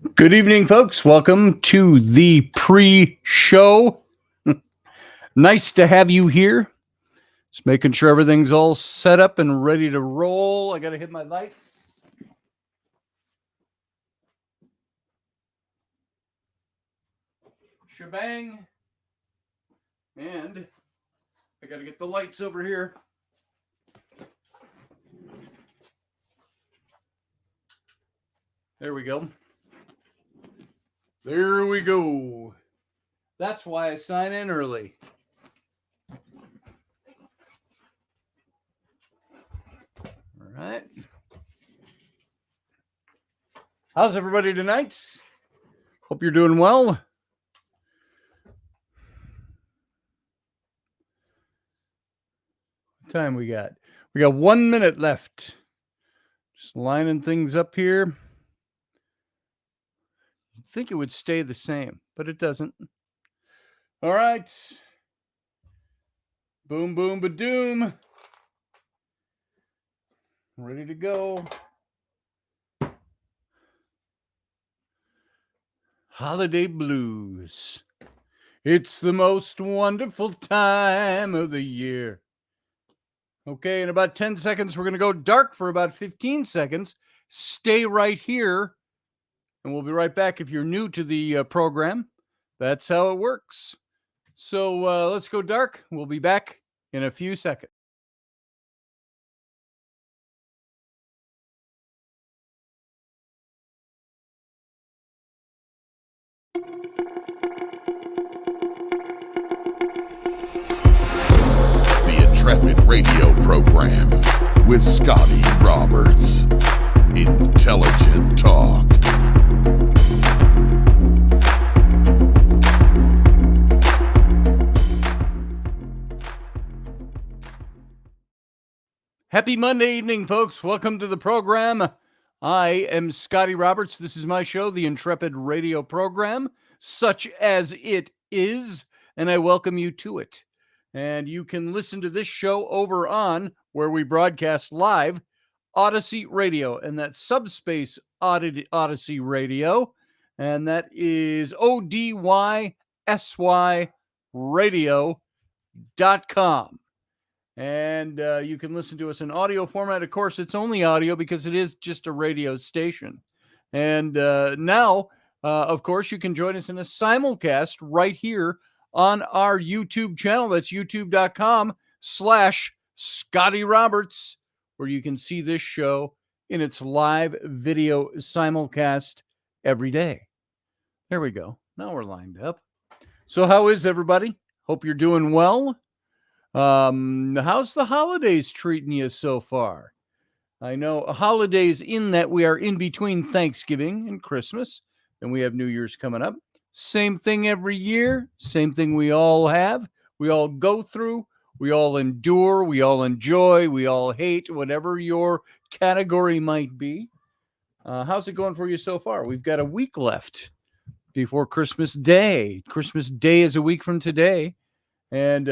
Good evening, folks. Welcome to the pre-show. Nice to have you here. Just making sure everything's all set up and ready to roll. I got to hit my lights. Shebang. And I got to get the lights over here. There we go. There we go. That's why I sign in early. All right. How's everybody tonight? Hope you're doing well. What time we got? We got 1 minute left. Just lining things up here. You'd think it would stay the same, but it doesn't. All right. Boom, boom, ba-doom. Ready to go. Holiday blues. It's the most wonderful time of the year. Okay, in about 10 seconds, we're going to go dark for about 15 seconds. Stay right here, and we'll be right back. If you're new to the program, that's how it works. So let's go dark. We'll be back in a few seconds. The Intrepid radio program with Scotty Roberts. Intelligent talk. Happy Monday evening, folks. Welcome to the program. I am Scotty Roberts. This is my show, the Intrepid radio program, such as it is, and I welcome you to it. And you can listen to this show over on where we broadcast live, Odyssey Radio, and that's Subspace Odyssey Radio, and that is ODYSY radio.com. And you can listen to us in audio format. Of course, it's only audio because it is just a radio station. And now, of course, you can join us in a simulcast right here on our YouTube channel. That's youtube.com/Scotty Roberts, where you can see this show in its live video simulcast every day. There we go. Now we're lined up. So how is everybody? Hope you're doing well. How's the holidays treating you so far? I know holidays in that we are in between Thanksgiving and Christmas, and we have New Year's coming up. Same thing every year, same thing we all have, we all go through, we all endure, we all enjoy, we all hate, whatever your category might be. How's it going for you so far? We've got a week left before Christmas Day. Christmas Day is a week from today. And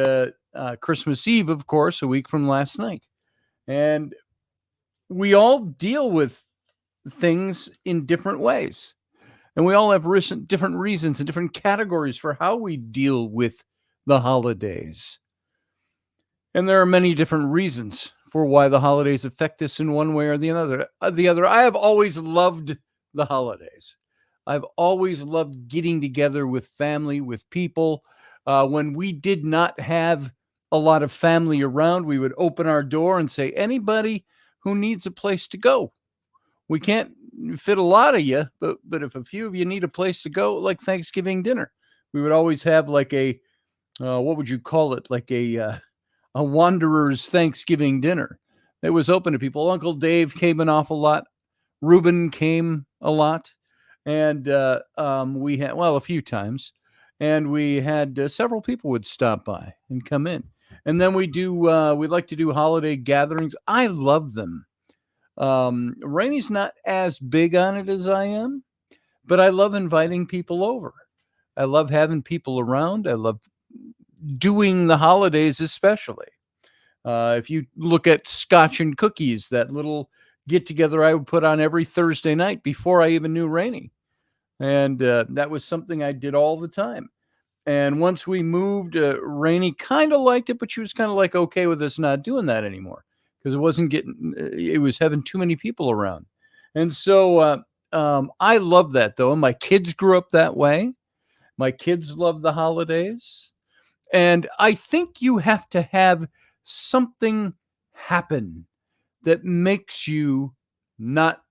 Christmas Eve, of course, a week from last night. And we all deal with things in different ways. And we all have different reasons and different categories for how we deal with the holidays. And there are many different reasons for why the holidays affect us in one way or the other. I have always loved the holidays. I've always loved getting together with family, with people. When we did not have a lot of family around, we would open our door and say, anybody who needs a place to go. We can't fit a lot of you, but if a few of you need a place to go, like Thanksgiving dinner, we would always have like a, what would you call it? Like a wanderer's Thanksgiving dinner. It was open to people. Uncle Dave came an awful lot. Reuben came a lot. And we had, well, a few times. And we had several people would stop by and come in. And then we like to do holiday gatherings. I love them. Rainey's not as big on it as I am, but I love inviting people over. I love having people around. I love doing the holidays, especially. If you look at Scotch and Cookies, that little get together I would put on every Thursday night before I even knew Rainey. And that was something I did all the time. And once we moved, Rainey kind of liked it, but she was kind of like okay with us not doing that anymore because it was having too many people around. And so I love that though. And my kids grew up that way. My kids love the holidays. And I think you have to have something happen that makes you not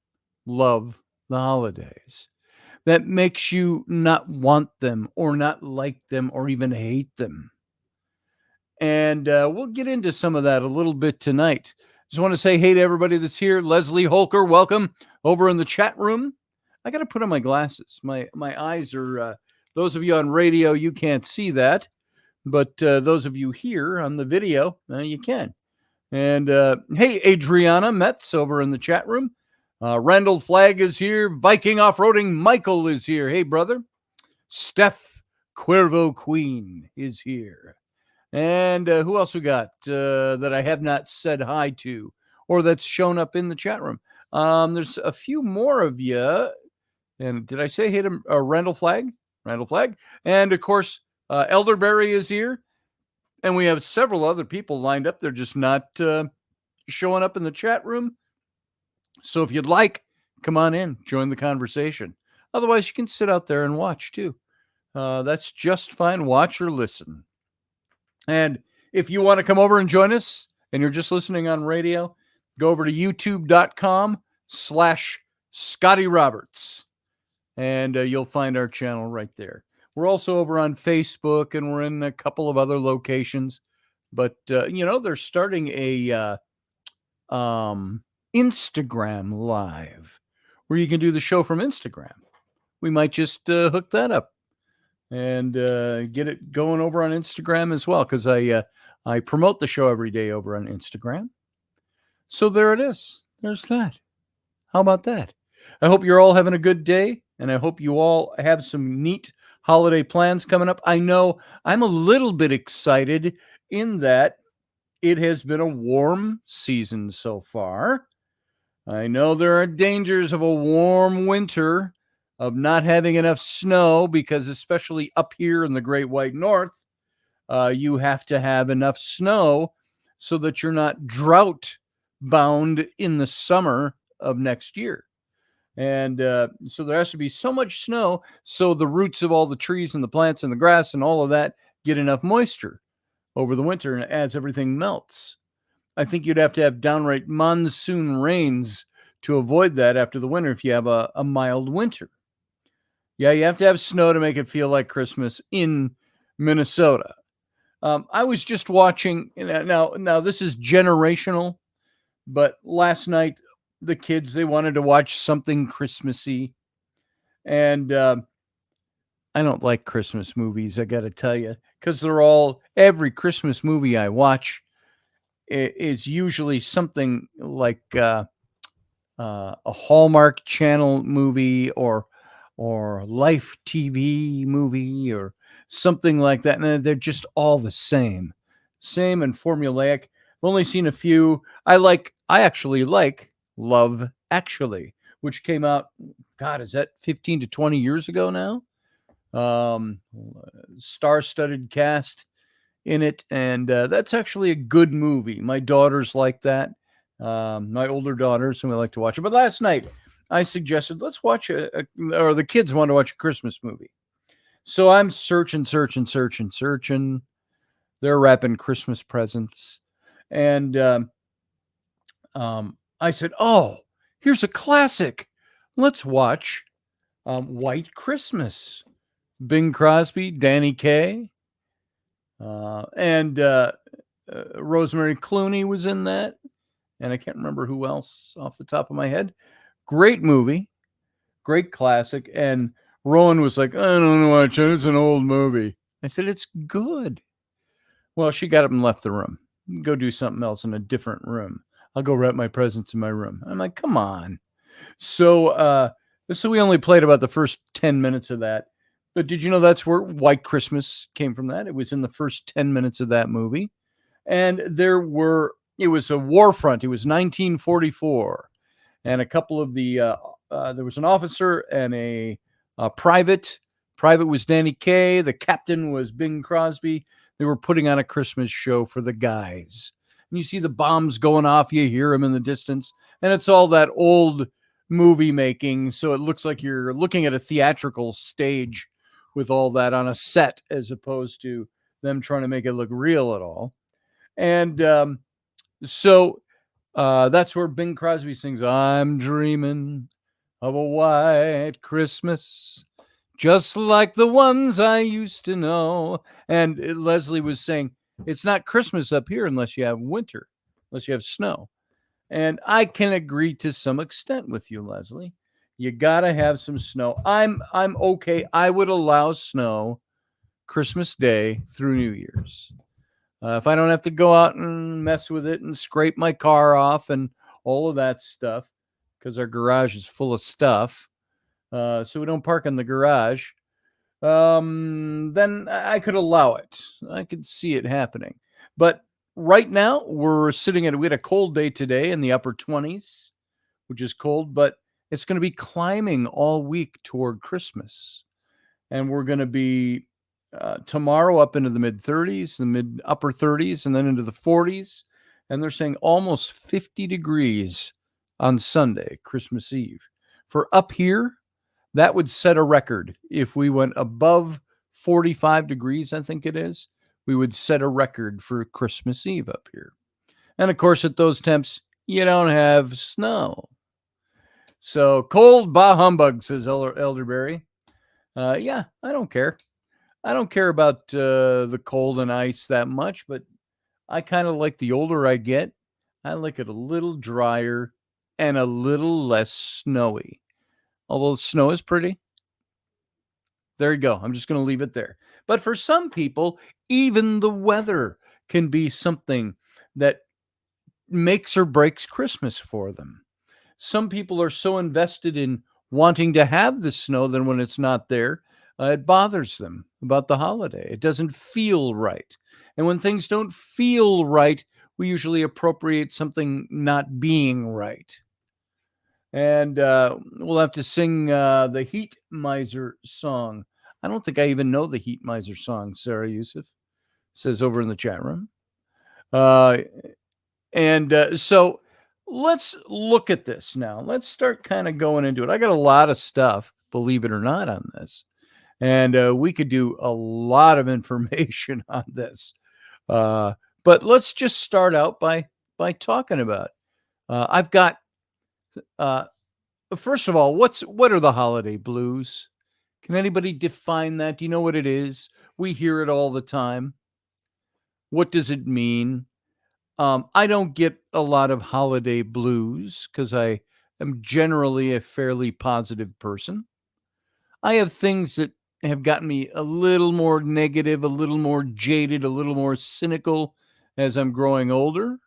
love the holidays, that makes you not want them or not like them or even hate them. And we'll get into some of that a little bit tonight. Just want to say hey to everybody that's here. Leslie Holker, welcome over in the chat room. I got to put on my glasses. My eyes are, those of you on radio, you can't see that. But those of you here on the video, you can. And hey, Adriana Metz over in the chat room. Randall Flagg is here. Viking Off-Roading Michael is here. Hey, brother. Steph Cuervo Queen is here. And who else we got that I have not said hi to or that's shown up in the chat room? There's a few more of you. And did I say hey to Randall Flagg? Randall Flagg. And, of course, Elderberry is here. And we have several other people lined up. They're just not showing up in the chat room. So if you'd like, come on in, join the conversation. Otherwise, you can sit out there and watch too. That's just fine. Watch or listen. And if you want to come over and join us and you're just listening on radio, go over to youtube.com/Scotty Roberts. And you'll find our channel right there. We're also over on Facebook, and we're in a couple of other locations. But, they're starting a Instagram Live where you can do the show from Instagram. We might just hook that up and get it going over on Instagram as well, because I promote the show every day over on Instagram. So there it is. There's that. How about that? I hope you're all having a good day, and I hope you all have some neat holiday plans coming up. I know I'm a little bit excited in that it has been a warm season so far. I know there are dangers of a warm winter, of not having enough snow, because especially up here in the Great White North, you have to have enough snow so that you're not drought bound in the summer of next year. And so there has to be so much snow so the roots of all the trees and the plants and the grass and all of that get enough moisture over the winter, and as everything melts. I think you'd have to have downright monsoon rains to avoid that after the winter if you have a mild winter. Yeah, you have to have snow to make it feel like Christmas in Minnesota. I was just watching, now this is generational, but last night the kids, they wanted to watch something Christmassy. And I don't like Christmas movies, I got to tell you, because every Christmas movie I watch is usually something like a Hallmark Channel movie or Life TV movie or something like that. And they're just all the same and formulaic. I've only seen a few. I actually like Love Actually, which came out, God, is that 15 to 20 years ago now? Star-studded cast in it, and that's actually a good movie. My daughters like that. My older daughters, and we like to watch it. But last night, I suggested, let's watch or the kids want to watch a Christmas movie. So I'm searching. They're wrapping Christmas presents. And I said, oh, here's a classic. Let's watch White Christmas. Bing Crosby, Danny Kaye, and Rosemary Clooney was in that. And I can't remember who else off the top of my head. Great movie. Great classic. And Rowan was like, I don't watch it. It's an old movie. I said, it's good. Well, she got up and left the room. Go do something else in a different room. I'll go wrap my presents in my room. I'm like, come on. So we only played about the first 10 minutes of that. But did you know that's where White Christmas came from? That it was in the first 10 minutes of that movie. And it was a war front. It was 1944. And a couple of there was an officer and a Private. Private was Danny Kaye. The captain was Bing Crosby. They were putting on a Christmas show for the guys. And you see the bombs going off. You hear them in the distance. And it's all that old movie making. So it looks like you're looking at a theatrical stage with all that on a set as opposed to them trying to make it look real at all. And so that's where Bing Crosby sings, I'm dreaming of a white Christmas, just like the ones I used to know. And Leslie was saying, it's not Christmas up here unless you have winter, unless you have snow. And I can agree to some extent with you, Leslie. You got to have some snow. I'm okay. I would allow snow Christmas Day through New Year's. If I don't have to go out and mess with it and scrape my car off and all of that stuff, because our garage is full of stuff, so we don't park in the garage, then I could allow it. I could see it happening. But right now, we had a cold day today in the upper 20s, which is cold, but it's going to be climbing all week toward Christmas. And we're going to be tomorrow up into the mid 30s, the upper 30s, and then into the 40s. And they're saying almost 50 degrees on Sunday, Christmas Eve. For up here, that would set a record. If we went above 45 degrees, I think it is, we would set a record for Christmas Eve up here. And of course, at those temps, you don't have snow. So cold, bah humbug, says Elderberry. Yeah, I don't care. I don't care about the cold and ice that much, but I kind of like the older I get, I like it a little drier and a little less snowy. Although snow is pretty. There you go. I'm just going to leave it there. But for some people, even the weather can be something that makes or breaks Christmas for them. Some people are so invested in wanting to have the snow that when it's not there, it bothers them about the holiday. It doesn't feel right. And when things don't feel right, we usually appropriate something not being right. And we'll have to sing the Heat Miser song. I don't think I even know the Heat Miser song, Sarah Yusuf says over in the chat room. So let's look at this now. Let's start kind of going into it. I got a lot of stuff, believe it or not, on this. And we could do a lot of information on this. But let's just start out by talking about it. I've got, first of all, what are the holiday blues? Can anybody define that? Do you know what it is? We hear it all the time. What does it mean? I don't get a lot of holiday blues because I am generally a fairly positive person. I have things that have gotten me a little more negative, a little more jaded, a little more cynical as I'm growing older.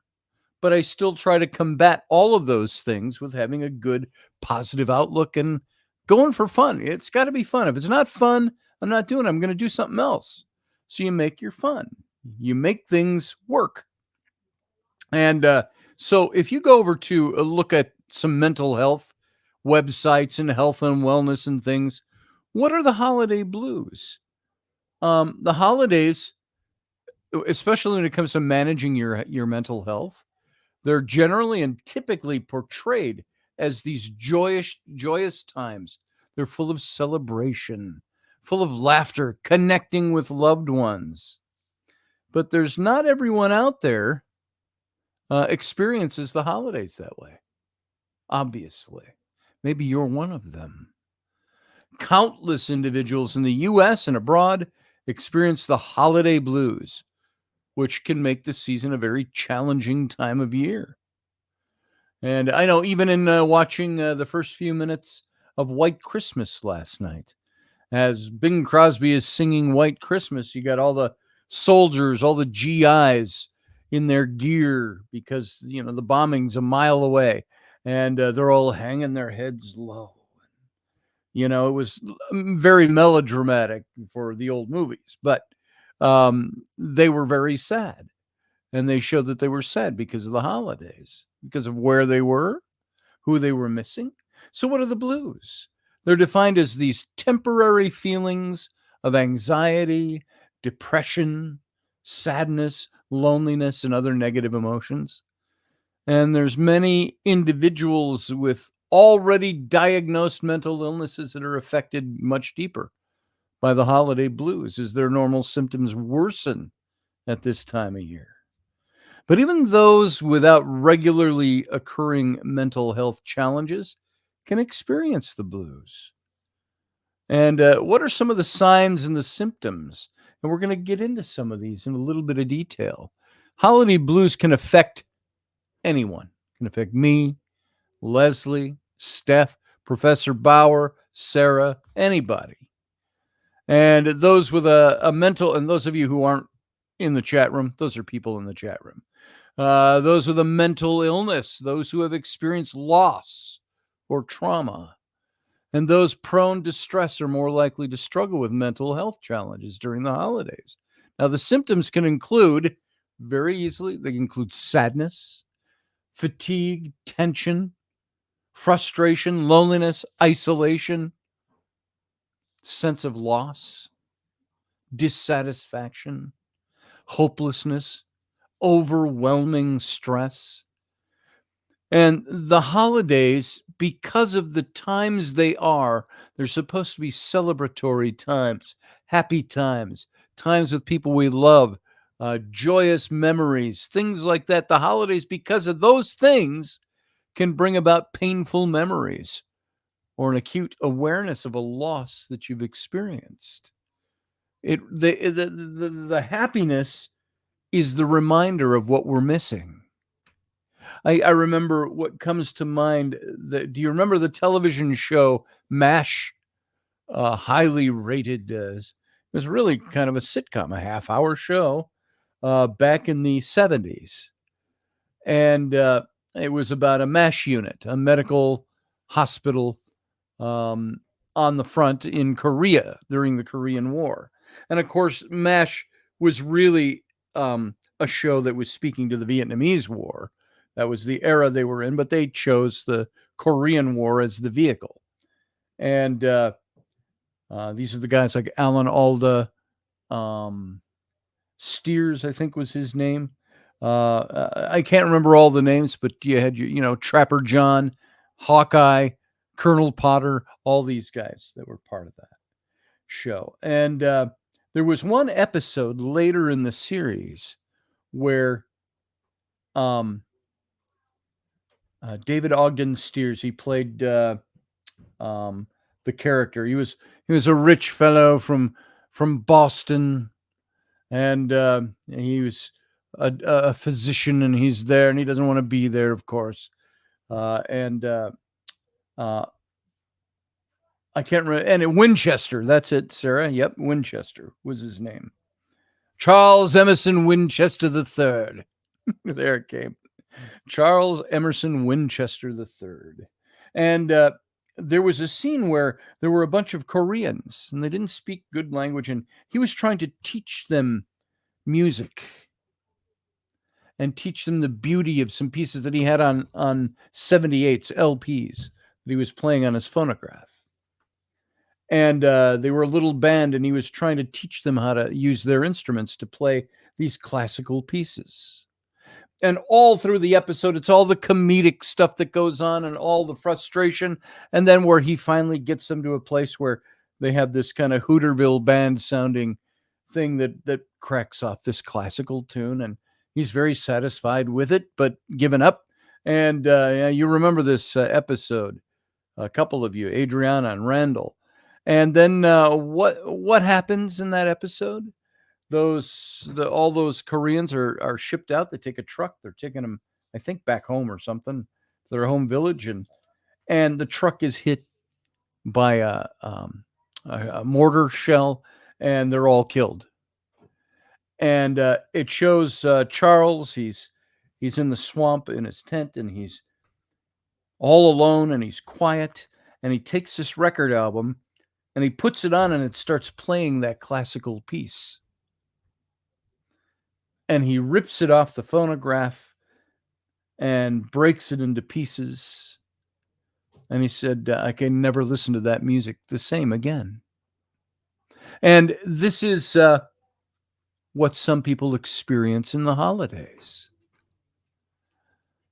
But I still try to combat all of those things with having a good, positive outlook and going for fun. It's got to be fun. If it's not fun, I'm not doing it. I'm going to do something else. So you make your fun. You make things work. And so if you go over to look at some mental health websites and health and wellness and things, what are the holiday blues? The holidays, especially when it comes to managing your mental health, they're generally and typically portrayed as these joyous times. They're full of celebration, full of laughter, connecting with loved ones. But there's not everyone out there experiences the holidays that way. Obviously, maybe you're one of them. Countless individuals in the U.S. and abroad experience the holiday blues, which can make the season a very challenging time of year. And I know even in watching the first few minutes of White Christmas last night, as Bing Crosby is singing White Christmas, you got all the soldiers, all the GIs in their gear because, the bombing's a mile away and they're all hanging their heads low. It was very melodramatic for the old movies, but they were very sad. And they showed that they were sad because of the holidays, because of where they were, who they were missing. So what are the blues? They're defined as these temporary feelings of anxiety, depression, sadness, loneliness, and other negative emotions. And there's many individuals with already diagnosed mental illnesses that are affected much deeper by the holiday blues as their normal symptoms worsen at this time of year. But even those without regularly occurring mental health challenges can experience the blues. And what are some of the signs and the symptoms? And we're going to get into some of these in a little bit of detail. Holiday blues can affect anyone. It can affect me, Leslie, Steph, Professor Bauer, Sarah, anybody. And those with a mental, and those of you who aren't in the chat room, those are people in the chat room. Those with a mental illness, those who have experienced loss or trauma, and those prone to stress are more likely to struggle with mental health challenges during the holidays. Now, the symptoms can include very easily, they can include sadness, fatigue, tension, frustration, loneliness, isolation, sense of loss, dissatisfaction, hopelessness, overwhelming stress. And the holidays, because of the times they're supposed to be celebratory times, happy times, times with people we love, joyous memories, things like that. The holidays, because of those things, can bring about painful memories or an acute awareness of a loss that you've experienced. The happiness is the reminder of what we're missing. I remember what comes to mind. Do you remember the television show MASH? Highly rated. It was really kind of a sitcom, a half-hour show back in the 70s. And it was about a MASH unit, a medical hospital on the front in Korea during the Korean War. And of course, MASH was really a show that was speaking to the Vietnamese War. That was the era they were in, but they chose the Korean War as the vehicle. And these are the guys like Alan Alda, Steers, I think was his name. I can't remember all the names, but you had Trapper John, Hawkeye, Colonel Potter, all these guys that were part of that show. And there was one episode later in the series where David Ogden Steers, he played the character. He was a rich fellow from Boston, and he was a physician, and he's there, and he doesn't want to be there, of course. And I can't remember. And Winchester, that's it, Sarah. Yep, Winchester was his name. Charles Emerson Winchester III. There it came. Charles Emerson Winchester III. And there was a scene where there were a bunch of Koreans, and they didn't speak good language, and he was trying to teach them music and teach them the beauty of some pieces that he had on 78s LPs that he was playing on his phonograph. And they were a little band, and he was trying to teach them how to use their instruments to play these classical pieces. And all through the episode, it's all the comedic stuff that goes on and all the frustration. And then where he finally gets them to a place where they have this kind of Hooterville band sounding thing that cracks off this classical tune. And he's very satisfied with it, but given up. And you remember this episode, a couple of you, Adriana and Randall. And then what happens in that episode? All those Koreans are shipped out. They take a truck. They're taking them, I think, back home or something, to their home village, and the truck is hit by a mortar shell, and they're all killed. And it shows Charles. He's in the swamp in his tent, and he's all alone, and he's quiet, and he takes this record album, and he puts it on, and it starts playing that classical piece. And he rips it off the phonograph and breaks it into pieces. And he said, I can never listen to that music the same again. And this is what some people experience in the holidays.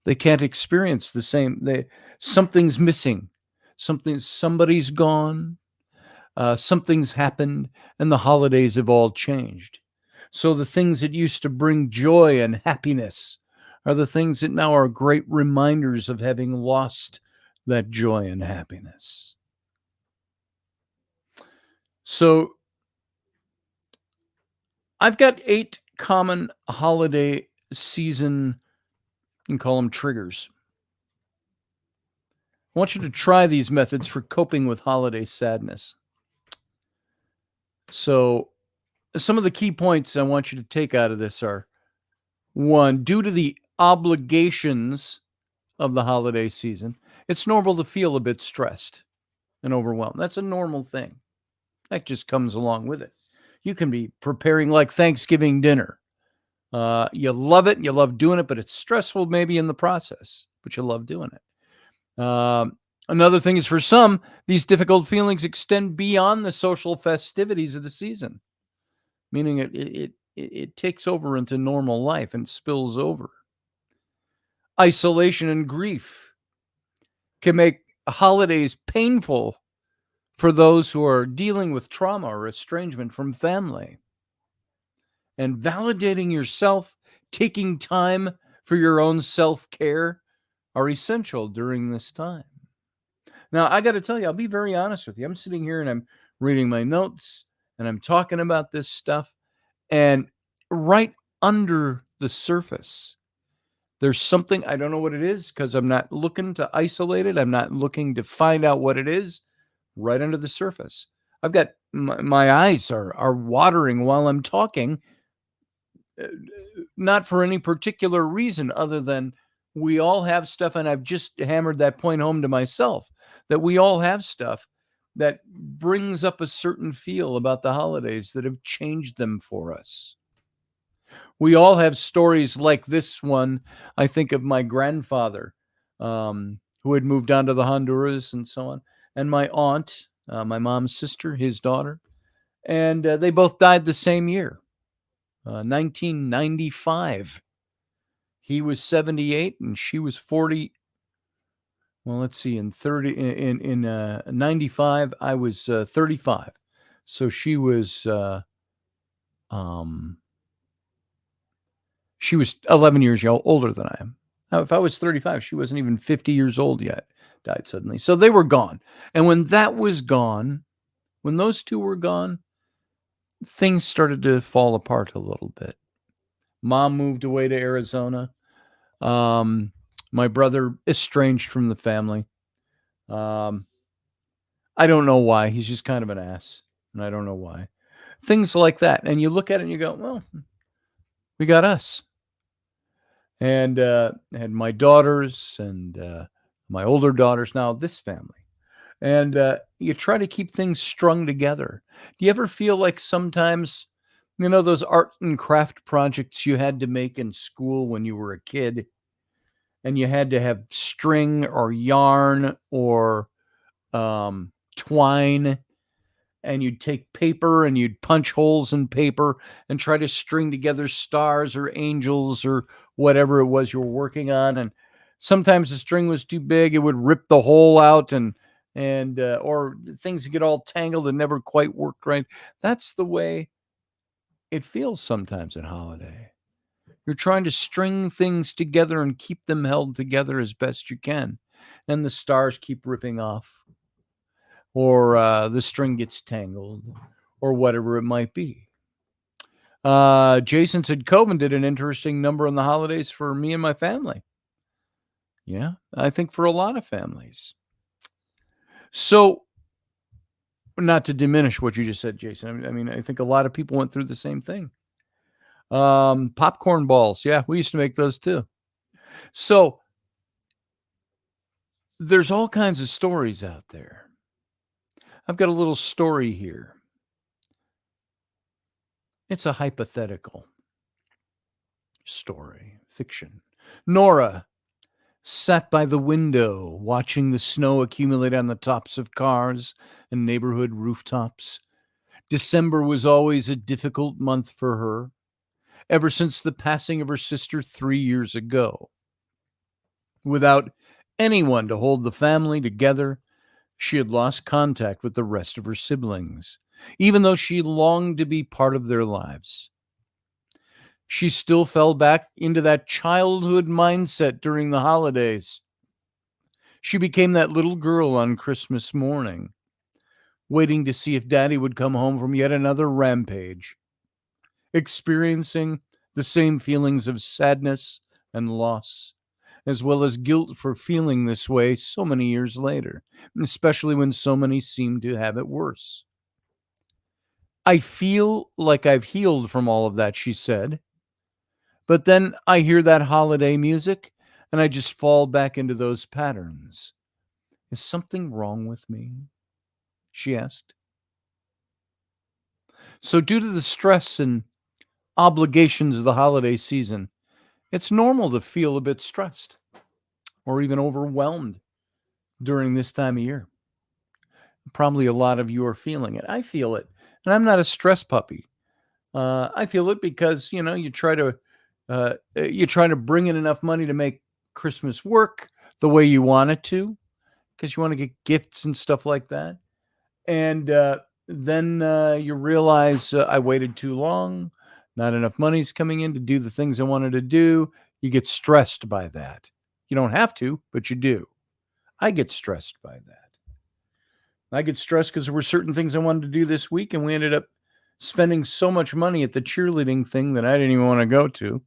They can't experience the same. Something's missing. Somebody's gone. Something's happened, and the holidays have all changed. So the things that used to bring joy and happiness are the things that now are great reminders of having lost that joy and happiness. So I've got 8 common holiday season, you can call them triggers. I want you to try these methods for coping with holiday sadness. So, some of the key points I want you to take out of this are: 1, due to the obligations of the holiday season, it's normal to feel a bit stressed and overwhelmed. That's a normal thing. That just comes along with it. You can be preparing like Thanksgiving dinner. You love it, you love doing it, but it's stressful maybe in the process, but you love doing it. Another thing is, for some, these difficult feelings extend beyond the social festivities of the season, meaning it takes over into normal life and spills over. Isolation and grief can make holidays painful for those who are dealing with trauma or estrangement from family. And validating yourself, taking time for your own self-care are essential during this time. Now, I got to tell you, I'll be very honest with you. I'm sitting here and I'm reading my notes and I'm talking about this stuff. And right under the surface, there's something, I don't know what it is, because I'm not looking to isolate it. I'm not looking to find out what it is. Right under the surface, I've got my eyes are watering while I'm talking, not for any particular reason other than we all have stuff. And I've just hammered that point home to myself, that we all have stuff that brings up a certain feel about the holidays that have changed them for us. We all have stories like this one. I think of my grandfather, who had moved on to the Honduras and so on, and my aunt, my mom's sister, his daughter, and they both died the same year, 1995. He was 78 and she was 40. Well, let's see. In 30 in 95, I was 35, so um she was 11 years older than I am. Now, if I was 35, she wasn't even 50 years old yet. Died suddenly. So they were gone. And when that was gone, when those two were gone, things started to fall apart a little bit. Mom moved away to Arizona. My brother estranged from the family. Um, I don't know why. He's just kind of an ass. And I don't know why. Things like that. And you look at it and you go, well, we got us. And had my daughters and my older daughters, now this family. And you try to keep things strung together. Do you ever feel like sometimes, those art and craft projects you had to make in school when you were a kid, and you had to have string or yarn or twine, and you'd take paper and you'd punch holes in paper and try to string together stars or angels or whatever it was you were working on. And sometimes the string was too big, it would rip the hole out, and or things get all tangled and never quite work right. That's the way it feels sometimes at holiday. You're trying to string things together and keep them held together as best you can, and the stars keep ripping off, or the string gets tangled, or whatever it might be. Jason said Coven did an interesting number on the holidays for me and my family. Yeah, I think for a lot of families. So, not to diminish what you just said, Jason. I mean, I think a lot of people went through the same thing. Popcorn balls. Yeah, we used to make those too. So, there's all kinds of stories out there. I've got a little story here. It's a hypothetical story, fiction. Nora sat by the window watching the snow accumulate on the tops of cars and neighborhood rooftops. December was always a difficult month for her, ever since the passing of her sister 3 years ago. Without anyone to hold the family together, she had lost contact with the rest of her siblings, even though she longed to be part of their lives. She still fell back into that childhood mindset during the holidays. She became that little girl on Christmas morning, waiting to see if Daddy would come home from yet another rampage, experiencing the same feelings of sadness and loss, as well as guilt for feeling this way so many years later, especially when so many seem to have it worse. I feel like I've healed from all of that, she said. But then I hear that holiday music and I just fall back into those patterns. Is something wrong with me? She asked. So, due to the stress and obligations of the holiday season, it's normal to feel a bit stressed or even overwhelmed during this time of year. Probably a lot of you are feeling it. I feel it. And I'm not a stress puppy. I feel it because, you try to bring in enough money to make Christmas work the way you want it to, because you want to get gifts and stuff like that. And then you realize I waited too long. Not enough money's coming in to do the things I wanted to do. You get stressed by that. You don't have to, but you do. I get stressed by that. I get stressed because there were certain things I wanted to do this week, and we ended up spending so much money at the cheerleading thing that I didn't even want to go to.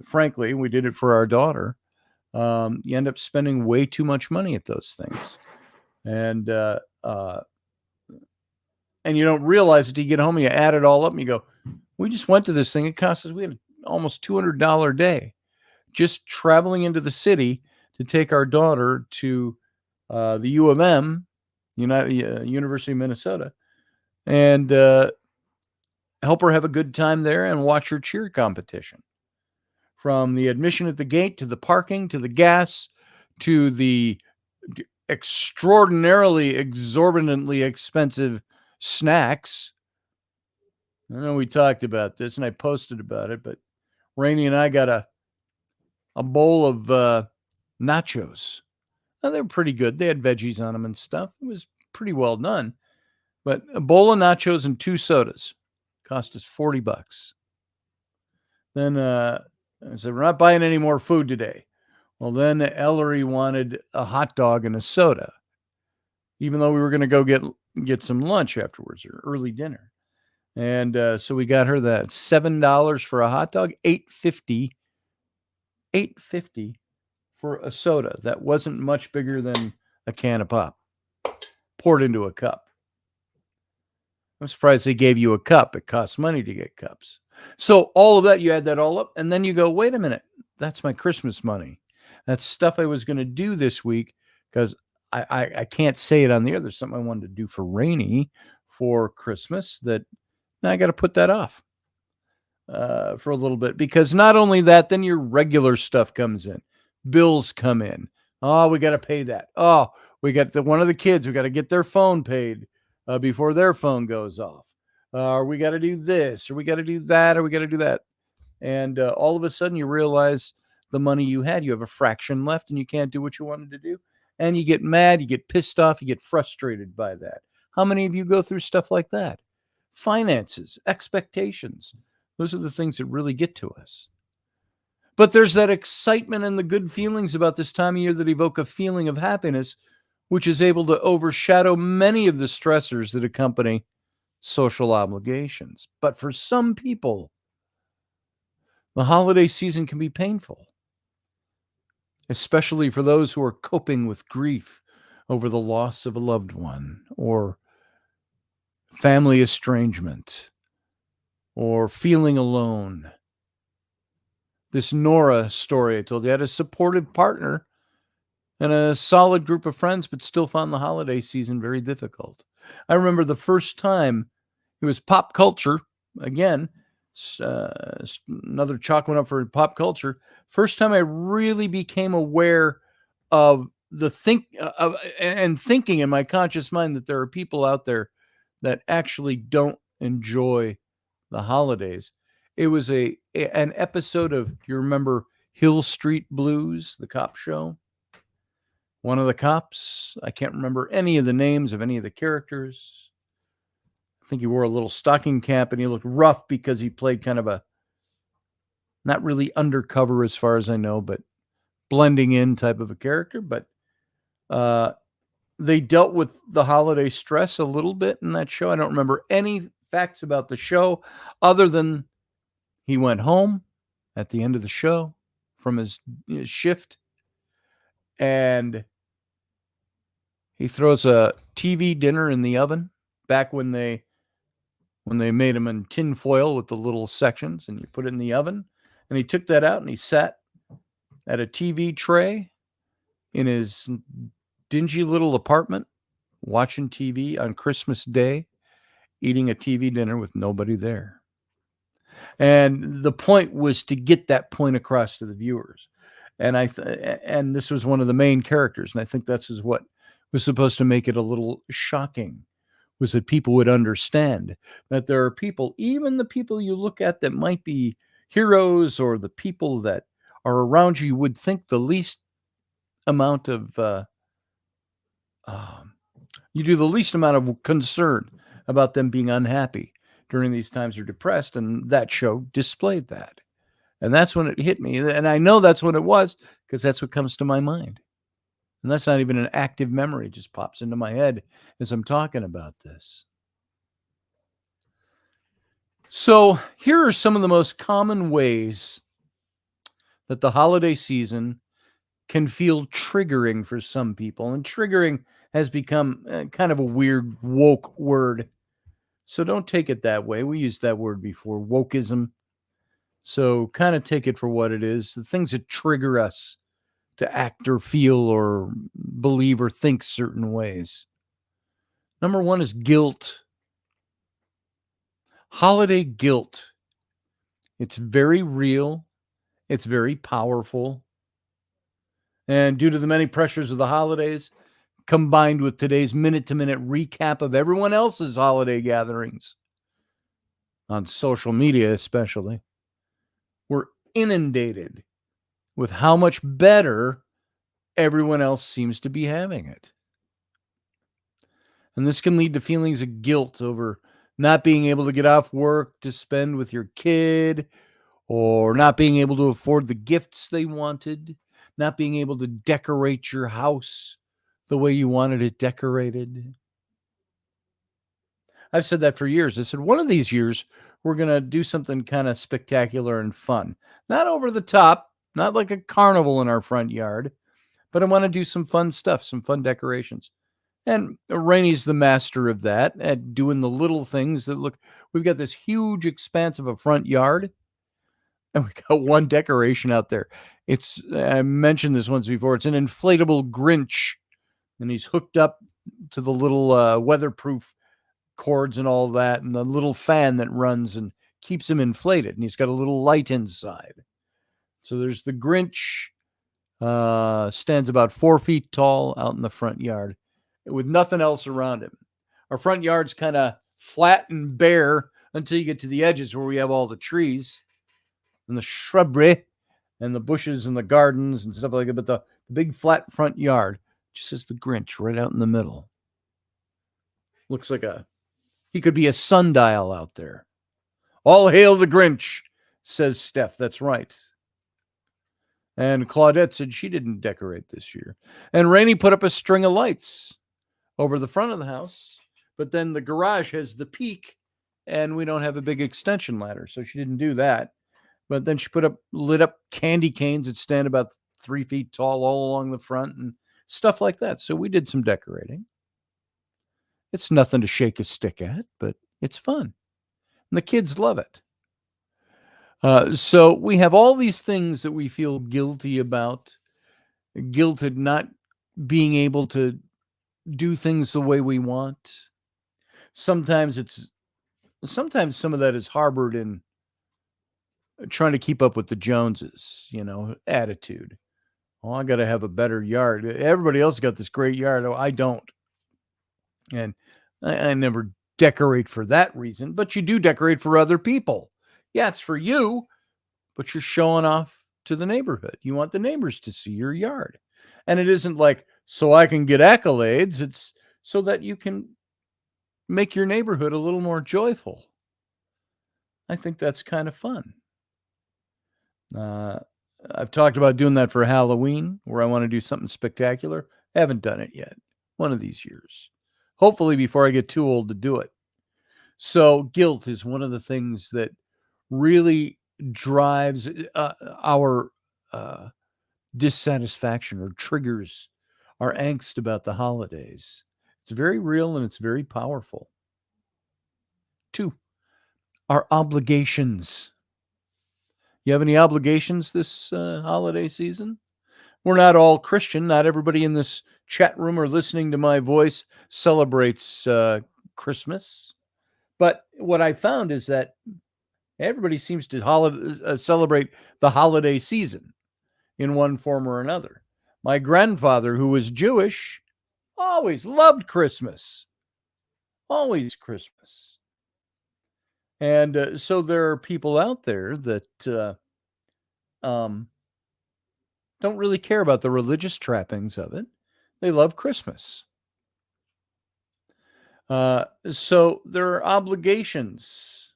Frankly, we did it for our daughter. You end up spending way too much money at those things. And you don't realize it till you get home and you add it all up and you go, we just went to this thing. It cost us, we had almost $200 a day just traveling into the city to take our daughter to the U of M, University of Minnesota, and help her have a good time there and watch her cheer competition. From the admission at the gate to the parking to the gas to the extraordinarily, exorbitantly expensive snacks. I know we talked about this and I posted about it, but Rainey and I got a bowl of nachos. Now, they were pretty good. They had veggies on them and stuff. It was pretty well done. But a bowl of nachos and 2 sodas cost us $40. Then I said, we're not buying any more food today. Well, then Ellery wanted a hot dog and a soda, even though we were going to go get some lunch afterwards or early dinner. And so we got her that $7 for a hot dog, $8.50 for a soda that wasn't much bigger than a can of pop poured into a cup. I'm surprised they gave you a cup. It costs money to get cups. So all of that, you add that all up, and then you go, wait a minute, that's my Christmas money. That's stuff I was going to do this week because I can't say it on the air. There's something I wanted to do for Rainey for Christmas that now I got to put that off for a little bit, because not only that, then your regular stuff comes in. Bills come in. Oh, we got to pay that. Oh, we got one of the kids. We got to get their phone paid before their phone goes off. Or we got to do this, or we got to do that, or we got to do that. And all of a sudden you realize the money you had, you have a fraction left and you can't do what you wanted to do. And you get mad, you get pissed off, you get frustrated by that. How many of you go through stuff like that? Finances, expectations. Those are the things that really get to us. But there's that excitement and the good feelings about this time of year that evoke a feeling of happiness, which is able to overshadow many of the stressors that accompany social obligations. But for some people, the holiday season can be painful, especially for those who are coping with grief over the loss of a loved one, or family estrangement, or feeling alone. This Nora story I told you had a supportive partner and a solid group of friends, but still found the holiday season very difficult. I remember the first time, it was pop culture again. Another chalk one up for pop culture. First time I really became aware of and thinking in my conscious mind that there are people out there that actually don't enjoy the holidays. It was an episode of, do you remember Hill Street Blues, the cop show? One of the cops, I can't remember any of the names of any of the characters. I think he wore a little stocking cap and he looked rough because he played kind of a, not really undercover as far as I know, but blending in type of a character. But they dealt with the holiday stress a little bit in that show. I don't remember any facts about the show other than he went home at the end of the show from his shift and he throws a TV dinner in the oven back when they made them in tin foil with the little sections and you put it in the oven. And he took that out and he sat at a TV tray in his dingy little apartment watching TV on Christmas Day, eating a TV dinner with nobody there. And the point was to get that point across to the viewers. And and this was one of the main characters. And I think that's what was supposed to make it a little shocking, was that people would understand that there are people, even the people you look at that might be heroes or the people that are around you would think the least amount of, you do the least amount of concern about them being unhappy during these times or depressed. And that show displayed that. And that's when it hit me. And I know that's what it was because that's what comes to my mind. And that's not even an active memory. It just pops into my head as I'm talking about this. So here are some of the most common ways that the holiday season can feel triggering for some people. And triggering has become kind of a weird woke word. So don't take it that way. We used that word before, wokeism. So kind of take it for what it is. The things that trigger us to act or feel or believe or think certain ways. Number one is guilt. Holiday guilt. It's very real. It's very powerful. And due to the many pressures of the holidays, combined with today's minute-to-minute recap of everyone else's holiday gatherings, on social media especially, we're inundated with how much better everyone else seems to be having it. And this can lead to feelings of guilt over not being able to get off work to spend with your kid, or not being able to afford the gifts they wanted, not being able to decorate your house the way you wanted it decorated. I've said that for years. I said, one of these years, we're going to do something kind of spectacular and fun. Not over the top, not like a carnival in our front yard, but I want to do some fun stuff, some fun decorations. And Rainey's the master of that, at doing the little things that look. We've got this huge expanse of a front yard, and we got one decoration out there. I mentioned this once before. It's an inflatable Grinch, and he's hooked up to the little weatherproof cords and all that, and the little fan that runs and keeps him inflated. And he's got a little light inside. So there's the Grinch, stands about 4 feet tall out in the front yard with nothing else around him. Our front yard's kind of flat and bare until you get to the edges where we have all the trees and the shrubbery and the bushes and the gardens and stuff like that. But the big flat front yard just has the Grinch right out in the middle. Looks like he could be a sundial out there. All hail the Grinch, says Steph. That's right. And Claudette said she didn't decorate this year. And Rainey put up a string of lights over the front of the house, but then the garage has the peak and we don't have a big extension ladder, so she didn't do that. But then she lit up candy canes that stand about 3 feet tall all along the front and stuff like that. So we did some decorating. It's nothing to shake a stick at, but it's fun. And the kids love it. So we have all these things that we feel guilty about. Guilt at not being able to do things the way we want. Sometimes some of that is harbored in trying to keep up with the Joneses, attitude. Oh, I got to have a better yard. Everybody else got this great yard. Oh, I don't. And I never decorate for that reason, but you do decorate for other people. Yeah, it's for you, but you're showing off to the neighborhood. You want the neighbors to see your yard. And it isn't like, so I can get accolades. It's so that you can make your neighborhood a little more joyful. I think that's kind of fun. I've talked about doing that for Halloween, where I want to do something spectacular. I haven't done it yet. One of these years. Hopefully before I get too old to do it. So guilt is one of the things that really drives our dissatisfaction or triggers our angst about the holidays. It's very real and it's very powerful. 2, our obligations. You have any obligations this holiday season? We're not all Christian. Not everybody in this chat room or listening to my voice celebrates Christmas. But what I found is that everybody seems to celebrate the holiday season in one form or another. My grandfather, who was Jewish, always loved Christmas. Always Christmas. And so there are people out there that don't really care about the religious trappings of it. They love Christmas. So there are obligations.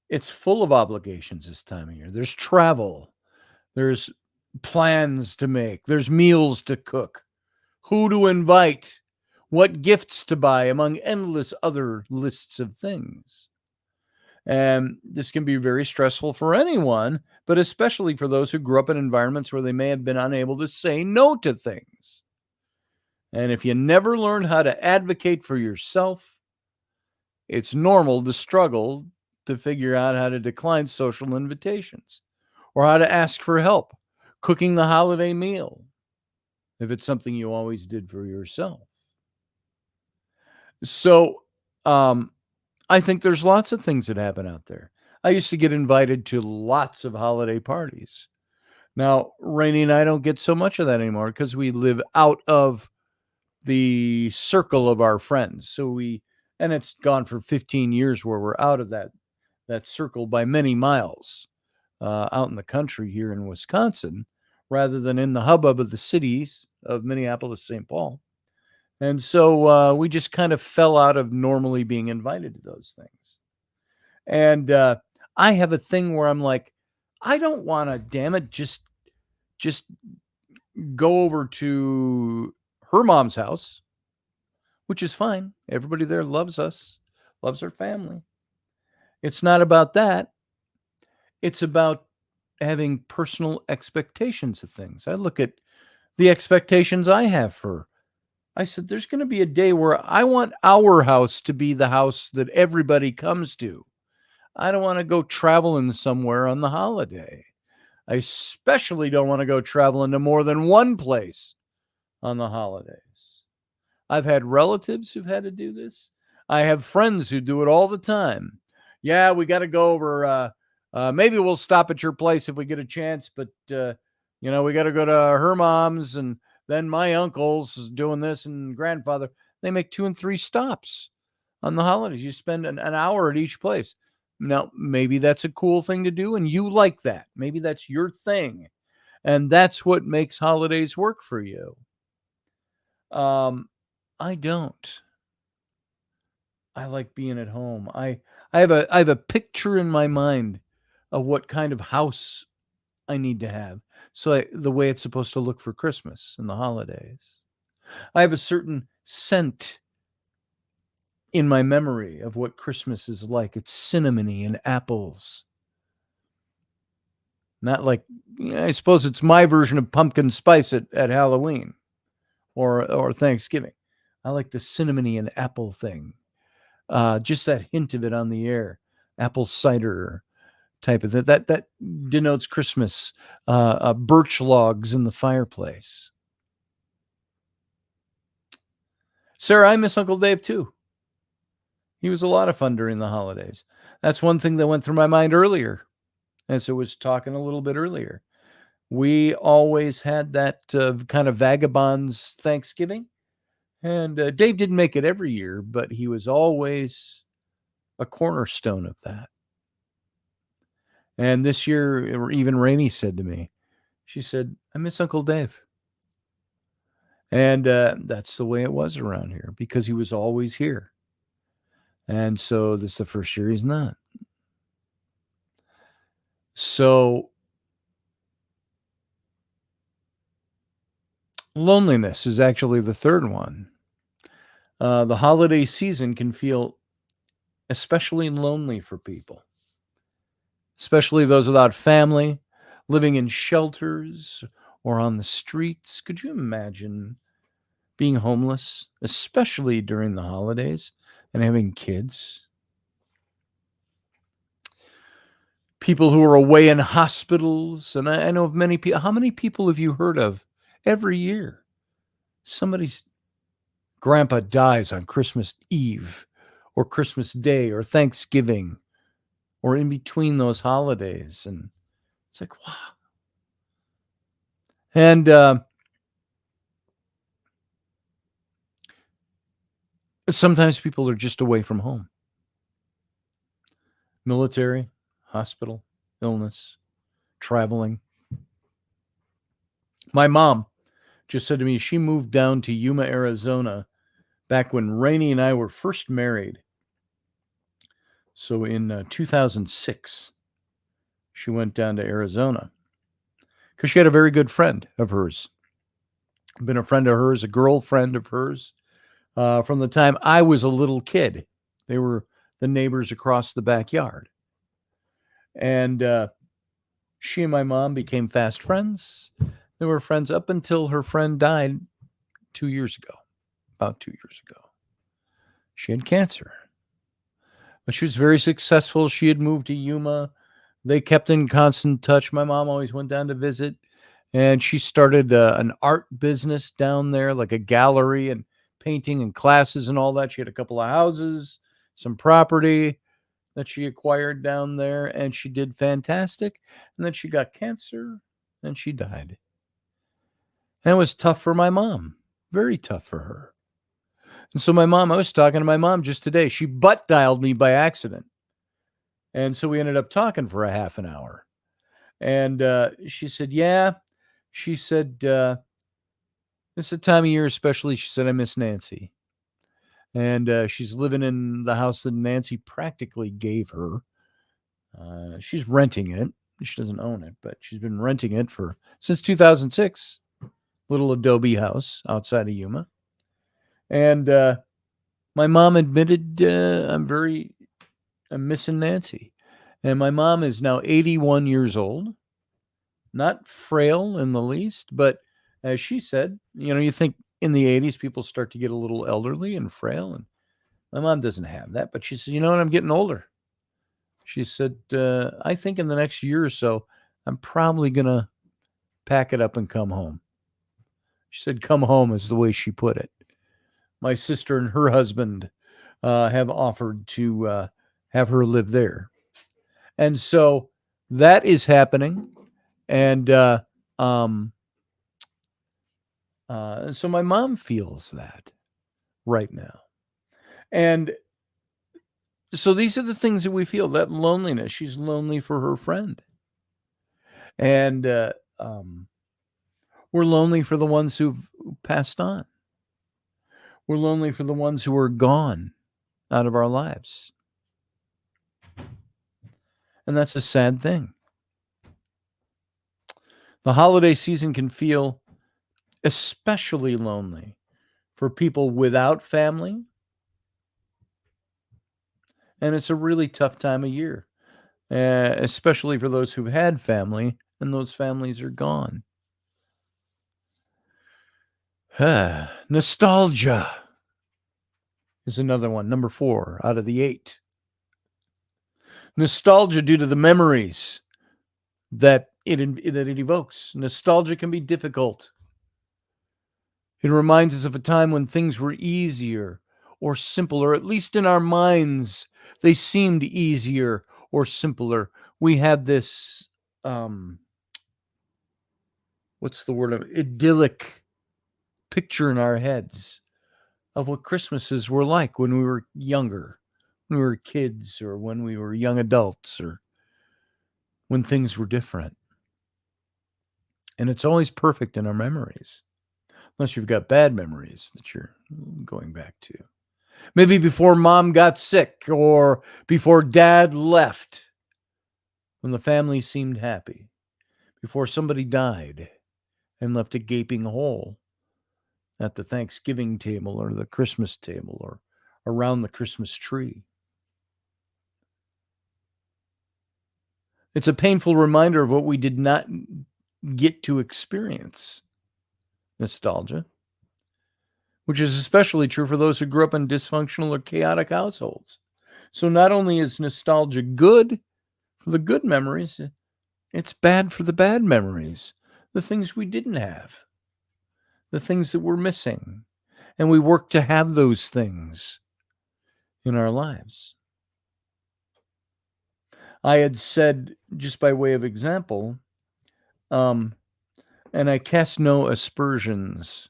It's full of obligations this time of year. There's travel. There's plans to make. There's meals to cook. Who to invite. What gifts to buy, among endless other lists of things. And this can be very stressful for anyone, but especially for those who grew up in environments where they may have been unable to say no to things. And if you never learned how to advocate for yourself, it's normal to struggle to figure out how to decline social invitations or how to ask for help cooking the holiday meal if it's something you always did for yourself. So, I think there's lots of things that happen out there. I used to get invited to lots of holiday parties. Now, Rainey and I don't get so much of that anymore because we live out of the circle of our friends. And it's gone for 15 years where we're out of that circle by many miles, out in the country here in Wisconsin, rather than in the hubbub of the cities of Minneapolis, St. Paul. And so we just kind of fell out of normally being invited to those things. And I have a thing where I'm like, I don't want to, damn it, just go over to her mom's house, which is fine. Everybody there loves us, loves our family. It's not about that. It's about having personal expectations of things. I look at the expectations I have for. I said, there's going to be a day where I want our house to be the house that everybody comes to. I don't want to go traveling somewhere on the holiday. I especially don't want to go traveling to more than one place on the holidays. I've had relatives who've had to do this. I have friends who do it all the time. Yeah, we got to go over. Maybe we'll stop at your place if we get a chance, but we got to go to her mom's, and then my uncle's doing this, and grandfather. They make 2 and 3 stops on the holidays. You spend an hour at each place. Now, maybe that's a cool thing to do, and you like that. Maybe that's your thing, and that's what makes holidays work for you. I don't. I like being at home. I have a picture in my mind of what kind of house I need to have. So the way it's supposed to look for Christmas and the holidays. I have a certain scent in my memory of what Christmas is like. It's cinnamony and apples. Not like, I suppose it's my version of pumpkin spice at Halloween or Thanksgiving. I like the cinnamony and apple thing. Just that hint of it on the air. Apple cider type of thing. That denotes Christmas. Birch logs in the fireplace. Sarah, I miss Uncle Dave too. He was a lot of fun during the holidays. That's one thing that went through my mind earlier as I was talking a little bit earlier. We always had that kind of vagabond's Thanksgiving. And Dave didn't make it every year, but he was always a cornerstone of that. And this year, even Rainey said to me, she said, I miss Uncle Dave. And that's the way it was around here because he was always here. And so this is the first year he's not. So loneliness is actually the third one. The holiday season can feel especially lonely for people, especially those without family, living in shelters or on the streets. Could you imagine being homeless, especially during the holidays and having kids? People who are away in hospitals. And I know of many people. How many people have you heard of every year? Somebody's grandpa dies on Christmas Eve or Christmas Day or Thanksgiving or in between those holidays. And it's like, wow. And sometimes people are just away from home. Military, hospital, illness, traveling. My mom just said to me she moved down to Yuma, Arizona back when Rainey and I were first married. So in 2006, she went down to Arizona because she had a very good friend of hers. Been a friend of hers, a girlfriend of hers, from the time I was a little kid. They were the neighbors across the backyard. And she and my mom became fast friends. They were friends up until her friend died 2 years ago, about 2 years ago. She had cancer. But she was very successful. She had moved to Yuma. They kept in constant touch. My mom always went down to visit. And she started an art business down there, like a gallery and painting and classes and all that. She had a couple of houses, some property that she acquired down there, and she did fantastic. And then she got cancer and she died. And it was tough for my mom, very tough for her. And so I was talking to my mom just today. She butt dialed me by accident. And so we ended up talking for a half an hour. And she said, yeah. She said, it's the time of year especially. She said, I miss Nancy. And she's living in the house that Nancy practically gave her. She's renting it. She doesn't own it, but she's been renting it since 2006. Little adobe house outside of Yuma. And my mom admitted, I'm missing Nancy. And my mom is now 81 years old. Not frail in the least, but as she said, you think in the 80s people start to get a little elderly and frail. And my mom doesn't have that, but she said, you know what, I'm getting older. She said, I think in the next year or so, I'm probably going to pack it up and come home. She said, come home is the way she put it. My sister and her husband have offered to have her live there. And so that is happening. And so my mom feels that right now. And so these are the things that we feel, that loneliness. She's lonely for her friend. And we're lonely for the ones who've passed on. We're lonely for the ones who are gone out of our lives. And that's a sad thing. The holiday season can feel especially lonely for people without family. And it's a really tough time of year, especially for those who've had family and those families are gone. Nostalgia is another one, number 4 out of the 8. Nostalgia due to the memories that it evokes. Nostalgia can be difficult. It reminds us of a time when things were easier or simpler, at least in our minds. They seemed easier or simpler we had this, what's the word, idyllic picture in our heads of what Christmases were like when we were younger, when we were kids, or when we were young adults, or when things were different. And it's always perfect in our memories, unless you've got bad memories that you're going back to. Maybe before mom got sick, or before dad left, when the family seemed happy, before somebody died and left a gaping hole at the Thanksgiving table or the Christmas table or around the Christmas tree. It's a painful reminder of what we did not get to experience. Nostalgia, which is especially true for those who grew up in dysfunctional or chaotic households. So not only is nostalgia good for the good memories, it's bad for the bad memories, the things we didn't have, the things that we're missing. And we work to have those things in our lives. I had said, just by way of example, and I cast no aspersions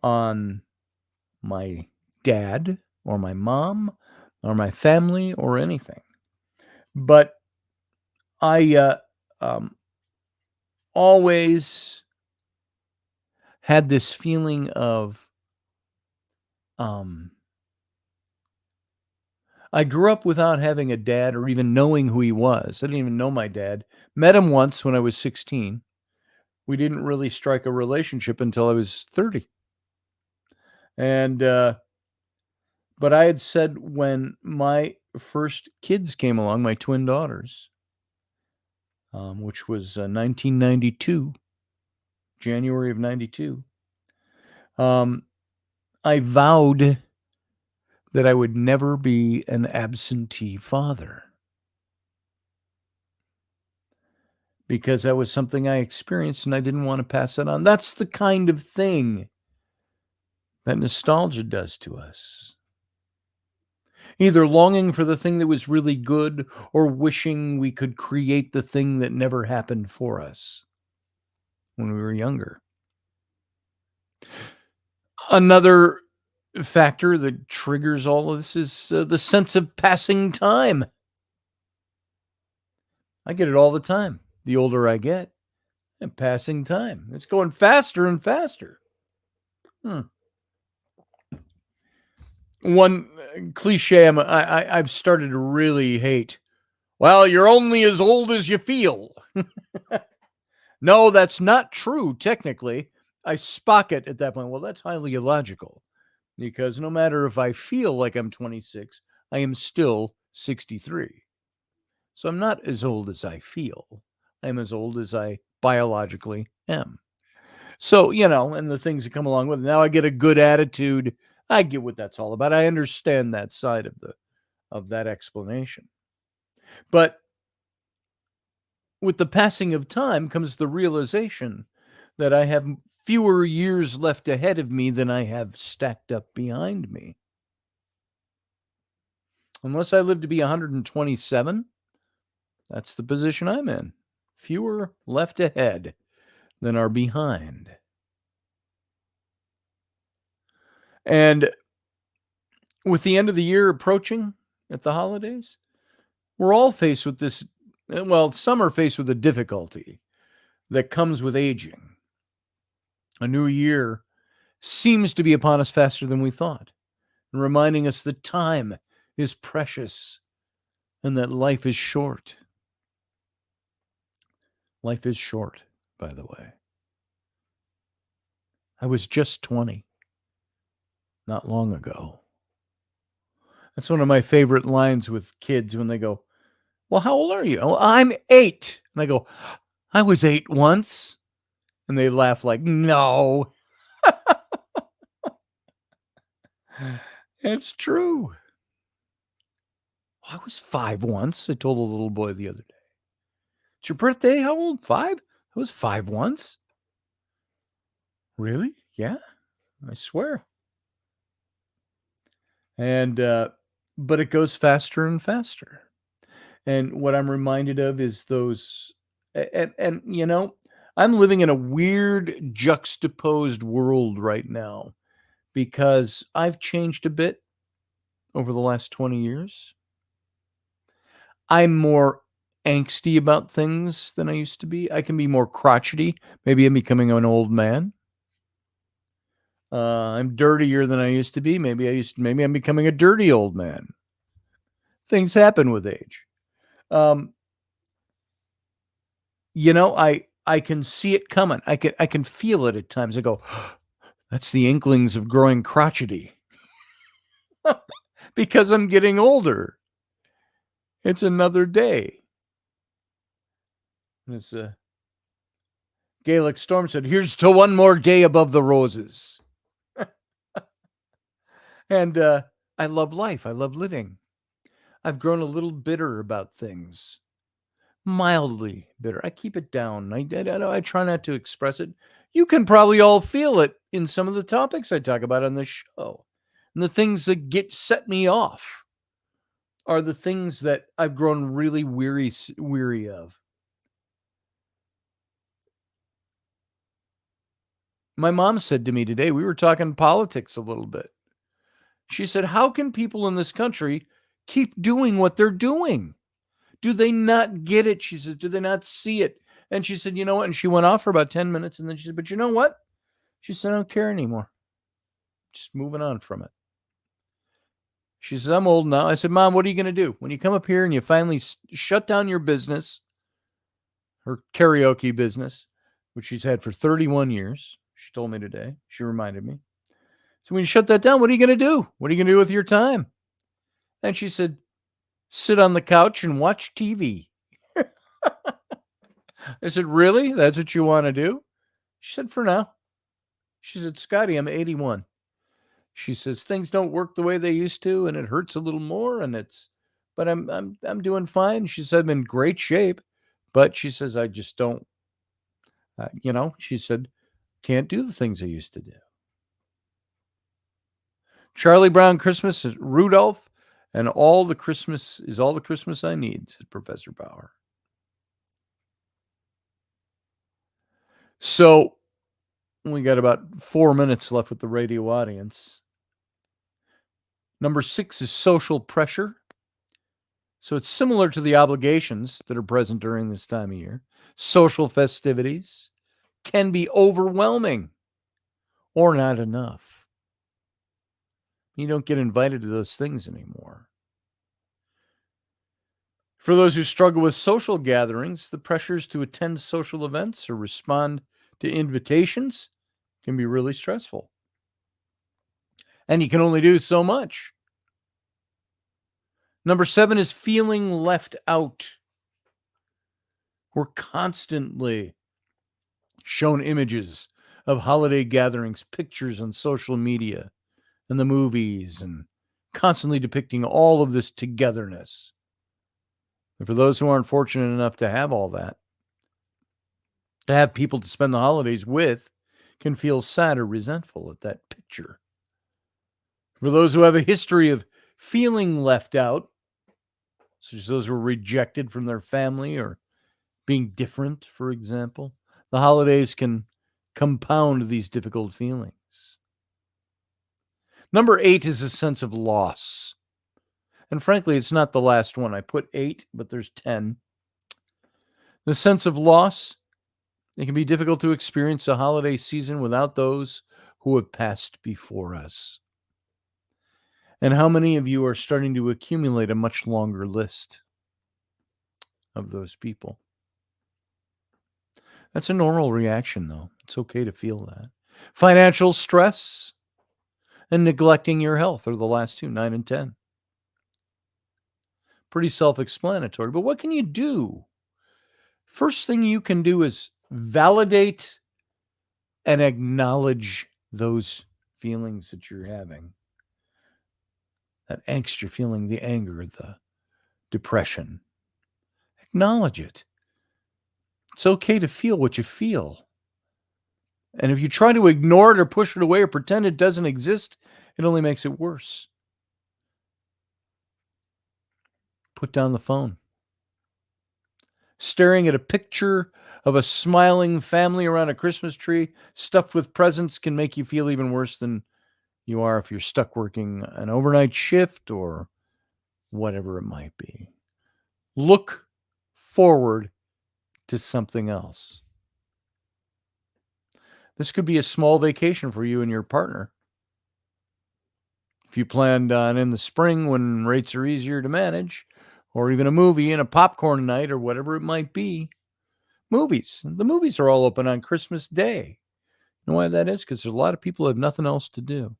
on my dad or my mom or my family or anything. But I always had this feeling of, I grew up without having a dad or even knowing who he was. I didn't even know my dad. Met him once when I was 16. We didn't really strike a relationship until I was 30. And, but I had said when my first kids came along, my twin daughters, which was 1992, January of 92, I vowed that I would never be an absentee father, because that was something I experienced and I didn't want to pass it on. That's the kind of thing that nostalgia does to us. Either longing for the thing that was really good or wishing we could create the thing that never happened for us when we were younger. Another factor that triggers all of this is the sense of passing time. I get it all the time. The older I get, and passing time. It's going faster and faster. One cliche I've started to really hate. Well, you're only as old as you feel. No, that's not true, technically. I spock it at that point. Well, that's highly illogical, because no matter if I feel like I'm 26, I am still 63. So I'm not as old as I feel. I'm as old as I biologically am. So, and the things that come along with it. Now I get a good attitude. I get what that's all about. I understand that side of that explanation. But with the passing of time comes the realization that I have fewer years left ahead of me than I have stacked up behind me. Unless I live to be 127, that's the position I'm in. Fewer left ahead than are behind. And with the end of the year approaching at the holidays, we're all faced with this. Well, some are faced with a difficulty that comes with aging. A new year seems to be upon us faster than we thought, and reminding us that time is precious and that life is short. Life is short, by the way. I was just 20 not long ago. That's one of my favorite lines with kids when they go, well, how old are you? Oh, I'm 8. And I go, I was 8 once. And they laugh like, no. It's true. I was 5 once, I told a little boy the other day. It's your birthday? How old? 5? I was 5 once. Really? Yeah, I swear. And, but it goes faster and faster. And what I'm reminded of is those, and I'm living in a weird juxtaposed world right now because I've changed a bit over the last 20 years. I'm more angsty about things than I used to be. I can be more crotchety. Maybe I'm becoming an old man. I'm dirtier than I used to be. Maybe I'm becoming a dirty old man. Things happen with age. Um, I can see it coming. I can feel it at times. I go, that's the inklings of growing crotchety because I'm getting older. It's another day. This Gaelic Storm said, "Here's to one more day above the roses." And I love life. I love living. I've grown a little bitter about things, mildly bitter. I keep it down. I try not to express it. You can probably all feel it in some of the topics I talk about on this show. And the things that set me off are the things that I've grown really weary of. My mom said to me today, we were talking politics a little bit. She said, "How can people in this country keep doing what they're doing? Do they not get it?" She says, "Do they not see it?" And she said, "You know what?" And she went off for about 10 minutes. And then she said, "But you know what?" She said, "I don't care anymore. Just moving on from it." She says, "I'm old now." I said, "Mom, what are you going to do? When you come up here and you finally shut down your business, her karaoke business, which she's had for 31 years, she told me today, she reminded me. So when you shut that down, what are you going to do? What are you going to do with your time?" And she said, "Sit on the couch and watch TV." I said, "Really? That's what you want to do?" She said, "For now." She said, "Scotty, I'm 81. She says, "Things don't work the way they used to, and it hurts a little more, but I'm doing fine." She said, "I'm in great shape." But she says, "I just don't, she said, can't do the things I used to do." Charlie Brown Christmas is Rudolph, and all the Christmas I need, said Professor Bauer. So we got about 4 minutes left with the radio audience. Number 6 is social pressure. So it's similar to the obligations that are present during this time of year. Social festivities can be overwhelming or not enough. You don't get invited to those things anymore. For those who struggle with social gatherings, the pressures to attend social events or respond to invitations can be really stressful. And you can only do so much. Number 7 is feeling left out. We're constantly shown images of holiday gatherings, pictures on social media and the movies, and constantly depicting all of this togetherness. And for those who aren't fortunate enough to have all that, to have people to spend the holidays with, can feel sad or resentful at that picture. For those who have a history of feeling left out, such as those who were rejected from their family or being different, for example, the holidays can compound these difficult feelings. Number 8 is a sense of loss. And frankly, it's not the last one. I put 8, but there's 10. The sense of loss. It can be difficult to experience the holiday season without those who have passed before us. And how many of you are starting to accumulate a much longer list of those people? That's a normal reaction, though. It's okay to feel that. Financial stress and neglecting your health are the last two, 9 and 10. Pretty self-explanatory, but what can you do? First thing you can do is validate and acknowledge those feelings that you're having. That angst you're feeling, the anger, the depression. Acknowledge it. It's okay to feel what you feel. And if you try to ignore it or push it away or pretend it doesn't exist, it only makes it worse. Put down the phone. Staring at a picture of a smiling family around a Christmas tree stuffed with presents can make you feel even worse than you are if you're stuck working an overnight shift or whatever it might be. Look forward to something else. This could be a small vacation for you and your partner. If you planned on in the spring when rates are easier to manage, or even a movie and a popcorn night or whatever it might be. Movies. The movies are all open on Christmas Day. You know why that is? Because there's a lot of people who have nothing else to do.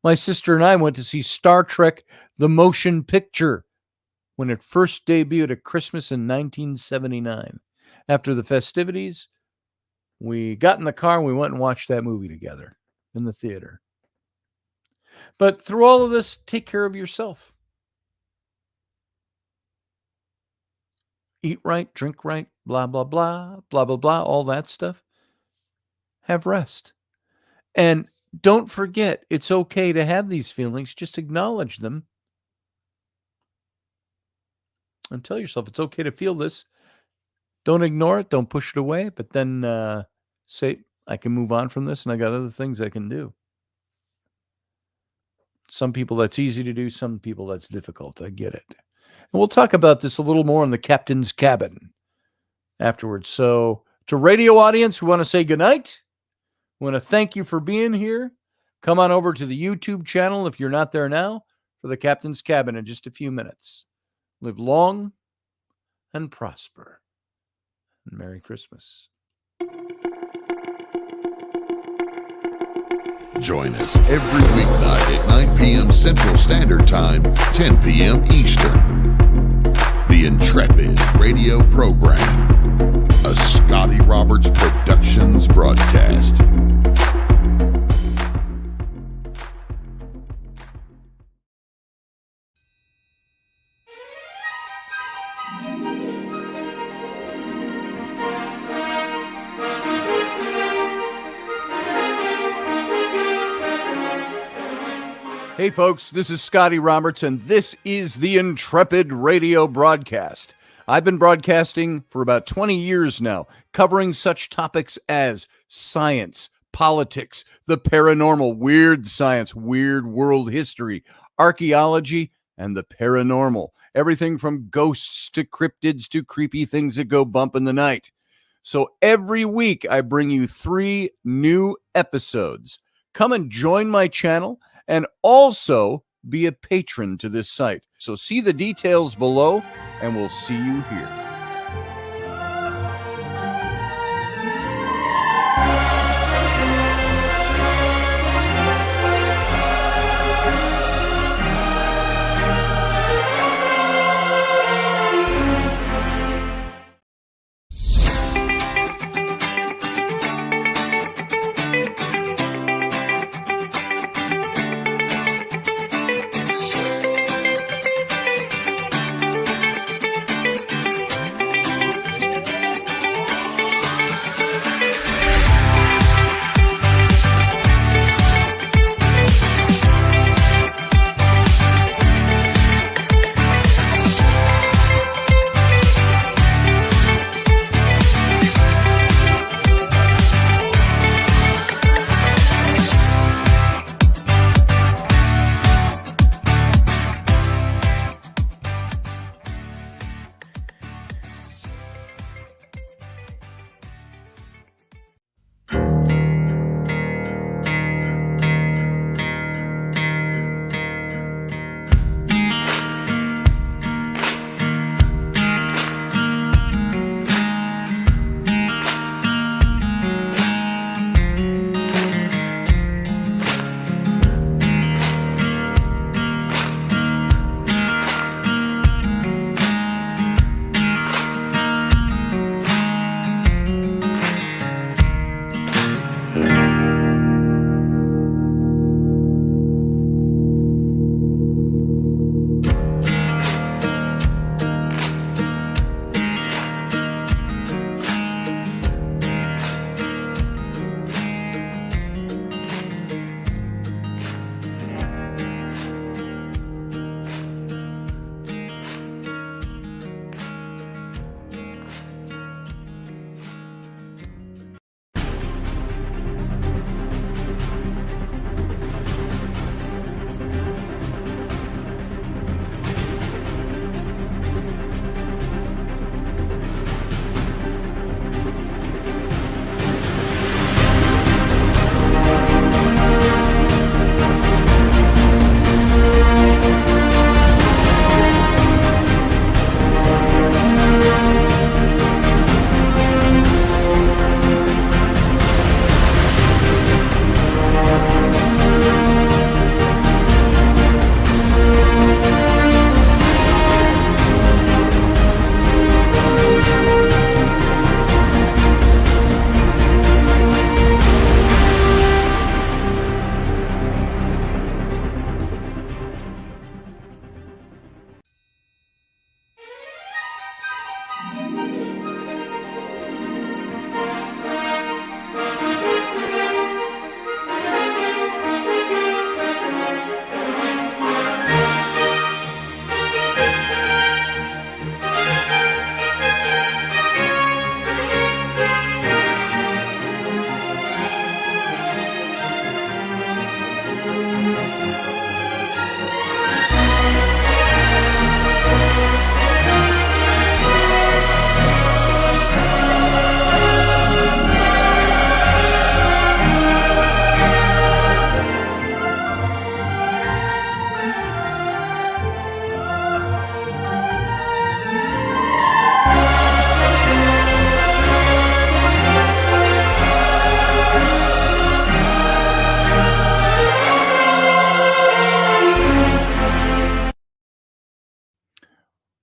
My sister and I went to see Star Trek: The Motion Picture when it first debuted at Christmas in 1979. After the festivities, we got in the car and we went and watched that movie together in the theater. But through all of this, take care of yourself. Eat right, drink right, blah, blah, blah, blah, blah, blah, all that stuff. Have rest. And don't forget, it's okay to have these feelings. Just acknowledge them. And tell yourself it's okay to feel this. Don't ignore it. Don't push it away. But then say, I can move on from this and I got other things I can do. Some people that's easy to do. Some people that's difficult. I get it. And we'll talk about this a little more in the Captain's Cabin afterwards. So to radio audience, we want to say goodnight. We want to thank you for being here. Come on over to the YouTube channel if you're not there now for the Captain's Cabin in just a few minutes. Live long and prosper. And Merry Christmas. Join us every weeknight at 9 p.m. Central Standard Time, 10 p.m. Eastern. The Intrepid radio program, a Scotty Roberts Productions broadcast. Hey folks, this is Scotty Roberts, and this is the Intrepid radio broadcast. I've been broadcasting for about 20 years now, covering such topics as science, politics, the paranormal, weird science, weird world history, archaeology, and the paranormal. Everything from ghosts to cryptids to creepy things that go bump in the night. So every week I bring you 3 new episodes. Come and join my channel and also be a patron to this site. So see the details below, and we'll see you here.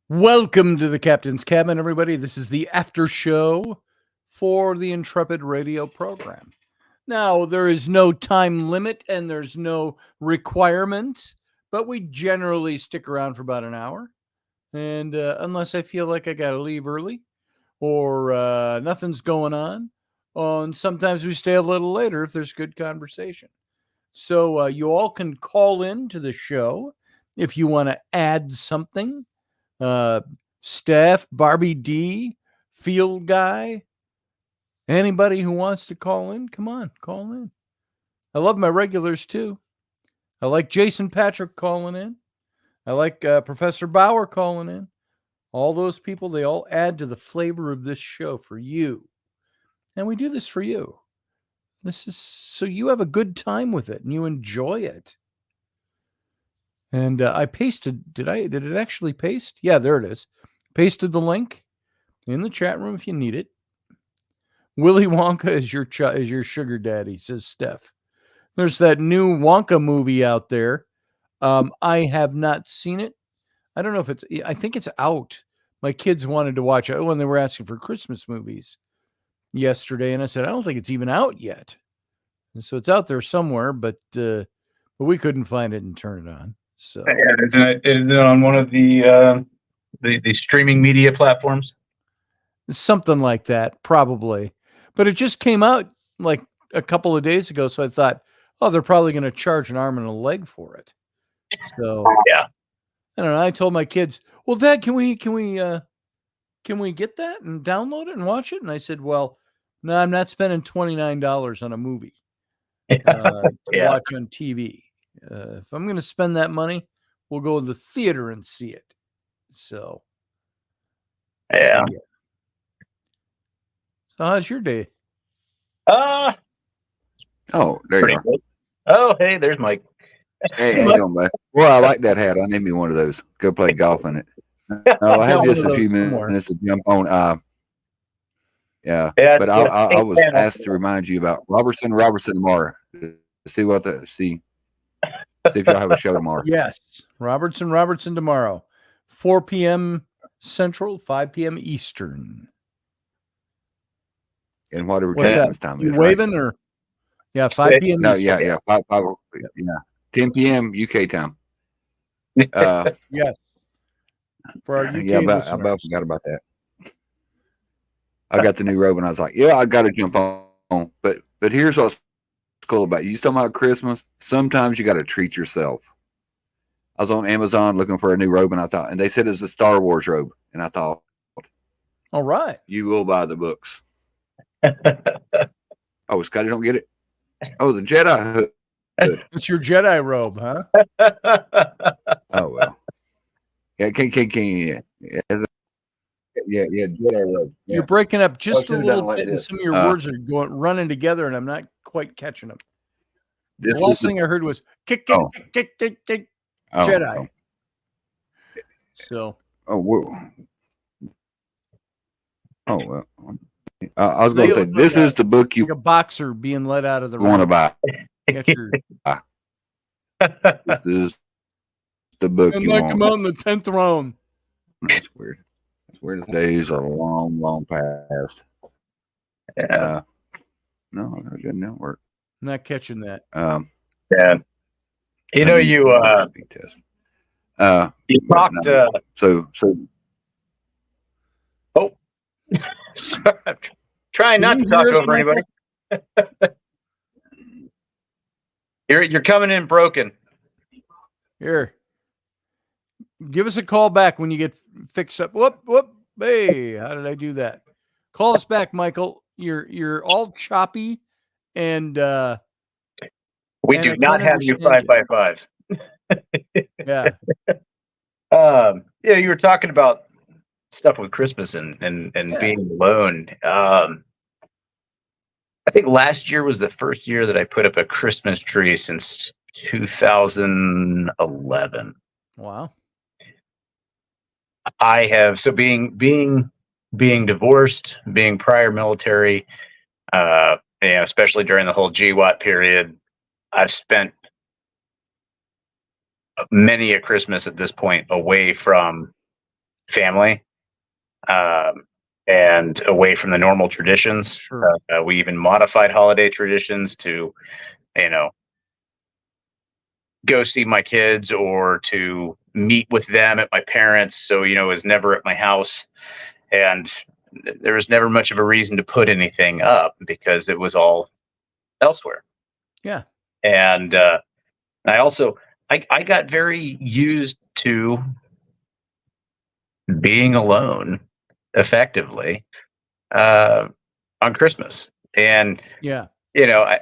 Welcome to the Captain's Cabin, everybody. This is the after show for the Intrepid radio program. Now, there is no time limit and there's no requirement, but we generally stick around for about an hour. And unless I feel like I got to leave early or nothing's going on, and sometimes we stay a little later if there's good conversation. So you all can call in to the show if you want to add something. Steph, Barbie D, Field Guy, anybody who wants to call in, come on, call in. I love my regulars too. I like Jason Patrick calling in. I like Professor Bauer calling in. All those people, they all add to the flavor of this show for you. And we do this for you. This is so you have a good time with it and you enjoy it. And I pasted, did it actually paste? Yeah, there it is. Pasted the link in the chat room if you need it. Willy Wonka is your sugar daddy, says Steph. There's that new Wonka movie out there. I have not seen it. I don't know if I think it's out. My kids wanted to watch it when they were asking for Christmas movies yesterday. And I said, I don't think it's even out yet. And so it's out there somewhere, but we couldn't find it and turn it on. So isn't it on one of the streaming media platforms? Something like that, probably. But it just came out like a couple of days ago, so I thought, oh, they're probably going to charge an arm and a leg for it. So yeah, I don't know. I told my kids, well, Dad, can we get that and download it and watch it? And I said, well, no, I'm not spending $29 on a movie to watch on TV. If I'm going to spend that money, we'll go to the theater and see it. So yeah. So how's your day? Oh, there you are. Good. Oh, hey, there's Mike. Hey, how you doing, bud? Well, I like that hat. I need me one of those. Go play golf in it. No, I have just a few minutes to jump on. Yeah, but I was asked to remind you about Robertson tomorrow. See if y'all have a show tomorrow. Yes, Robertson tomorrow, 4 p.m. Central, 5 p.m. Eastern. And whatever Christmas time you is. waving right? or 5 p.m. No, Eastern. yeah, 10 p.m. UK time. Yes. For our UK I listeners. about forgot about that. I got the new robe and I was like, yeah, I got to jump on. But here's what's cool about it. You talking about Christmas? Sometimes you got to treat yourself. I was on Amazon looking for a new robe and they said it was a Star Wars robe. And I thought, all right, you will buy the books. Oh, Scotty don't get it? Oh, the Jedi hood. It's your Jedi robe, huh? Oh, well. Yeah, Jedi robe. Yeah. You're breaking up just a little like bit, and this. some of your words are running together, and I'm not quite catching them. The This last is the- thing I heard was kick, Oh. kick, oh, Jedi. oh. So, Oh, whoa. Oh, well. I was going to say, this is the book you like a boxer being let out of the want to ring. buy. Get your, This is the book and you knock want. him out in the 10th round. That's weird. That's weird. The days are long past. Yeah. No, it didn't work. Not catching that. Yeah. I need to speed test. You talked. So. Oh, sorry, I'm trying not to talk over anybody. You're coming in broken. Here. Give us a call back when you get fixed up. Whoop. Hey, how did I do that? Call us back, Michael. You're all choppy and We and do I not can't have you understand 5x5. yeah. You were talking about stuff with Christmas and being alone. I think last year was the first year that I put up a Christmas tree since 2011. Wow. I have being divorced, being prior military, especially during the whole GWAT period, I've spent many a Christmas at this point away from family, and away from the normal traditions. Sure. We even modified holiday traditions to, you know, go see my kids or to meet with them at my parents. So, you know, it was never at my house. And there was never much of a reason to put anything up because it was all elsewhere. Yeah. And I also, I got very used to being alone effectively on Christmas. And, Yeah. you know, I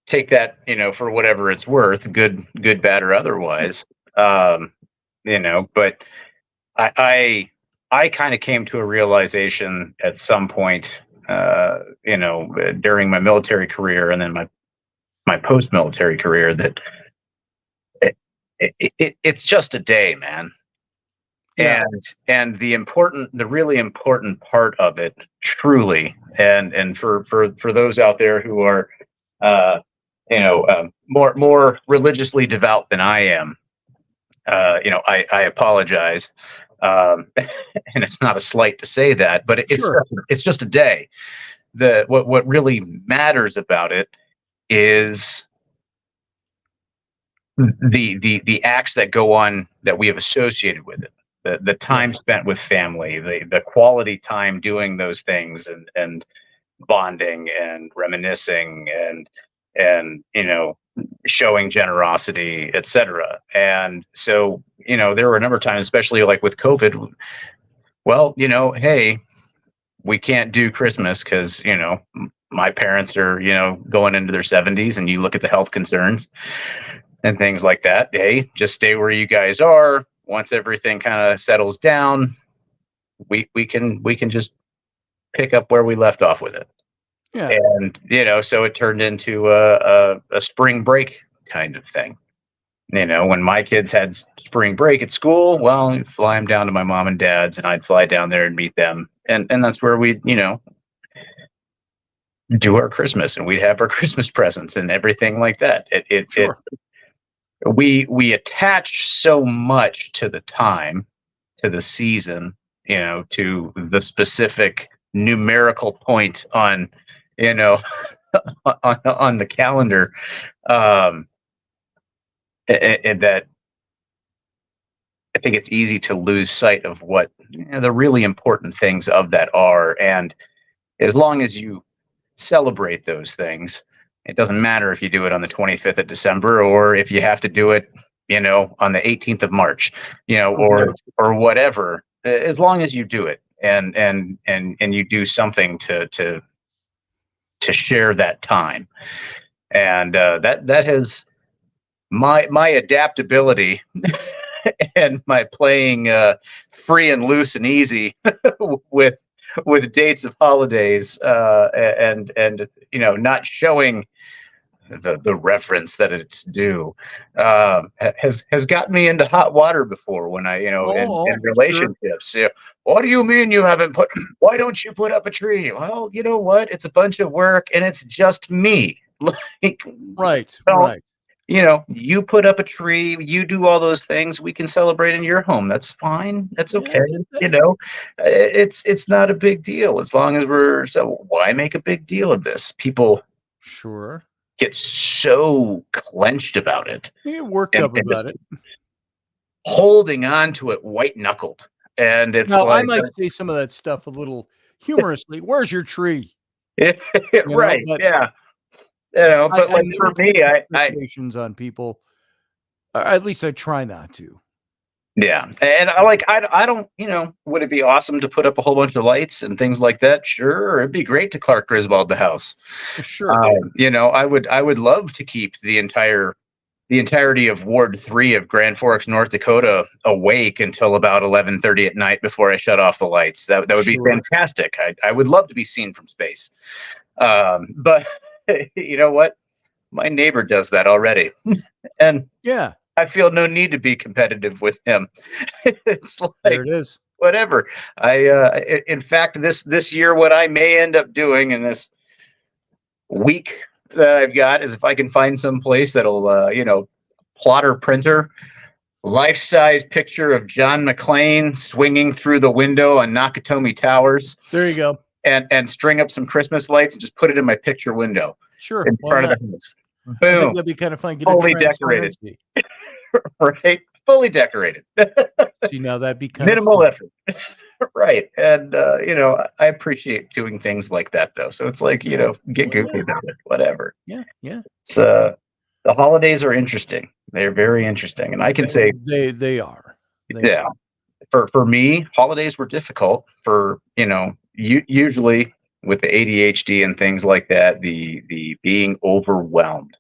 take that, you know, for whatever it's worth, good, bad, or otherwise. You know, but I kind of came to a realization at some point, you know, during my military career and then my post-military career that it's just a day, man. Yeah. And the really important part of it, truly, and for those out there who are, you know, more religiously devout than I am, you know, I apologize, and it's not a slight to say that, but Sure. it's just a day. What really matters about it is the acts that go on that we have associated with it, the time spent with family, the quality time doing those things, and bonding and reminiscing and you know, showing generosity, etc. And so, you know, there were a number of times, especially like with COVID, well, you know, hey, we can't do Christmas because, you know, my parents are, you know, going into their 70s, and you look at the health concerns and things like that. Hey, just stay where you guys are. Once everything kind of settles down, we can just pick up where we left off with it. Yeah. And, you know, so it turned into a spring break kind of thing. You know, when my kids had spring break at school, well, I'd fly them down to my mom and dad's, and I'd fly down there and meet them. And that's where we'd, you know, do our Christmas, and we'd have our Christmas presents and everything like that. Sure. We attach so much to the time, to the season, you know, to the specific numerical point on, you know, on the calendar, and that I think it's easy to lose sight of what, you know, the really important things of that are. And as long as you celebrate those things, it doesn't matter if you do it on the 25th of December or if you have to do it, you know, on the 18th of March, you know, or whatever. As long as you do it and you do something to share that time, and that has my adaptability and my playing free and loose and easy with dates of holidays, and you know, not showing the reference that it's due, has gotten me into hot water before when I, you know, in relationships. Sure. What do you mean you haven't put? Why don't you put up a tree? Well, you know what? It's a bunch of work, and it's just me. Like, right. You know, you put up a tree, you do all those things. We can celebrate in your home. That's fine. That's okay. Yeah. You know, it's not a big deal as long as we're. So why make a big deal of this? People sure get so clenched about it. You get worked up about it, holding on to it white knuckled. And it's now, like, I might say some of that stuff a little humorously. Where's your tree? Right? Know, yeah. You know, but like for me, I on people. At least I try not to. Yeah, and I don't, you know, would it be awesome to put up a whole bunch of lights and things like that? Sure, it'd be great to Clark Griswold the house. Sure, you know, I would love to keep the entirety of Ward 3 of Grand Forks, North Dakota, awake until about 11:30 at night before I shut off the lights. That would be fantastic. I would love to be seen from space. But you know what? My neighbor does that already, and yeah. I feel no need to be competitive with him. It's like, there it is. Whatever. In fact, this year, what I may end up doing in this week that I've got is if I can find some place that'll, you know, plotter printer, life-size picture of John McClane swinging through the window on Nakatomi Towers. There you go. And string up some Christmas lights and just put it in my picture window. Sure. In front of the house. I think Boom. that'd be kind of fun. Get Fully a decorated. transparency. Right? Fully decorated. See, now that'd be kind Minimal of fun. effort. Right. And, I appreciate doing things like that, though. So it's like, get goofy about it. Whatever. Yeah. It's, the holidays are interesting. They're very interesting. And I can say they are. Yeah. For me, holidays were difficult for, usually with the ADHD and things like that, the being overwhelmed.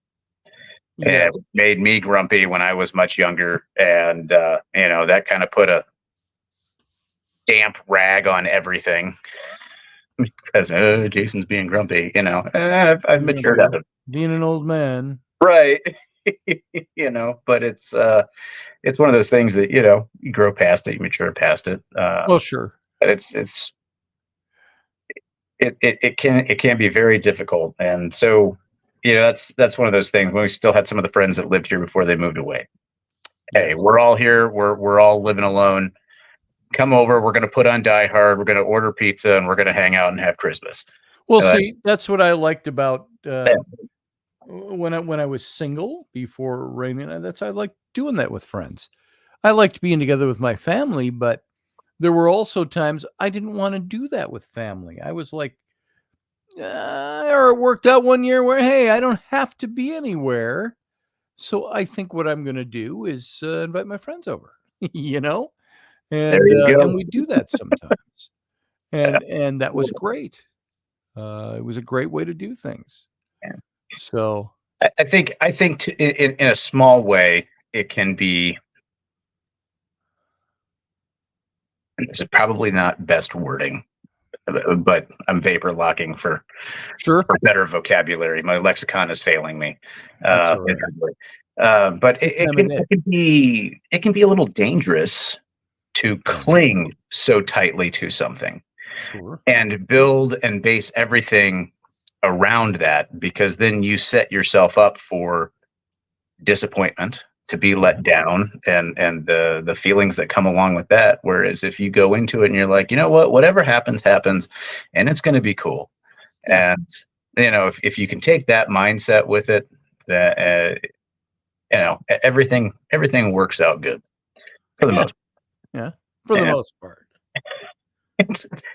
Yeah. It made me grumpy when I was much younger. And, that kind of put a damp rag on everything because Jason's being grumpy, I've matured out of it. Being an old man. Right. But it's one of those things that, you grow past it, you mature past it. Well, sure. But it can be very difficult. And so, that's one of those things when we still had some of the friends that lived here before they moved away. Hey, we're all here. We're all living alone. Come over. We're going to put on Die Hard. We're going to order pizza and we're going to hang out and have Christmas. Well, see, that's what I liked about when I was single before Raymond. I liked doing that with friends. I liked being together with my family, but there were also times I didn't want to do that with family. I was like, or it worked out one year where, hey, I don't have to be anywhere. So I think what I'm going to do is invite my friends over, and we do that sometimes. and that was great. It was a great way to do things. Yeah. So I think in a small way, it can be, this is probably not best wording, but I'm vapor locking for better vocabulary. My lexicon is failing me. But it can be a little dangerous to cling so tightly to something and build and base everything around that, because then you set yourself up for disappointment, to be let down, and the feelings that come along with that. Whereas if you go into it and you're like, whatever happens, and it's going to be cool. And, if you can take that mindset with it, that, everything works out good for the most part. Yeah. For the most part.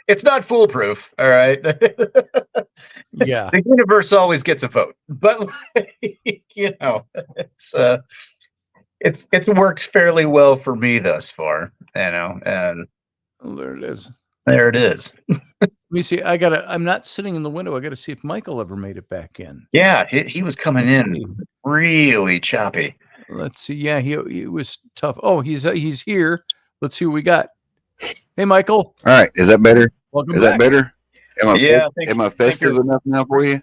It's not foolproof. All right. Yeah. The universe always gets a vote, but it's worked fairly well for me thus far, and there it is. There it is. Let me see. I'm not sitting in the window. I got to see if Michael ever made it back in. Yeah, he was coming in really choppy. Let's see. Yeah, he was tough. Oh, he's here. Let's see what we got. Hey, Michael. All right. Is that better? Welcome Is back. that better? Am I festive you're... enough now for you?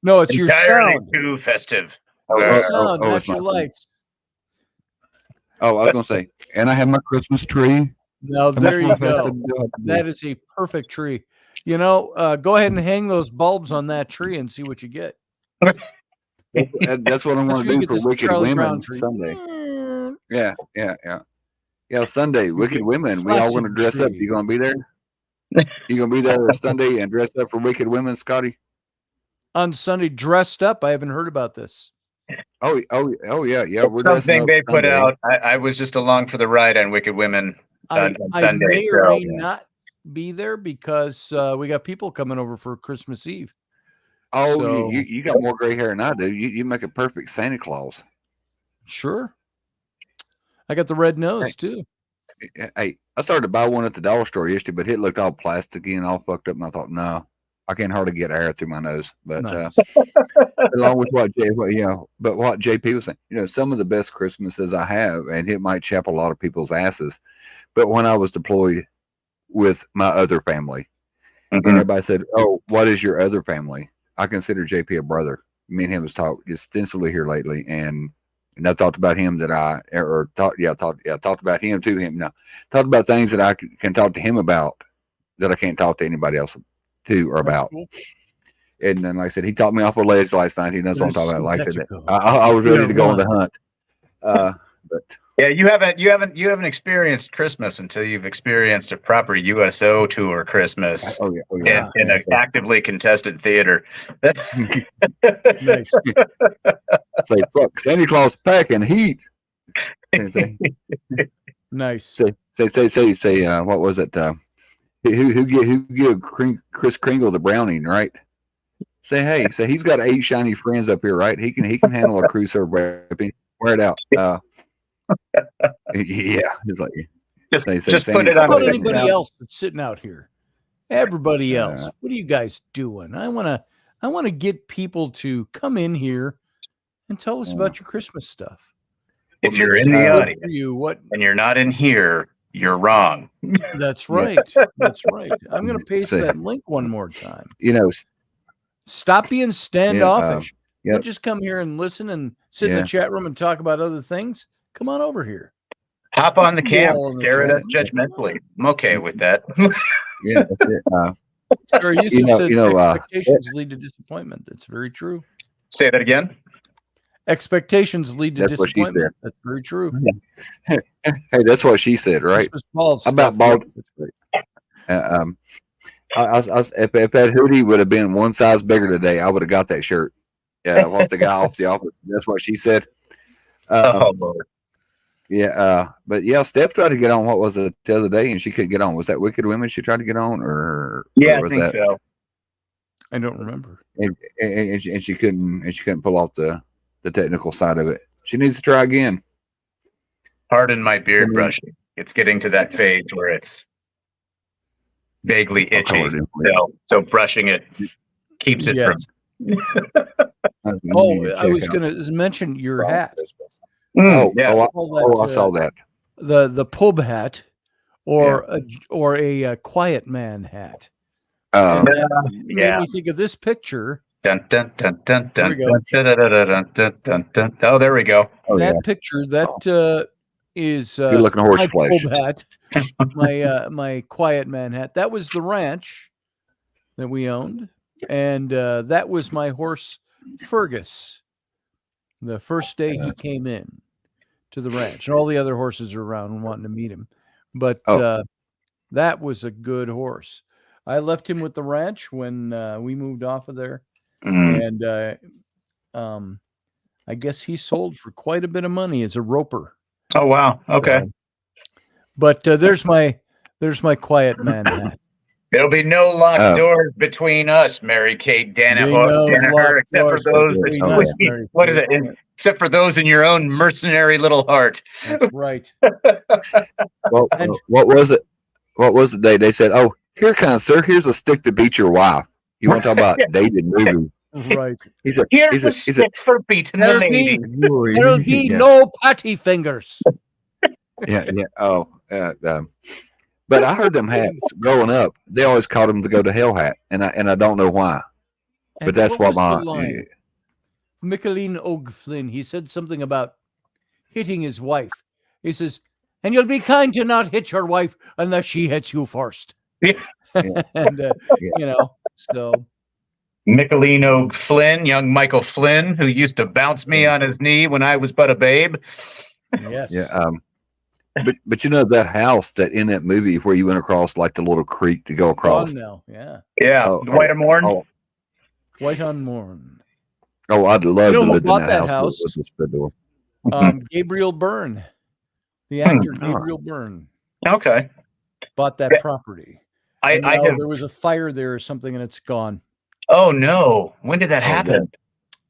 No, it's your entirely sound. too festive. Sound, not your lights. Oh, I was going to say, and I have my Christmas tree. No, there you go. That is a perfect tree. Go ahead and hang those bulbs on that tree and see what you get. That's what I'm going to do for Wicked Women Sunday. Yeah. Sunday, Wicked Women. We all want to dress up. You going to be there? You going to be there Sunday and dress up for Wicked Women, Scotty? On Sunday, dressed up? I haven't heard about this. Oh yeah. It's something they put out. I was just along for the ride on Wicked Women on Sunday. I may or may not be there because we got people coming over for Christmas Eve. Oh, so, you got more gray hair than I do. You make a perfect Santa Claus. Sure. I got the red nose too. Hey, I started to buy one at the dollar store yesterday, but it looked all plasticky and all fucked up, and I thought, no, I can't hardly get air through my nose. But nice. along with what JP was saying, some of the best Christmases I have, and it might chap a lot of people's asses, but when I was deployed with my other family, and everybody said, "Oh, what is your other family?" I consider JP a brother. Me and him has talked extensively here lately, and I talked about him talked about him to him. Now, talked about things that I can talk to him about that I can't talk to anybody else to or about. Cool. And then, like I said, he talked me off a ledge last night. He knows what I'm talking about. Like I said, I was ready to go on the hunt. But Yeah, you haven't experienced Christmas until you've experienced a proper USO tour Christmas oh yeah, in an actively contested theater. Nice. Say fuck Santa Claus packing heat. Say Nice. what was it? Who give Chris Kringle the browning, right? Say he's got 8 shiny friends up here, right? He can handle a cruiser weapon. Wear it out. Yeah, he's like Just put it How on about a anybody down. else that's sitting out here? Everybody else. What are you guys doing? I wanna get people to come in here and tell us about your Christmas stuff. If What you're makes in it the good audience for you, what and you're not in here, you're wrong. that's right. That's right. I'm gonna paste that link one more time. You know, Stop being standoffish. yeah. Don't just come here and listen and sit in Yeah. the chat room and talk about other things. Come on over here. Hop on the You cam, all in the stare at chat. us judgmentally. I'm okay with that. Yeah, that's it. Sir Yusuf said expectations lead to disappointment. That's very true. Say that again. Expectations lead to That's what she disappointment. That's very true. Hey, that's what she said, right? Christmas balls About stuff. bald. That's great. If that hoodie would have been one size bigger today, I would have got that shirt. Yeah, once the guy off the office. That's what she said. Oh Lord. Yeah, but yeah, Steph tried to get on. What was it the other day, and she couldn't get on. Was that Wicked Women she tried to get on, or Yeah, was I think that? so. I don't remember. And she couldn't pull off the technical side of it. She needs to try again. Pardon my beard brushing. It's getting to that phase where it's vaguely itchy. So brushing it keeps it Yes. from. Oh, I was going to mention your hat. Yeah. I saw that. The pub hat, or a quiet man hat. Uh, Made me think of this picture. Dun, dun, dun, dun, There dun, we go. dun, dun, dun, dun, dun, dun, dun. Oh, there we go. That picture is Good looking horse my flesh. pub hat, my quiet man hat. That was the ranch that we owned, and that was my horse Fergus. The first day he came in to the ranch, and all the other horses are around and wanting to meet him. But that was a good horse. I left him with the ranch when we moved off of there, and I guess he sold for quite a bit of money as a roper. Oh wow. Okay. But there's my quiet man hat. There'll be no locked doors between us, Mary Kate Danaher, except for those. What is it? Except for those in your own mercenary little heart. That's right. Well, what was it? What was the day they said? Oh, here, kind of sir. Here's a stick to beat your wife. You want to talk about dated movie? Right. Here's a stick for beating the lady. There'll be no patty fingers. Yeah. Oh, but I heard them hats growing up. They always called them the go to hell hat, and I don't know why. But that's what my Micheline O'Flynn. He said something about hitting his wife. He says, "And you'll be kind to not hit your wife unless she hits you first." Yeah. And you know, so. Micheline O'Flynn, young Michael Flynn, who used to bounce me on his knee when I was but a babe. Yes. Yeah. But you know that house that in that movie where you went across like the little creek to go across. Now, yeah. Yeah. White on Morn. White on Morn. Oh, I'd love to live in that house. Gabriel Byrne, the actor Gabriel Byrne. Okay. Bought that property. There was a fire there or something, and it's gone. Oh no! When did that happen?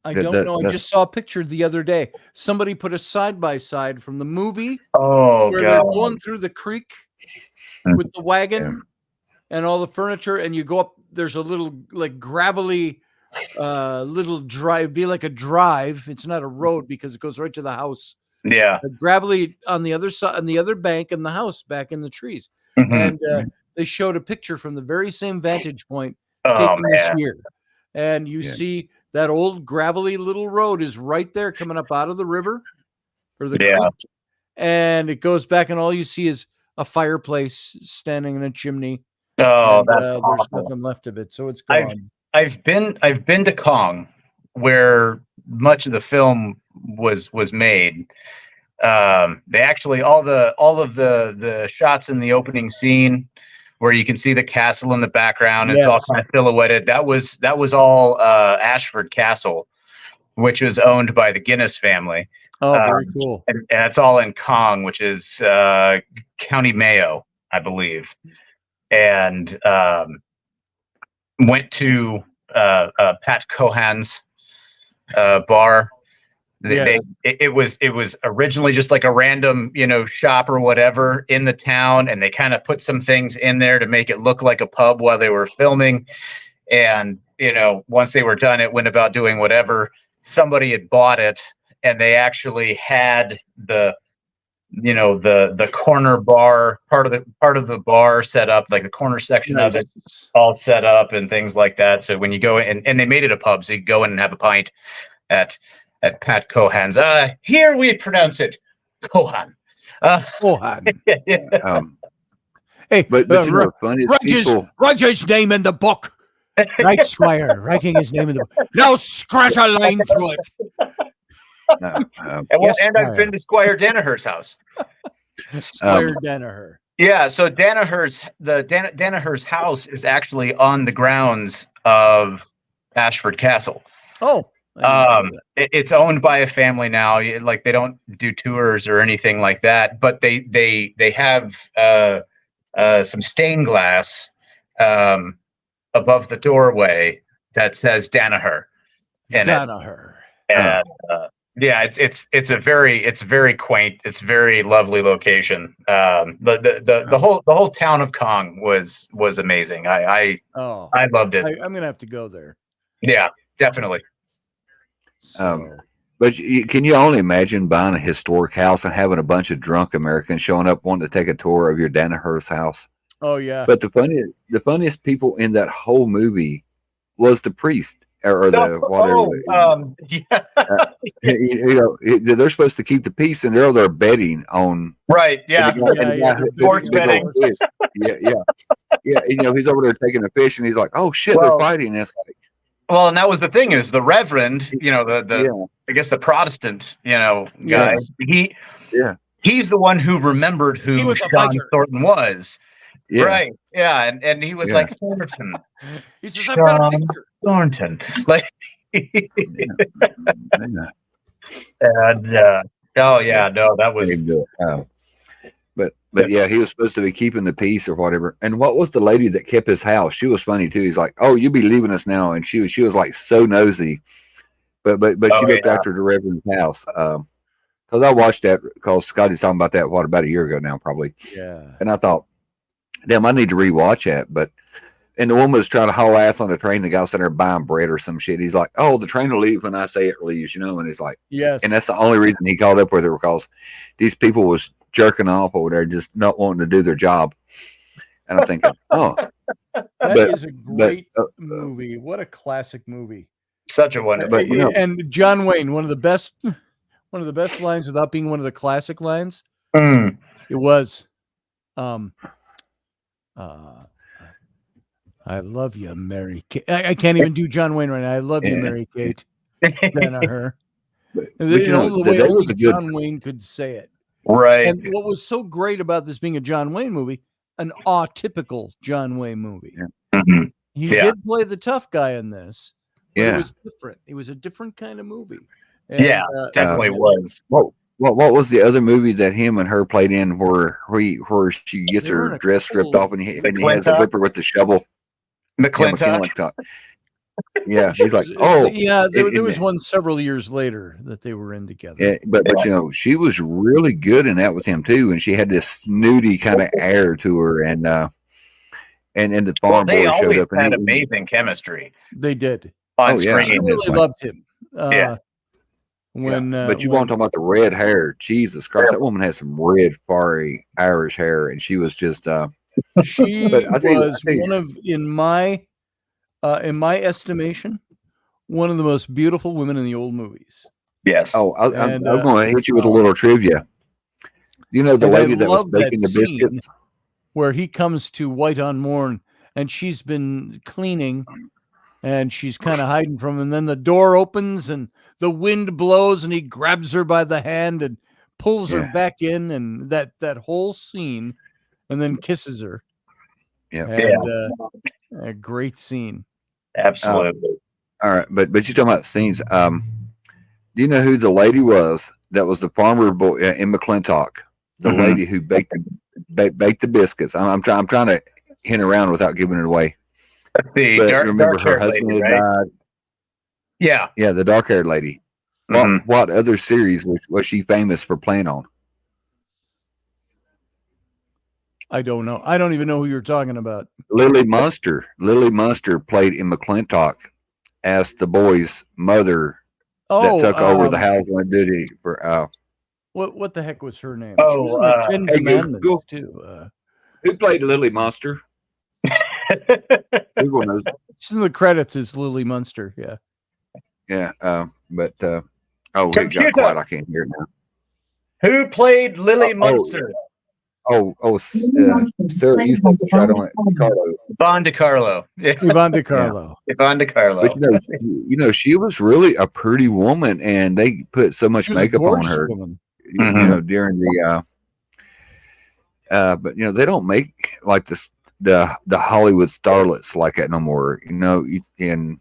I don't know. I just saw a picture the other day. Somebody put a side by side from the movie. Oh where they're going through the creek with the wagon and all the furniture, and you go up. There's a little like gravelly, little drive. Be like a drive. It's not a road because it goes right to the house. Yeah. Gravelly on the other side, on the other bank, and the house back in the trees. And they showed a picture from the very same vantage point taken this year, and you see that old gravelly little road is right there coming up out of the river or the creek, and it goes back, and all you see is a fireplace standing in a chimney. Oh, there's nothing left of it, so it's gone. I've been to Kong, where much of the film was made. They actually all of the shots in the opening scene where you can see the castle in the background. It's all Yes. kind of silhouetted. That was all Ashford Castle, which was owned by the Guinness family. Oh, very cool. And it's all in Kong, which is County Mayo, I believe. And went to Pat Cohan's bar. Yes. It was originally just like a random, shop or whatever in the town, and they kind of put some things in there to make it look like a pub while they were filming. And once they were done, it went about doing whatever. Somebody had bought it, and they actually had the corner bar part of the bar set up, like the corner section of it all set up and things like that. So when you go in, and they made it a pub, so you go in and have a pint at Pat Cohan's. Here we pronounce it Cohan. Cohan. Hey, but funny Roger's name in the book. Right, Squire, writing his name in the book. Now scratch a line through it. I've been to Squire Danaher's house. Squire Danaher. Yeah, so Danaher's house is actually on the grounds of Ashford Castle. Oh. It's owned by a family now. Like, they don't do tours or anything like that, but they have some stained glass above the doorway that says Danaher. Danaher. And yeah, it's very quaint. It's very lovely location. The whole town of Kong was amazing. I loved it. I'm gonna have to go there. Yeah, definitely. But can you only imagine buying a historic house and having a bunch of drunk Americans showing up wanting to take a tour of your Danaher's house? Oh yeah. But the funniest people in that whole movie was the priest or the whatever. They're supposed to keep the peace, and they're betting on right. Yeah, sports betting. Yeah. He's over there taking a fish, and he's like, "Oh shit, they're fighting!" And it's like, well, and that was the thing, is the Reverend, I guess the Protestant, guy. He's the one who remembered who John Thornton was. Yeah. Right. Yeah. And he was like, Thornton. He says, I've got a picture. Thornton. Like, and that was. But yeah, he was supposed to be keeping the peace or whatever. And what was the lady that kept his house? She was funny too. He's like, "Oh, you'll be leaving us now," and she was like so nosy. But she looked after the Reverend's house. Because I watched that because Scotty's talking about that about a year ago now, probably. Yeah. And I thought, damn, I need to rewatch that. And the woman was trying to haul ass on the train. The guy was sitting there buying bread or some shit. He's like, "Oh, the train will leave when I say it leaves," And he's like, yes. And that's the only reason he called up with her, because these people was jerking off over there, just not wanting to do their job. And I'm thinking, that is a great movie. What a classic movie! Such a wonderful. But and John Wayne, one of the best lines without being one of the classic lines. It was, I love you, Mary Kate. I can't even do John Wayne right now. I love you, Mary Kate. Danaher. The way only John Wayne could say it. Right. And what was so great about this being a John Wayne movie, an atypical John Wayne movie. Yeah. Mm-hmm. He did play the tough guy in this. Yeah. It was different. It was a different kind of movie. And, definitely was. What was the other movie that him and her played in where she gets her dress stripped off and he has a whipper with the shovel? McClintock. Yeah, he's like, oh, yeah. There was one several years later that they were in together. Yeah, but she was really good in that with him too, and she had this snooty kind of air to her, and the farm boy showed up. And had amazing chemistry. They did on screen. I really loved him. But you want to talk about the red hair? Jesus Christ, that woman had some red, fiery Irish hair, and she was just. She was one of, in my estimation, one of the most beautiful women in the old movies. Yes. Oh, I'm going to hit you with a little trivia. You know the lady that was baking the biscuits? Where he comes to White on Morn, and she's been cleaning, and she's kind of hiding from him, and then the door opens, and the wind blows, and he grabs her by the hand and pulls her Yeah. back in, and that whole scene, and then kisses her. Yeah. And a great scene. Absolutely. All right, but you're talking about scenes. Do you know who the lady was that was the farmer boy in McClintock? The Mhm. lady who baked the biscuits. I'm trying to hint around without giving it away. Let's see. But remember, her dark-haired husband lady, had right? died. Yeah. Yeah, the dark haired lady. Mhm. What other series was she famous for playing on? I don't know. I don't even know who you're talking about. Lily Munster. Lily Munster played in McClintock as the boy's mother that took over the household duty for. What the heck was her name? Oh, she was in the Ten hey, Commandments Google. too. Who played Lily Munster? Google knows. She's in the credits as Lily Munster. Yeah. Yeah, but it got Computer. quiet. I can't hear it now. Who played Lily Munster? Sarah, you said shot on it. Carlo. Yvonne DiCarlo. Yeah. Yvonne DiCarlo. Yvonne DiCarlo. But you know, she was really a pretty woman, and they put so much She was a makeup on gorgeous her. woman. Mhm. You know, during the but you know, they don't make like this the Hollywood starlets like that no more. You know, and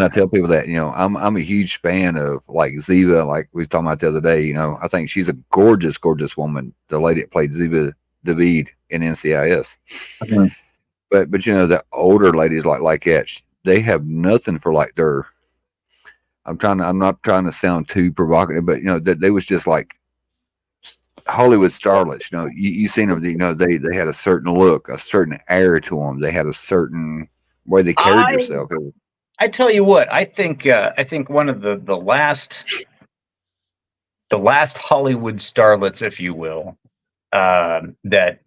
I tell people that, you know, I'm a huge fan of like Ziva, like we was talking about the other day. You know, I think she's a gorgeous, gorgeous woman. The lady that played Ziva David in NCIS. Mhm. But you know, the older ladies like that, they have nothing for like their. I'm not trying to sound too provocative, but you know, that they was just like Hollywood starlets. You know, you seen them. You know, they had a certain look, a certain air to them. They had a certain way they carried themselves. I tell you what, I think one of the last Hollywood starlets, if you will, that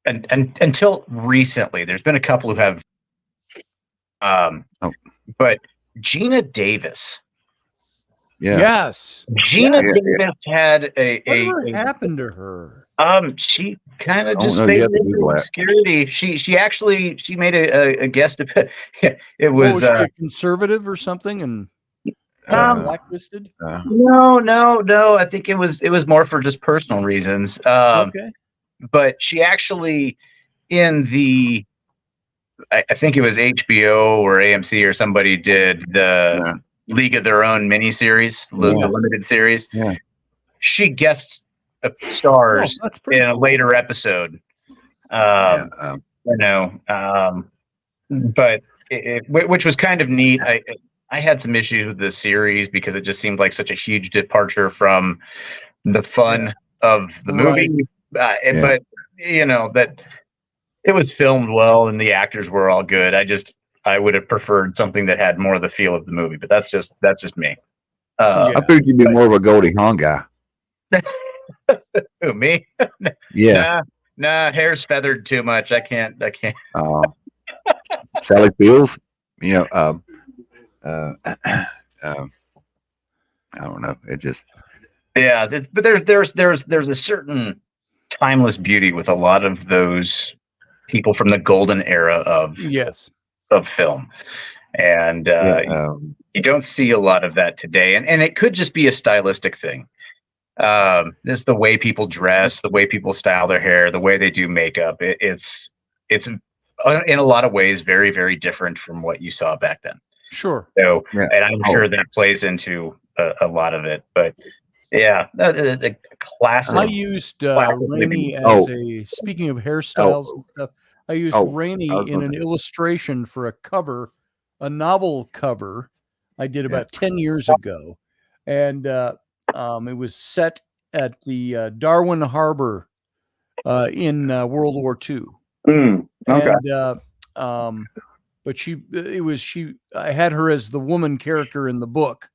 and until recently, there's been a couple who have, but Gina Davis. Yeah. Yes. Gina Davis had Whatever happened to her? She kind of Oh, just no, you faded have to into Google that. obscurity. She actually made a guest. It Was was she a conservative or something and blacklisted? no. I think it was more for just personal reasons. Okay. But she actually in the I think it was HBO or AMC or somebody did the League of Their Own miniseries, the limited series. Yeah. She guest stars that's pretty in a cool. later episode. You know, but which was kind of neat. I had some issues with the series because it just seemed like such a huge departure from the fun of the movie. But you know that it was filmed well and the actors were all good. I would have preferred something that had more of the feel of the movie, but that's just me. I figured you'd be more of a Goldie Hawn guy. Who, me? Yeah. Nah, hair's feathered too much. I can't. Sally Fields, you know, I don't know. It just but there's a certain timeless beauty with a lot of those people from the golden era of film, and you don't see a lot of that today, and it could just be a stylistic thing. This the way people dress, the way people style their hair, the way they do makeup. It's in a lot of ways very, very different from what you saw back then. Sure. So, and I'm sure that plays into a lot of it. But yeah, the classic. I used Rainey as speaking of hairstyles and stuff. I used Rainey in an illustration for a cover, a novel cover I did about 10 years ago, and it was set at the Darwin Harbor in World War II. Okay. And but I had her as the woman character in the book,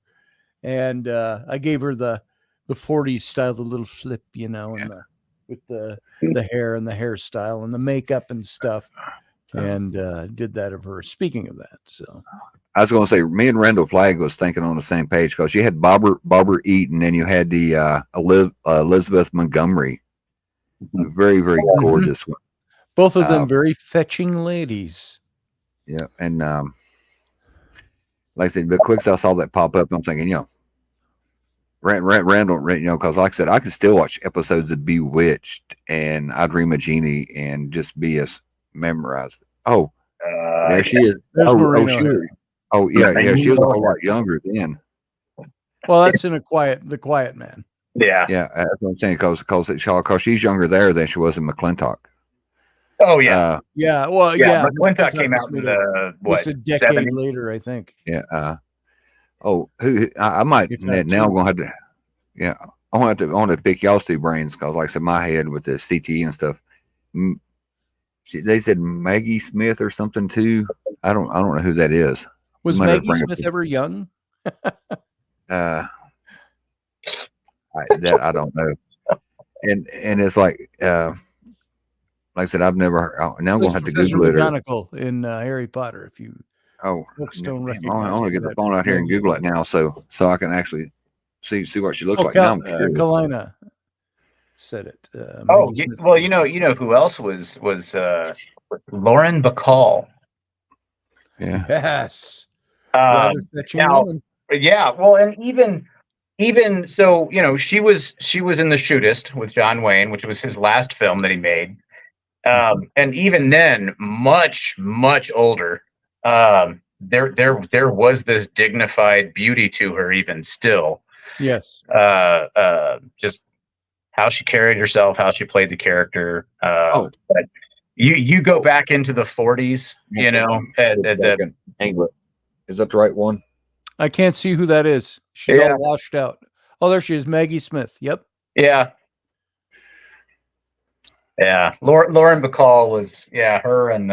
and I gave her the 40s style, the little flip, you know, and with the hair and the hairstyle and the makeup and stuff, and did that of her. Speaking of that, so I was going to say, me and Randall Flagg was thinking on the same page because you had Barbara Eaton and you had the Elizabeth Montgomery, very, very gorgeous one. Both of them very fetching ladies. Yeah, and like I said, but quick, I saw that pop up. I'm thinking, you know, Randall, because like I said, I could still watch episodes of Bewitched and I Dream of Jeannie and just be as memorized. Oh, there she is. There's Marino she here. was. Oh yeah, she was a whole lot younger then. Well, that's in the Quiet Man. Yeah. Yeah, that's what I'm saying. Because she's younger there than she was in McClintock. Oh yeah. Yeah. Well, yeah. McClintock came out in the Just a decade 70s? later, I think. Yeah. I might now. I'm gonna have to. Yeah, I want to pick y'all's two brains because, like I said, my head with the CTE and stuff. They said Maggie Smith or something too. I don't know who that is. Was Maggie Smith ever young? I don't know. And it's like I said, I've never. Now I'm gonna have to Google it. McGonagall in Harry Potter. If you folks don't recognize, I want to get the phone out here and Google it now, so I can actually see what she looks like. Now I'm curious. Kalina said it. You know who else was Lauren Bacall. Yeah. Yes. Now, yeah. Well, and even so, she was in The Shootist with John Wayne, which was his last film that he made. And even then, much older. There was this dignified beauty to her, even still. Yes. Just how she carried herself, how she played the character. But you go back into the 40s, Is that the right one? I can't see who that is. She's all washed out. Oh, there she is, Maggie Smith. Yep. Yeah. Yeah. Lauren Bacall was, her and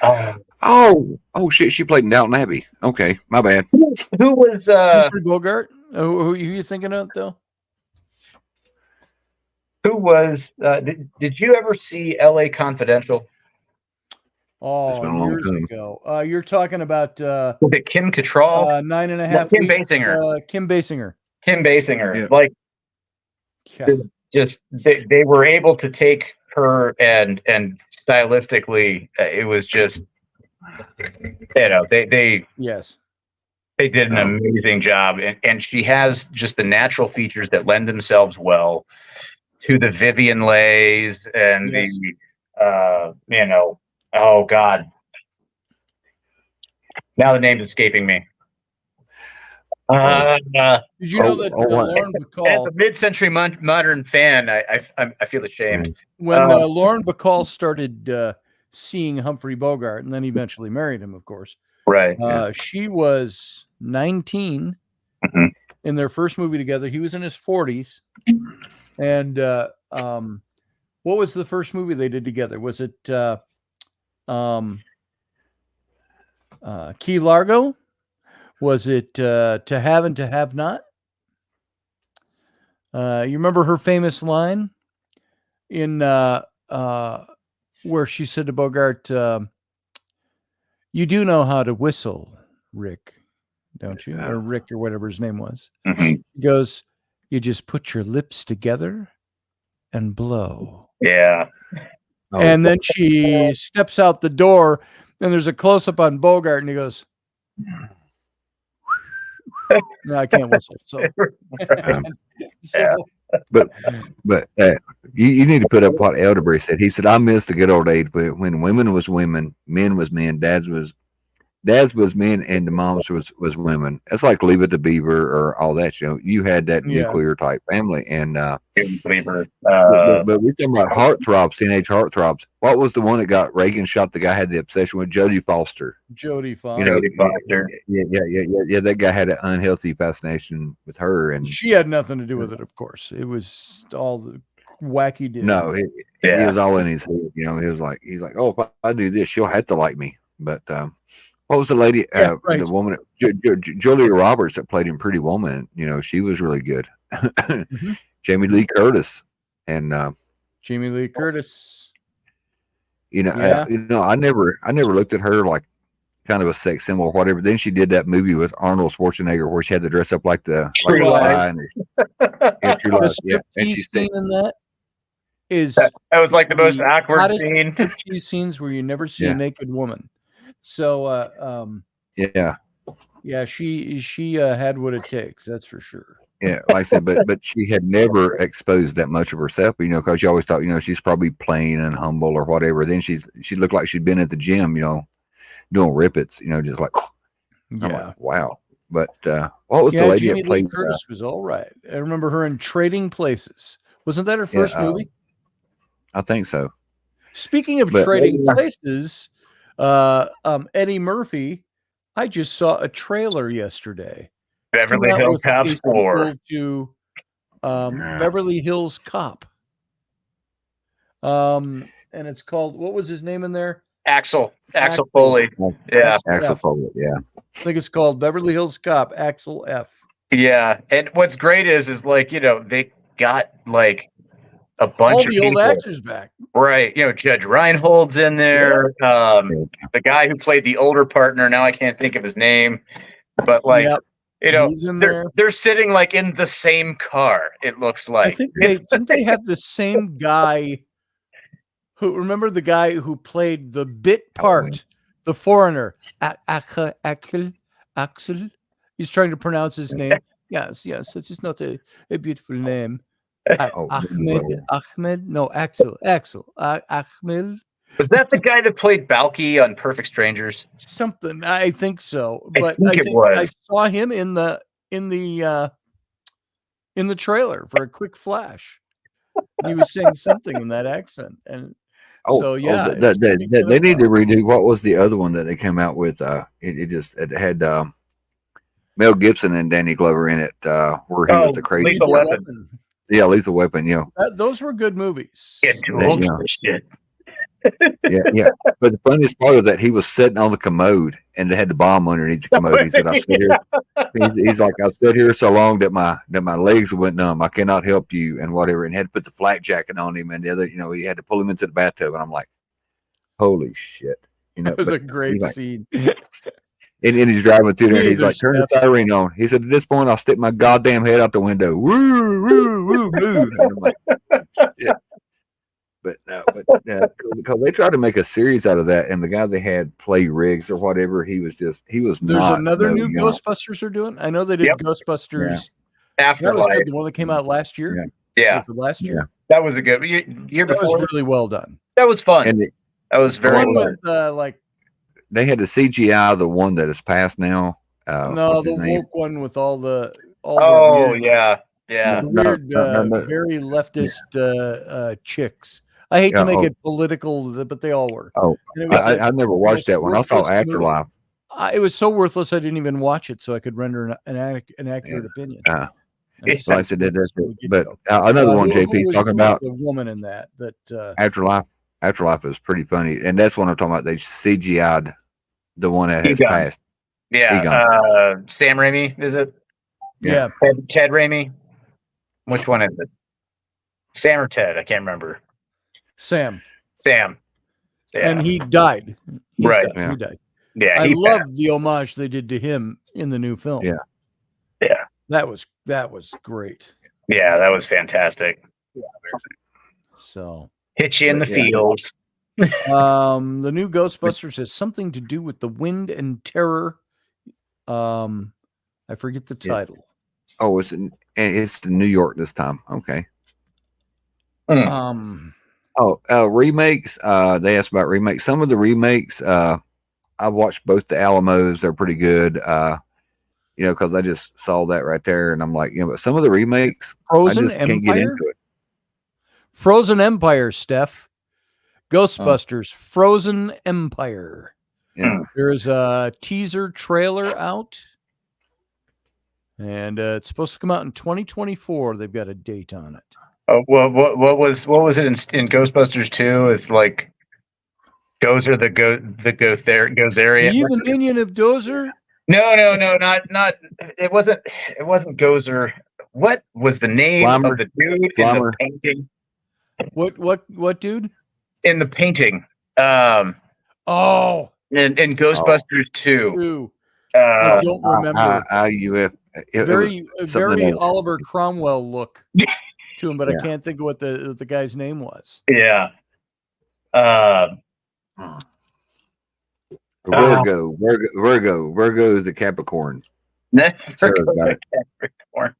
oh shit, she played in Downton Abbey. Okay, my bad. Who was Humphrey Bogart? Who are you thinking of though? Who was did you ever see LA Confidential? Oh, years ago. You're talking about was it Kim Cattrall? 9.5 Kim Basinger. Kim Basinger. Kim Basinger. Yeah. Like just they were able to take her and stylistically it was just they did an amazing job, and she has just the natural features that lend themselves well to the Vivian Leighs and the oh god, now the name's escaping me. Did you know that Lauren Bacall, as a mid-century modern fan, I feel ashamed. When Lauren Bacall started seeing Humphrey Bogart and then eventually married him, of course. Right. She was 19 in their first movie together. He was in his 40s. And what was the first movie they did together? Was it Key Largo? Was it To Have and to Have Not? You remember her famous line in where she said to Bogart, "You do know how to whistle, Rick, don't you?" Or Rick, or whatever his name was. He goes, "You just put your lips together and blow." Yeah. And then she steps out the door, and there's a close-up on Bogart, and he goes, "No, I can't whistle." So, but you need to put up what Elderberry said. He said, "I miss the good old days when women was women, men was men, dads was men, and the moms was women." It's like Leave It to Beaver or all that. You had that nuclear type family, and but we're talking about heartthrobs, teenage heartthrobs. What was the one that got Reagan shot? The guy had the obsession with Jodie Foster. Jodie Foster. Jodie Foster. Yeah. That guy had an unhealthy fascination with her, and she had nothing to do with it. Of course, it was all the wacky dude. No, he was all in his head. He was like, "Oh, if I do this, she'll have to like me." But what was the lady? The woman, Julia Roberts, that played in Pretty Woman. She was really good. Jamie Lee Curtis and Jamie Lee Curtis. I never looked at her like kind of a sex symbol or whatever. Then she did that movie with Arnold Schwarzenegger where she had to dress up like the spy. And she's in that. That was like the most awkward scene. These scenes where you never see a naked woman. So yeah. Yeah, she had what it takes. That's for sure. Yeah, like I said, but she had never exposed that much of herself, because you always thought, she's probably plain and humble or whatever. Then she looked like she'd been at the gym, doing rippets, just like, I'm Yeah. like, wow. But what was the lady Jamie that Lee played? Curtis was all right. I remember her in Trading Places. Wasn't that her first movie? I think so. Speaking of But- Trading Places, Eddie Murphy, I just saw a trailer yesterday. Beverly Coming out Hills with a Cops 4. sequel to Beverly Hills Cop. And it's called, what was his name in there? Axel Axel. Foley. Yeah. Axel F. Foley, yeah. I think it's called Beverly Hills Cop, Axel F. Yeah. And what's great is like, they got like a bunch All of the old people. actors back. Right. Judge Reinhold's in there. The guy who played the older partner, now I can't think of his name. But like, he's in there. they're sitting like in the same car, it looks like. I think didn't they have the same guy remember the guy who played the bit part, the foreigner, Axel? He's trying to pronounce his name. Yes, it is not a beautiful name. Ahmed? No, Axel. Ahmed? Was that the guy that played Balky on Perfect Strangers? Something, I think so. I But think it was. I saw him in the trailer for a quick flash. He was saying something in that accent, and so they need to redo. What was the other one that they came out with? It had Mel Gibson and Danny Glover in it, where he was the crazy Lethal Weapon. Yeah, Lethal Weapon. Those were good movies. Get too old for this shit. Yeah. But the funniest part of that, he was sitting on the commode, and they had the bomb underneath the commode. He said, "I've stood here." He's like, "I've stood here so long that my legs went numb. I cannot help you," and whatever. And had to put the flak jacket on him, and the other, he had to pull him into the bathtub. And I'm like, "Holy shit!" It was a great scene. And he's driving through there, and he's like, "Turn the siren on." He said, "At this point, I'll stick my goddamn head out the window." Woo, woo, woo, woo. And I'm like, "Yeah." But because they tried to make a series out of that, and the guy they had play Riggs or whatever, he was. There's another new Ghostbusters they're doing. I know they did Ghostbusters Afterlife. That was the one that came out last year. Yeah. Was it last year? Yeah. That was a good year that before. Was really well done. That was fun. And that was very fun. With, they had the CGI, the one that is passed now. No, the woke one with all the weird, yeah. Weird, very leftist chicks. I hate to make it political, but they all were. Oh, I never watched that one. I saw Afterlife. It was so worthless I didn't even watch it, so I could render an accurate opinion. I said that, but another one JP's talking about, the woman in that Afterlife. Afterlife is pretty funny, and that's what I'm talking about. They CGI'd the one that has passed. Yeah, Sam Raimi, is it? Yeah. Ted Raimi. Which one is it? Sam or Ted? I can't remember. Sam. Yeah. And he died. He died. Yeah, I love the homage they did to him in the new film. Yeah. That was great. Yeah, that was fantastic. So hit you in the feels. The new Ghostbusters has something to do with the wind and terror. I forget the title. Oh, it's in New York this time. Okay. Remakes. They asked about remakes. Some of the remakes, I've watched both the Alamos. They're pretty good. Because I just saw that right there, and I'm like, but some of the remakes, Frozen I just Empire? can't get into it. Frozen Empire, Steph. Ghostbusters, Frozen Empire. Yeah. There's a teaser trailer out, and it's supposed to come out in 2024. They've got a date on it. Oh, well, what was it in Ghostbusters 2? It's like Gozer the Gozerian. Are you the minion of Dozer? No, not. It wasn't Gozer. What was the name of the dude in the painting? What dude? In the painting. In Ghostbusters 2. I don't remember. Very Oliver Cromwell look to him, but I can't think of what the guy's name was. Yeah. Virgo is the Capricorn. Sarah's got it. Capricorn.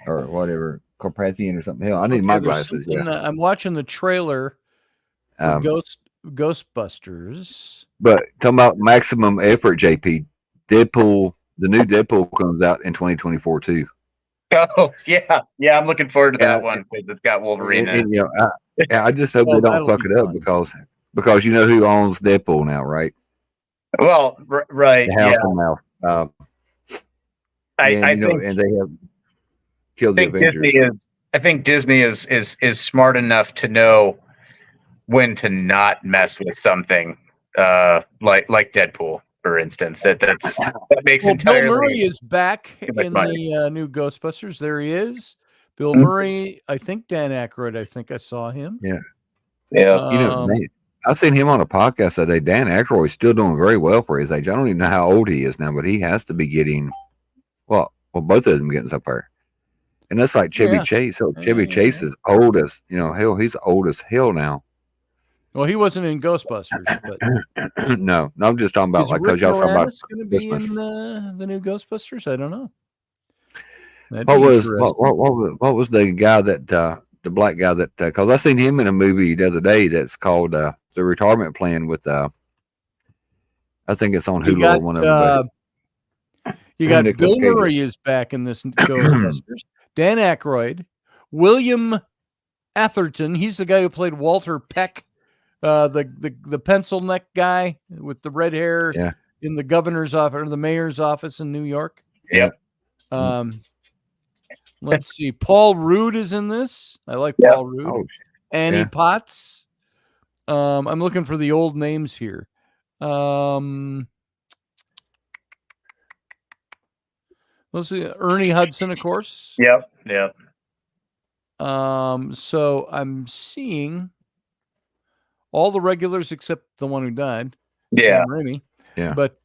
Or whatever, Carpathian or something. Hell, I need my glasses. Yeah. I'm watching the trailer for Ghostbusters. But talking about maximum effort, JP, Deadpool, the new Deadpool comes out in 2024 too. Oh yeah, I'm looking forward to that one because it's got Wolverine. And, I just hope they don't fuck it up because you know who owns Deadpool now, right? Well, right. The house now. I think, and they have killed the Avengers. I think Disney is smart enough to know when to not mess with something like Deadpool, for instance. That makes entirely. Bill Murray is back in the new Ghostbusters. There he is. Bill Murray. I think Dan Aykroyd. I think I saw him. Yeah. I've seen him on a podcast that day. Dan Aykroyd's still doing very well for his age. I don't even know how old he is now, but he has to be getting well, both of them getting up there. And that's like Chevy Chase. So Chevy Chase is old as hell. He's old as hell now. Well, he wasn't in Ghostbusters, but no, I'm just talking about because y'all talking about going to be in the new Ghostbusters. I don't know. What was the guy that the black guy that because I seen him in a movie the other day that's called The Retirement Plan with I think it's on Hulu or one of them. You got Bill Murray is back in this Ghostbusters. Dan Aykroyd, William Atherton. He's the guy who played Walter Peck. The pencil neck guy with the red hair in the governor's office or the mayor's office in New York. Yep. Let's see. Paul Rudd is in this. I like Paul Rudd. Oh, Annie Potts. I'm looking for the old names here. Let's see. Ernie Hudson, of course. Yep. So I'm seeing all the regulars except the one who died. Yeah. Sam Raimi. Yeah. But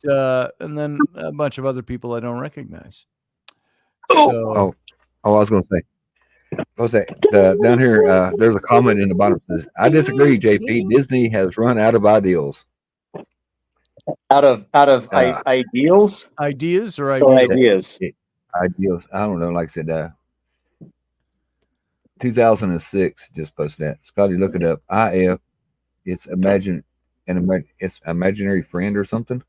and then a bunch of other people I don't recognize. I was going to say, down here, there's a comment in the bottom that says, I disagree, JP. Disney has run out of ideals. Out of ideals? Ideas or ideas? Ideals. I don't know. Like I said, 2006 just posted that. Scotty, look it up. IF. It's it's imaginary friend or something.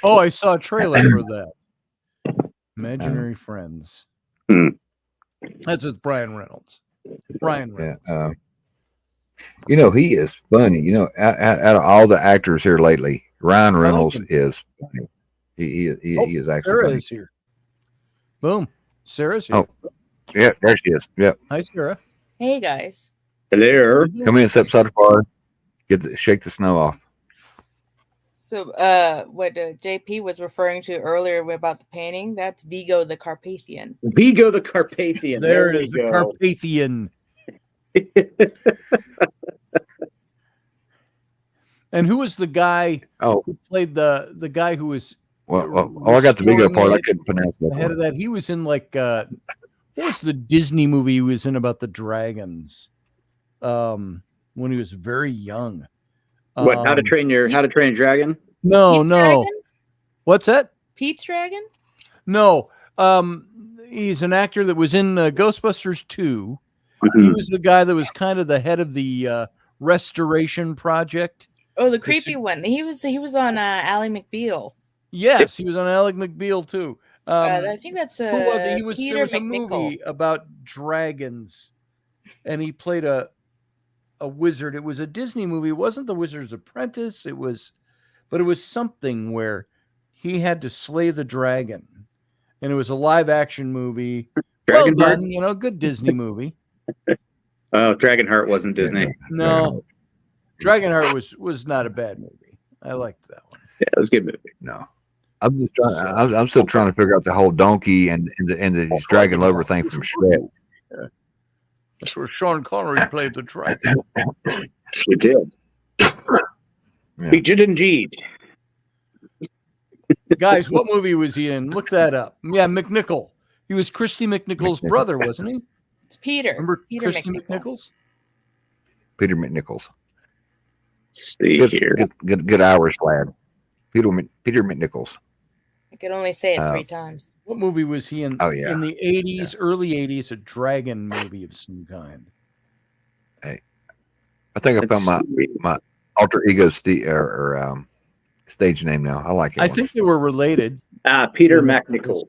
Oh, I saw a trailer for that. Imaginary Friends. That's with Brian Reynolds. Yeah, he is funny. Out of all the actors here lately, Ryan Reynolds is funny. He is actually Sarah funny. is here. Boom. Sarah's here. Oh, yeah, there she is. Yep. Hi, Sarah. Hey, guys. Hello. Come in, step side of the fire. Shake the snow off. So, what JP was referring to earlier about the painting, that's Vigo the Carpathian. Vigo the Carpathian. There it is, the Carpathian. And who was the guy who played the guy who was... Well, I got the Vigo part. I couldn't pronounce that. Ahead of that, he was in what was the Disney movie he was in about the dragons? When he was very young. What? How to Train Your Dragon? No. Pete's Dragon? What's that? Pete's Dragon? No. He's an actor that was in Ghostbusters 2. Mm-hmm. He was the guy that was kind of the head of the restoration project. Oh, the creepy one. He was on Ally McBeal. Yes, he was on Ally McBeal too. I think that's who was he? Peter There was a McNichol. movie about dragons, and he played a wizard. It was a Disney movie. It wasn't The Wizard's Apprentice. It was something where he had to slay the dragon, and it was a live action movie. Dragonheart? Well done, good Disney movie. Oh, Dragonheart wasn't Disney. No, Dragonheart was not a bad movie. I liked that one. Yeah, it was a good movie. No, I'm still trying to figure out the whole donkey and the dragon lover thing from Shrek. That's where Sean Connery played the dragon. He did. Yeah. He did indeed. Guys, what movie was he in? Look that up. Yeah, McNichol. He was Christy McNichol's brother, wasn't he? It's Peter. Remember Peter Christy McNichol. McNichols? Peter McNichols. Let's see here. Good Irish lad. Peter McNichols. I could only say it 3 times. What movie was he in? Oh, yeah. In the 80s, early 80s, a dragon movie of some kind. I think I found my alter ego stage name now. I like it. I think they were related. Peter McNichol.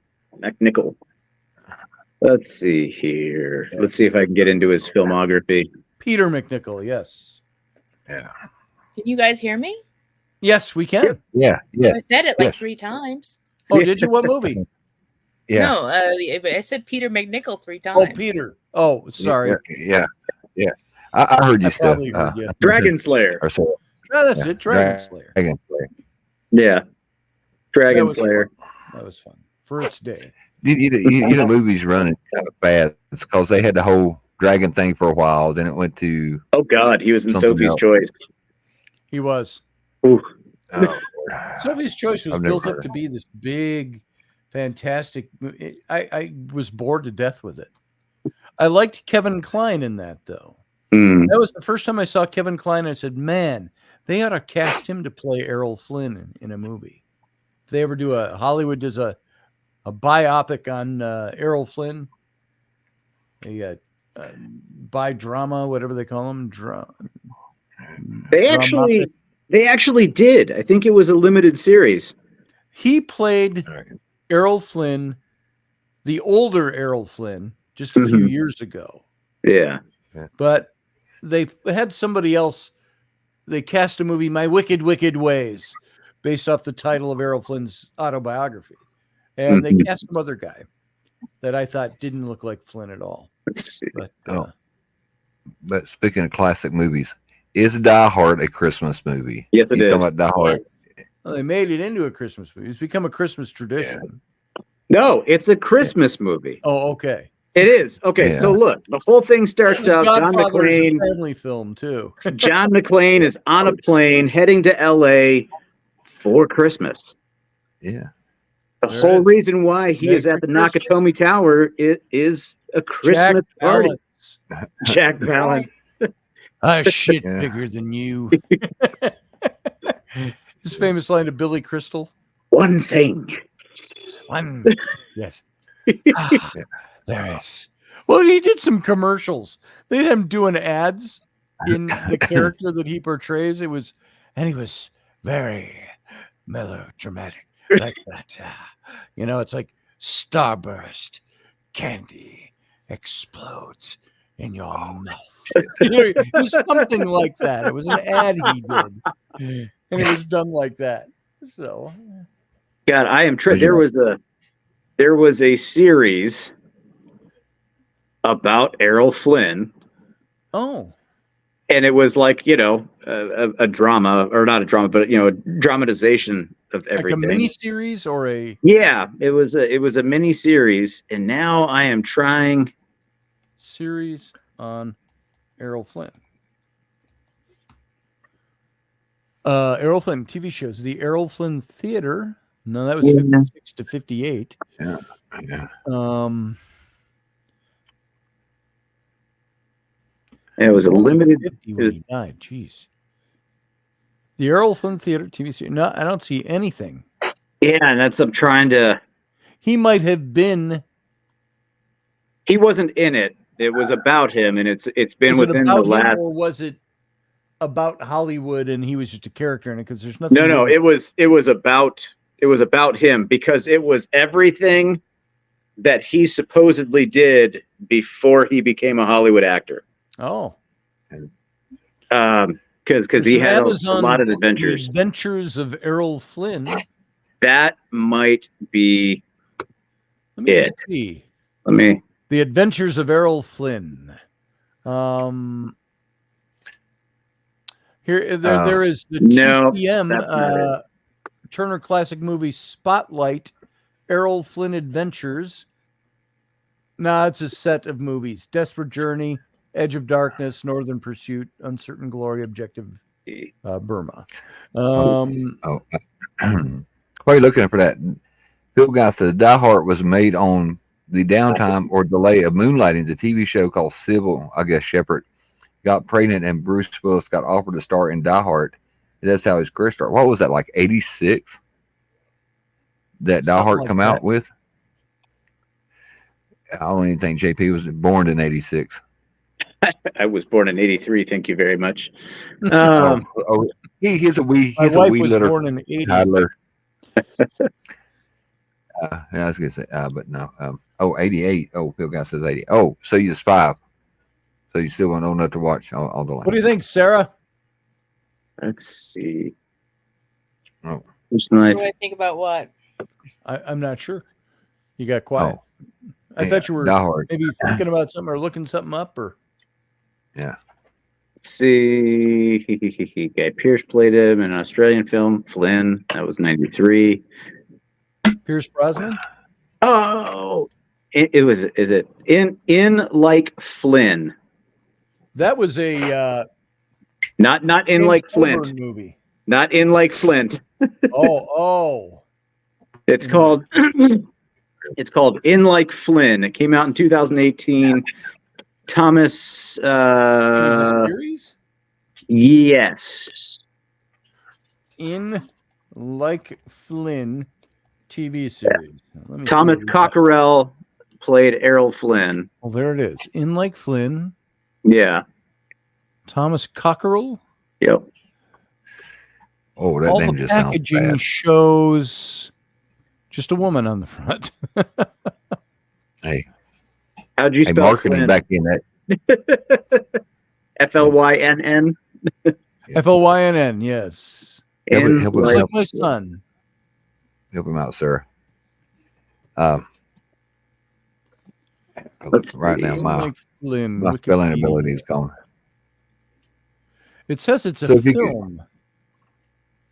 Let's see here. Let's see if I can get into his filmography. Peter McNichol, yes. Yeah. Can you guys hear me? Yes, we can. Yeah. I said it like Yes. 3 times. Oh, did you? What movie? Yeah. No, but I said Peter McNichol 3 times. Oh, Peter. Oh, sorry. Yeah. I heard you I stuff. probably heard you. Dragon Slayer. Or so. No, that's Yeah. it. Dragon Slayer. Dragon Slayer. Yeah. Dragon was Slayer. That was fun for its day. You know, movies running kind of fast. It's because they had the whole dragon thing for a while. Then it went to Oh God, he was in Something Sophie's else. Choice. He was. Ooh. Sophie's Choice was I've built never up to be this big, fantastic. I was bored to death with it. I liked Kevin Kline in that, though. Mm. That was the first time I saw Kevin Kline. I said, man, they ought to cast him to play Errol Flynn in a movie. If they ever do Hollywood does a biopic on Errol Flynn, by drama, whatever they call them. They actually did. I think it was a limited series. He played Errol Flynn, the older Errol Flynn, just a few years ago. Yeah. But they had somebody else. They cast a movie, My Wicked, Wicked Ways, based off the title of Errol Flynn's autobiography. And they cast some other guy that I thought didn't look like Flynn at all. Let's see. But speaking of classic movies, is Die Hard a Christmas movie? Yes, it He's is. talking about Die Hard. Yes. Well, they made it into a Christmas movie. It's become a Christmas tradition. No, it's a Christmas movie. Oh, okay. It is. Okay, Yeah. so look, the whole thing starts out. John Godfather is a McClane. family film too. John McClane is on a plane heading to LA for Christmas. Yeah. The There whole is. reason why he is Makes at the it Christmas. Nakatomi Tower is a Christmas Jack party. Palance. Jack Palance. Shit Yeah. bigger than you. His famous line to Billy Crystal. One thing. One. Yes. There is. Well, he did some commercials. They had him doing ads in the character that he portrays. He was very melodramatic. Like that. It's like starburst candy explodes in your mouth. It was something like that. It was an ad he did. And it was done like that. So God, I am there was a series about Errol Flynn, oh. and it was like, a drama, or not a drama, but a dramatization of everything. Like a mini series or a Yeah, it was a mini series, and now I am trying. series on Errol Flynn. Errol Flynn TV shows. The Errol Flynn Theater. No, that was 56 to 58. Yeah. It was a limited. 50 when he died. Jeez. The Errol Flynn Theater TV series. No, I don't see anything. Yeah, and I'm trying to. He might have been. He wasn't in it. It was about him, and it's been Was it within the about him, last. or was it about Hollywood and he was just a character in it? Because there's nothing. No, it was about him, because it was everything that he supposedly did before he became a Hollywood actor. Oh. Because he had a lot of adventures. The Adventures of Errol Flynn. That might be Let me it. just see. The Adventures of Errol Flynn. There is the No, TCM that's not Turner Classic Movie Spotlight Errol Flynn Adventures. No, it's a set of movies: Desperate Journey, Edge of Darkness, Northern Pursuit, Uncertain Glory, Objective Burma. While you're looking for that, Phil Guy says Die Hard was made on the downtime or delay of moonlighting. The TV show called Sybil, I guess Shepherd, got pregnant, and Bruce Willis got offered to star in Die Hard. That's how his career started. What was that, like 86? That Die Something Hard like come that. out with? I don't even think JP was born in 86. I was born in '83. Thank you very much. He's a wee My wife was little born in 80. toddler. I was gonna say, but no. 88. Oh, Phil Guy says 80. Oh, so you're 5. So you still want old enough to watch all the. What do you think, Sarah? Let's see. Oh. First What night. do I think about what? I'm not sure. You got quiet. Oh, I thought you were Die Hard. maybe thinking about something or looking something up, or Yeah. Let's see. Guy Pearce played him in an Australian film, Flynn. That was '93. Pierce Brosnan. Oh, it was. Is it in like Flynn? That was a Not in James like Coburn Flint. movie. Not in like Flint. Oh. It's called. It's called In Like Flynn. It came out in 2018. Thomas. It was a series. Yes. In Like Flynn TV series. Let me Thomas see. Cockerell played Errol Flynn. Well, there it is. In Like Flynn. Yeah. Thomas Cockerell. Yep. Oh, that All name the just sounds packaging bad. shows just a woman on the front. Hey, How'd you spell marketing Flynn? back in that. FLYNN. FLYNN. Yes. Help In us Like like, my son. Help him out, sir. Let's Right see. now, In my Like Flynn. spelling Wikipedia. ability is gone. It says it's a So if you could- film.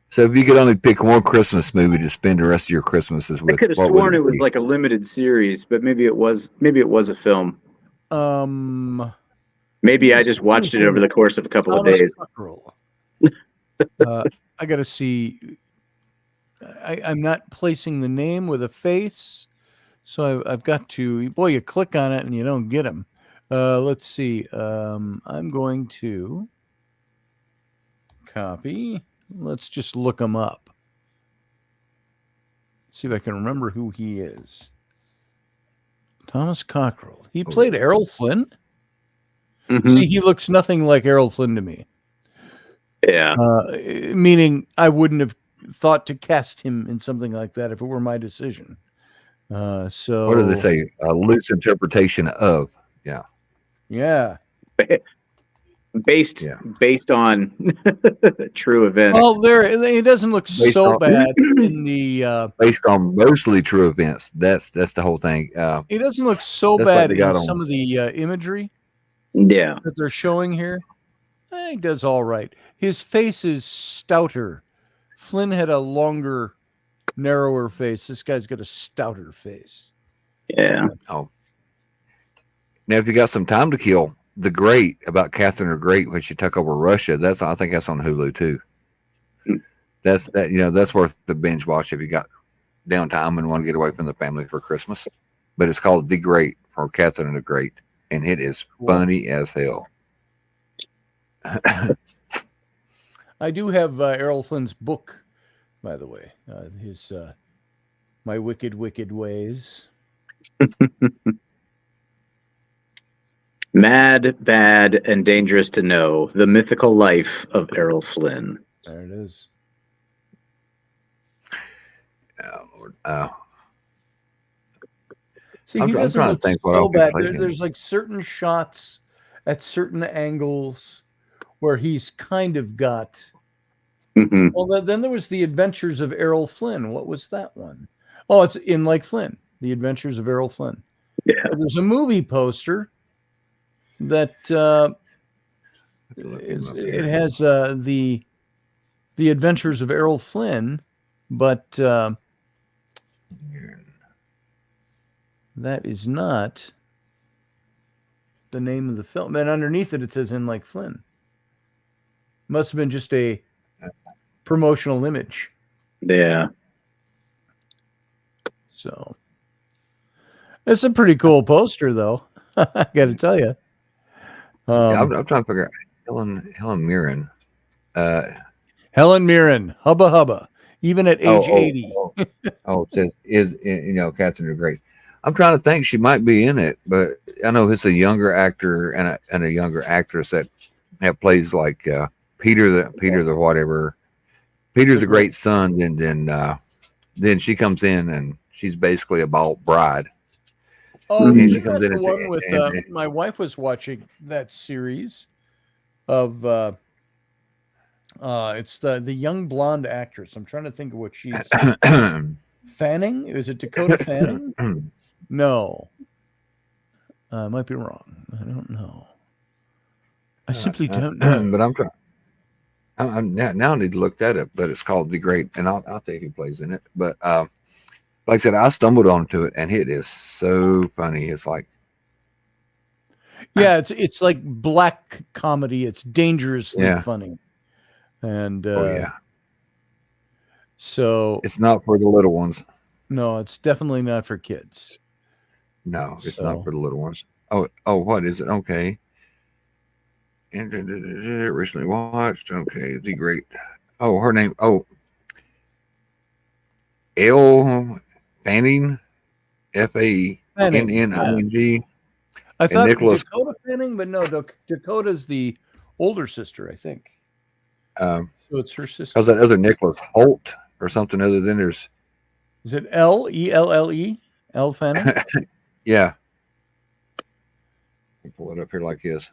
So if you could only pick one Christmas movie to spend the rest of your Christmases I with, could have what would sworn it was be? like a limited series, but maybe it was a film. Maybe I just watched it over the course of a couple of Thomas days. Cockerell. I got to see. I'm not placing the name with a face, so I've got to. Boy, you click on it and you don't get them. Let's see. I'm going to copy. Let's just look him up. See if I can remember who he is. Thomas Cockerell. He played Errol Flynn. Mhm. See, he looks nothing like Errol Flynn to me. Yeah. Meaning I wouldn't have thought to cast him in something like that if it were my decision. So What do they say? A loose interpretation of. Yeah. Yeah. Based on true events. Well, he doesn't look Based so on- bad in the. Based on mostly true events. That's the whole thing. He doesn't look so That's like bad they in got on- some of the imagery Yeah. that they're showing here. He does all right. His face is stouter. Flynn had a longer, narrower face. This guy's got a stouter face. Yeah. Oh. Now, if you got some time to kill, The Great, about Catherine the Great when she took over Russia, I think that's on Hulu too. That's worth the binge watch if you got downtime and want to get away from the family for Christmas. But it's called The Great for Catherine the Great, and it is funny as hell. I do have Errol Flynn's book, by the way. His My Wicked, Wicked Ways. Mad, Bad, and Dangerous to Know: The Mythical Life of Errol Flynn. There it is. See, I'm he doesn't trying to look think what so else he bad. played in. There's like certain shots at certain angles where he's kind of got. Mhm. Well, then there was The Adventures of Errol Flynn. What was that one? Oh, it's In Like Flynn. The Adventures of Errol Flynn. Yeah. There's a movie poster that it has the Adventures of Errol Flynn, but that is not the name of the film. And underneath it, it says In Like Flynn. Must have been just a promotional image. Yeah. So it's a pretty cool poster, though. I got to tell you. I'm trying to figure out Helen Mirren. Helen Helen Mirren, hubba hubba, even at age 80. It says Catherine the Great. I'm trying to think. She might be in it, but I know it's a younger actor and a younger actress that plays like Peter the whatever. Peter's the great son, and then she comes in and she's basically a bald bride. Oh, And isn't she comes that in the at one the with end. my wife was watching that series of it's the young blonde actress. I'm trying to think of what she's Fanning. Is it Dakota Fanning? No, I might be wrong. I don't know. I simply don't know. But I'm trying. Now I need to look that up. But it's called The Great, and I'll tell you who plays in it. But like I said, I stumbled onto it, and it is so funny. It's like, yeah, it's like black comedy. It's dangerously funny, and so it's not for the little ones. no, it's definitely not for kids. No, it's not for the little ones. Oh, what is it? Okay. And recently watched. Okay, The Great. Oh, her name. Oh, Elle Fanning, Fanning. I thought Nicholas, Dakota Fanning, but no, Dakota's the older sister, I think. So it's her sister. How's that other Nicholas Holt or something other than there's? Is it L-E-L-L-E? Elle Fanning? Yeah. I'll pull it up here like this.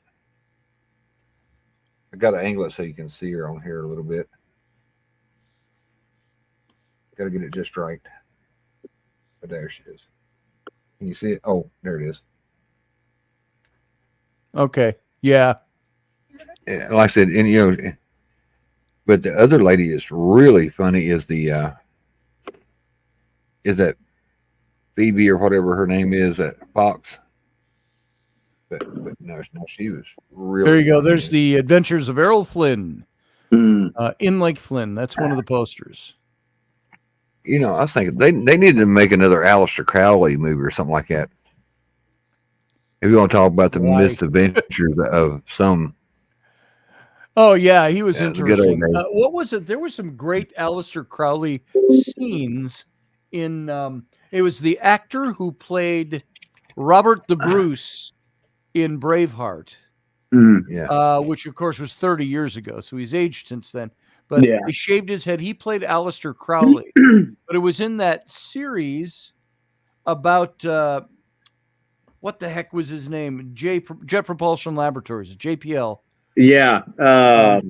I got to angle it so you can see her on here a little bit. Got to get it just right. But there she is. Can you see it? Oh, there it is. Okay. Yeah. Like I said, and but the other lady is really funny. Is that Phoebe or whatever her name is at Fox? But no, she was really. There you go. funny. There's the Adventures of Errol Flynn. In Lake Flynn. That's one of the posters. I was thinking they need to make another Aleister Crowley movie or something like that. If you want to talk about the misadventures of some. Oh yeah, he was interesting. Good old What was it? There were some great Aleister Crowley scenes in. It was the actor who played Robert the Bruce in Braveheart, which of course was 30 years ago, so he's aged since then. But he shaved his head. He played Aleister Crowley, but it was in that series about what the heck was his name? Jet Propulsion Laboratories, JPL. Yeah. What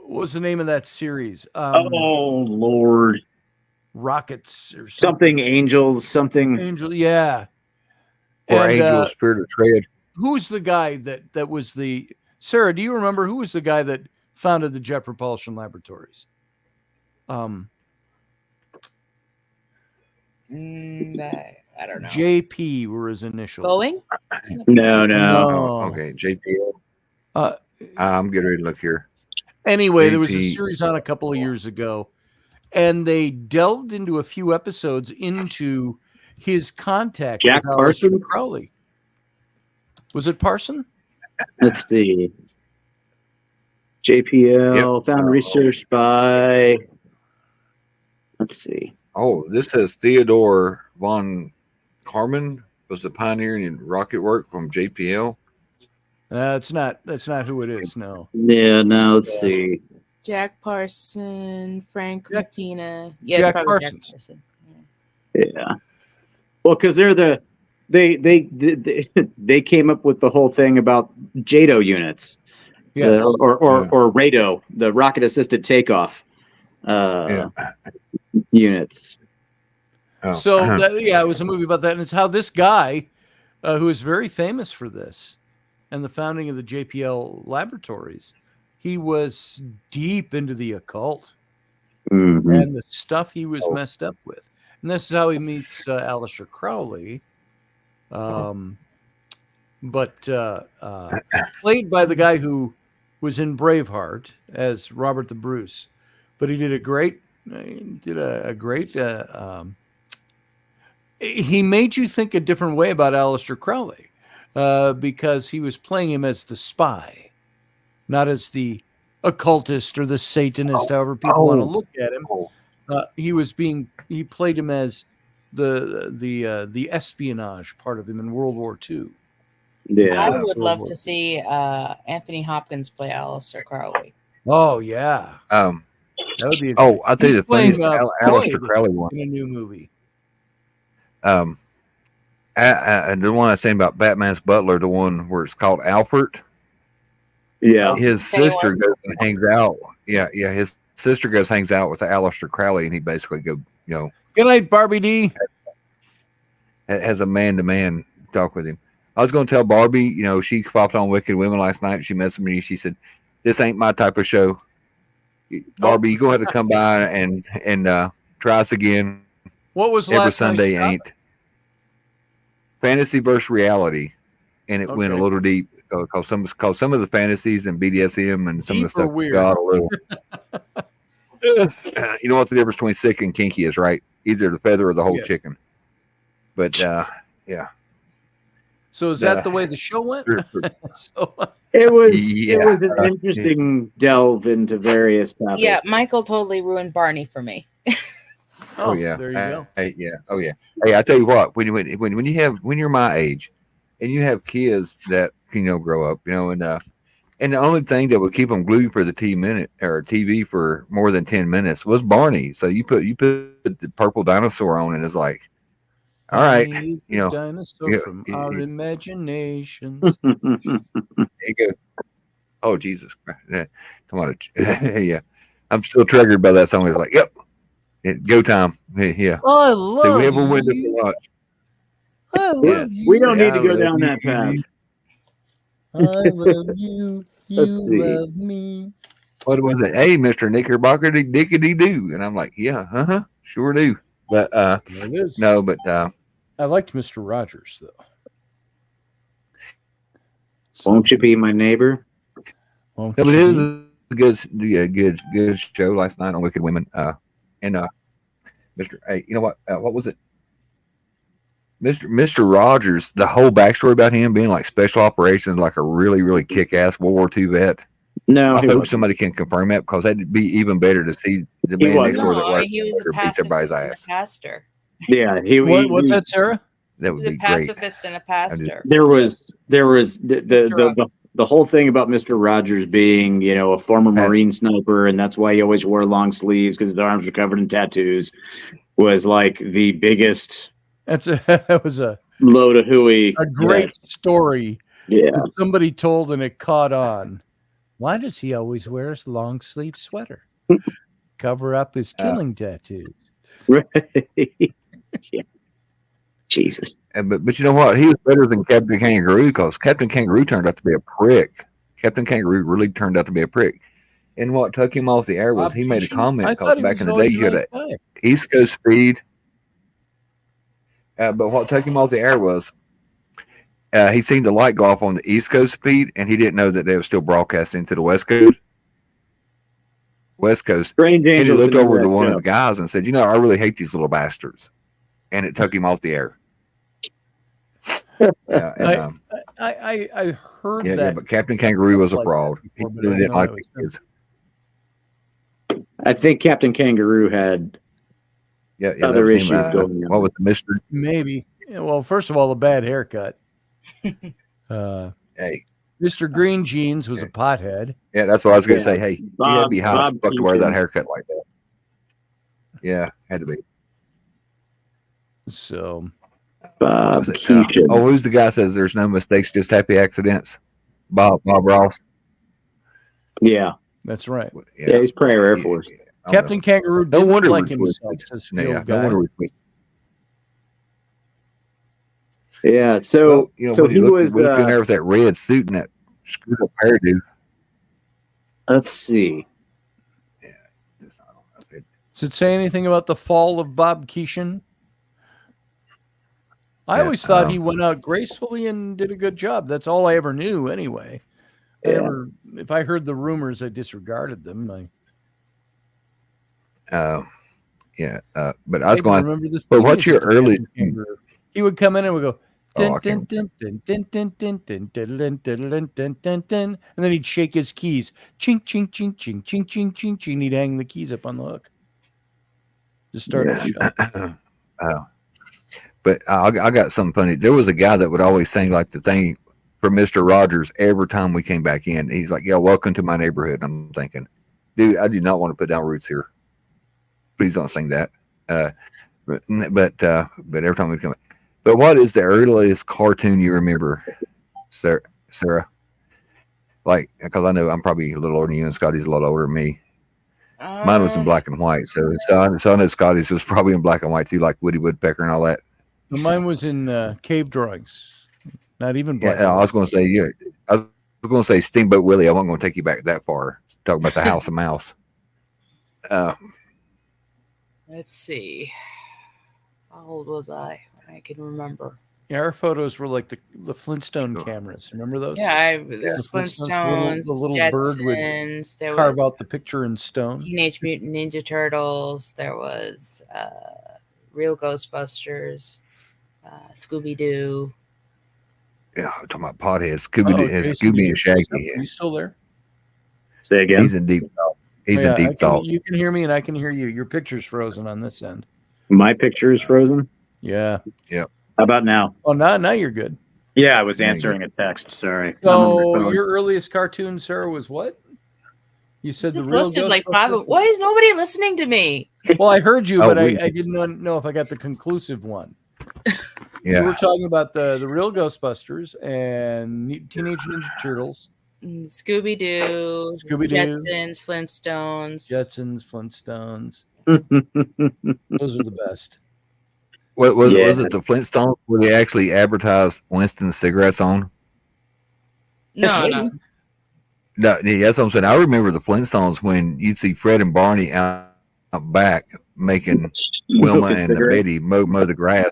was the name of that series? Oh Lord. Rockets or something angels, something angel, yeah. Or Angel Spirit of Tread. Who's the guy that was the Sarah? Do you remember who was the guy that founded the Jet Propulsion Laboratories? I don't know. JP were his initials. Boeing? No. Oh, okay, JPL. I'm getting ready to look here. Anyway, JP. There was a series on a couple of years ago, and they delved into a few episodes into his contact Jack with Parson? Crowley. Was it Parson? Let's see. JPL found research by. Let's see. Oh, this says Theodore von Karman was the pioneer in rocket work from JPL. That's not who it is. No. Yeah, no. Let's see. Jack Parson, Frank Martina. Yeah, Jack Parsons. Jack Parson. Yeah. Well, because they came up with the whole thing about JATO units, or RATO, the rocket assisted takeoff units. Oh. So it was a movie about that, and it's how this guy, who is very famous for this, and the founding of the JPL laboratories, he was deep into the occult and the stuff he was messed up with. And this is how he meets Aleister Crowley, but played by the guy who was in Braveheart as Robert the Bruce. But he did a great. He made you think a different way about Aleister Crowley because he was playing him as the spy, not as the occultist or the Satanist, however people want to look at him. He played him as the espionage part of him in World War II. Yeah. I would love to see Anthony Hopkins play Aleister Crowley. Oh yeah, that would be. I'll tell you the playing, funniest Aleister Floyd Crowley one. in a new movie. And the one I was saying about Batman's butler, the one where it's called Alfred. Yeah. His sister goes and hangs out. Yeah. His sister goes hangs out with Aleister Crowley, and he basically go, Good night, Barbie D. Has a man-to-man talk with him. I was going to tell Barbie, she popped on Wicked Women last night. She messaged me. She said, "This ain't my type of show. Barbie, you go ahead and come by and try us again. What was every last Sunday? night's Ain't fantasy versus reality, and it went a little deep because some of the fantasies and BDSM and some Deep of the stuff weird? got a little. You know what the difference between sick and kinky is, right? Either the feather or the whole chicken. But yeah. So is that the way the show went? So, it was an interesting delve into various topics. Yeah, Michael totally ruined Barney for me. Oh yeah, there you go. Hey, yeah, oh yeah. Hey, I tell you what, when you're my age, and you have kids that grow up, and the only thing that would keep them glued for the TV for more than 10 minutes was Barney. So you put the purple dinosaur on, and it's like, all right, Barney's the dinosaur from our imaginations. There you go. Oh Jesus Christ! Yeah. Come on, yeah. I'm still triggered by that song. It's like, yep. Go time. Yeah. I love so we have a window for lunch. I love you. We don't need to go down that path. I love you. You Let's see. love me. What was it? Hey, Mr. Knickerbocker, dickety doo. And I'm like, yeah, sure do. But no, but I liked Mr. Rogers though. Won't you be my neighbor? Won't No, but you it be? was a good show last night on Wicked Women. And Mr. Hey, you know what? What was it? Mr. Rogers, the whole backstory about him being like special operations, like a really, really kick-ass World War II vet. No, I hope somebody can confirm that, because that'd be even better to see the man next door that he was a pacifist and a pastor. Yeah, what's that, Sarah? That would be great. He was a pacifist and a pastor. There was the whole thing about Mr. Rogers being, a former Marine sniper, and that's why he always wore long sleeves because his arms were covered in tattoos, was like the biggest. That was a load of hooey. A great story. Yeah. That somebody told and it caught on. Why does he always wear his long sleeve sweater? Cover up his killing tattoos. Right. Yeah. Jesus. But you know what? He was better than Captain Kangaroo, because Captain Kangaroo turned out to be a prick. Captain Kangaroo really turned out to be a prick. And what took him off the air was he made a comment, because back in the day you had a East Coast speed. But what took him off the air was he seen the light go off on the East Coast feed, and he didn't know that they were still broadcasting to the West Coast. Strange and he Angels looked in over the to Red one of Show. the guys and said, I really hate these little bastards. And it took him off the air. Yeah, and, I heard that. Yeah, but Captain Kangaroo was a fraud. He before, but really I didn't know like it the was kids. I think Captain Kangaroo had Yeah, other that was issues him. going on. What was it, Mr. Maybe. Yeah, well, first of all, the bad haircut. Hey. Mr. Green Jeans was a pothead. Yeah, that's what I was going to Yeah. say. Hey, you had to be hot as Bob fuck to wear that Keaton. haircut like that. Yeah, had to be. So, Bob Was it, Keaton. who's the guy that says there's no mistakes, just happy accidents? Bob Ross. Yeah. that's right. Yeah, he's prior Air Force. Captain Kangaroo No didn't wonder like we're himself twisted. as a Yeah, field no guy. wonder we're twisted. Yeah. So Well, so when he he was. looked in there with that red suit and that screwed up hairdo. Let's see. Does it say anything about the fall of Bob Keeshan? I always thought he went out gracefully and did a good job. That's all I ever knew, anyway. Yeah. If I heard the rumors, I disregarded them. But I was going. remember this. But what's your early? He would come in and would go, I can't- And then he'd shake his keys. Ching, ching, ching, ching, ching, ching, ching, ching. He'd hang the keys up on the hook to start the show. But I got something funny. There was a guy that would always sing like the thing for Mr. Rogers every time we came back in. He's like, "Yeah, welcome to my neighborhood." I'm thinking, dude, I do not want to put down roots here. Please don't sing that. But every time we come, but what is the earliest cartoon you remember, Sarah? Like, because I know I'm probably a little older than you, and Scotty's a little older than me. Mine was in black and white, so I know Scotty's was probably in black and white too, like Woody Woodpecker and all that. Well, mine was in cave drawings, not even black. Yeah, I was going to say I was going to say Steamboat Willie. I wasn't going to take you back that far. Talk about the House of Mouse. Let's see. How old was I? I can remember. Yeah, our photos were like the Flintstone cameras. Remember those? Yeah, there's The Flintstones, the little Jetsons, bird would there carve was out the picture in stone. Teenage Mutant Ninja Turtles, there was Real Ghostbusters, Scooby Doo. Yeah, I'm talking about potheads. Scooby and Shaggy. Are you still there? Say again. He's in deep thought. He's in deep thought. You can hear me and I can hear you. Your picture's frozen on this end. My picture is frozen. Yeah. How about now? Oh, now you're good. Yeah, I was answering a text. Sorry. So your earliest cartoon, Sarah, was what? You said Just the real listed like Ghostbusters? 5. Why is nobody listening to me? Well, I heard you, Oh, but we- I didn't know if I got the conclusive one. You Yeah. were talking about the real Ghostbusters and Teenage Ninja Turtles, Scooby Doo, Scooby-Doo. Jetsons, Flintstones. Jetsons, Flintstones. Those are the best. Was Yeah. it the Flintstones where they actually advertised Winston cigarettes on? No. No, yeah, that's what I'm saying. I remember the Flintstones when you'd see Fred and Barney out back making Wilma and Cigarette. Betty mow the grass,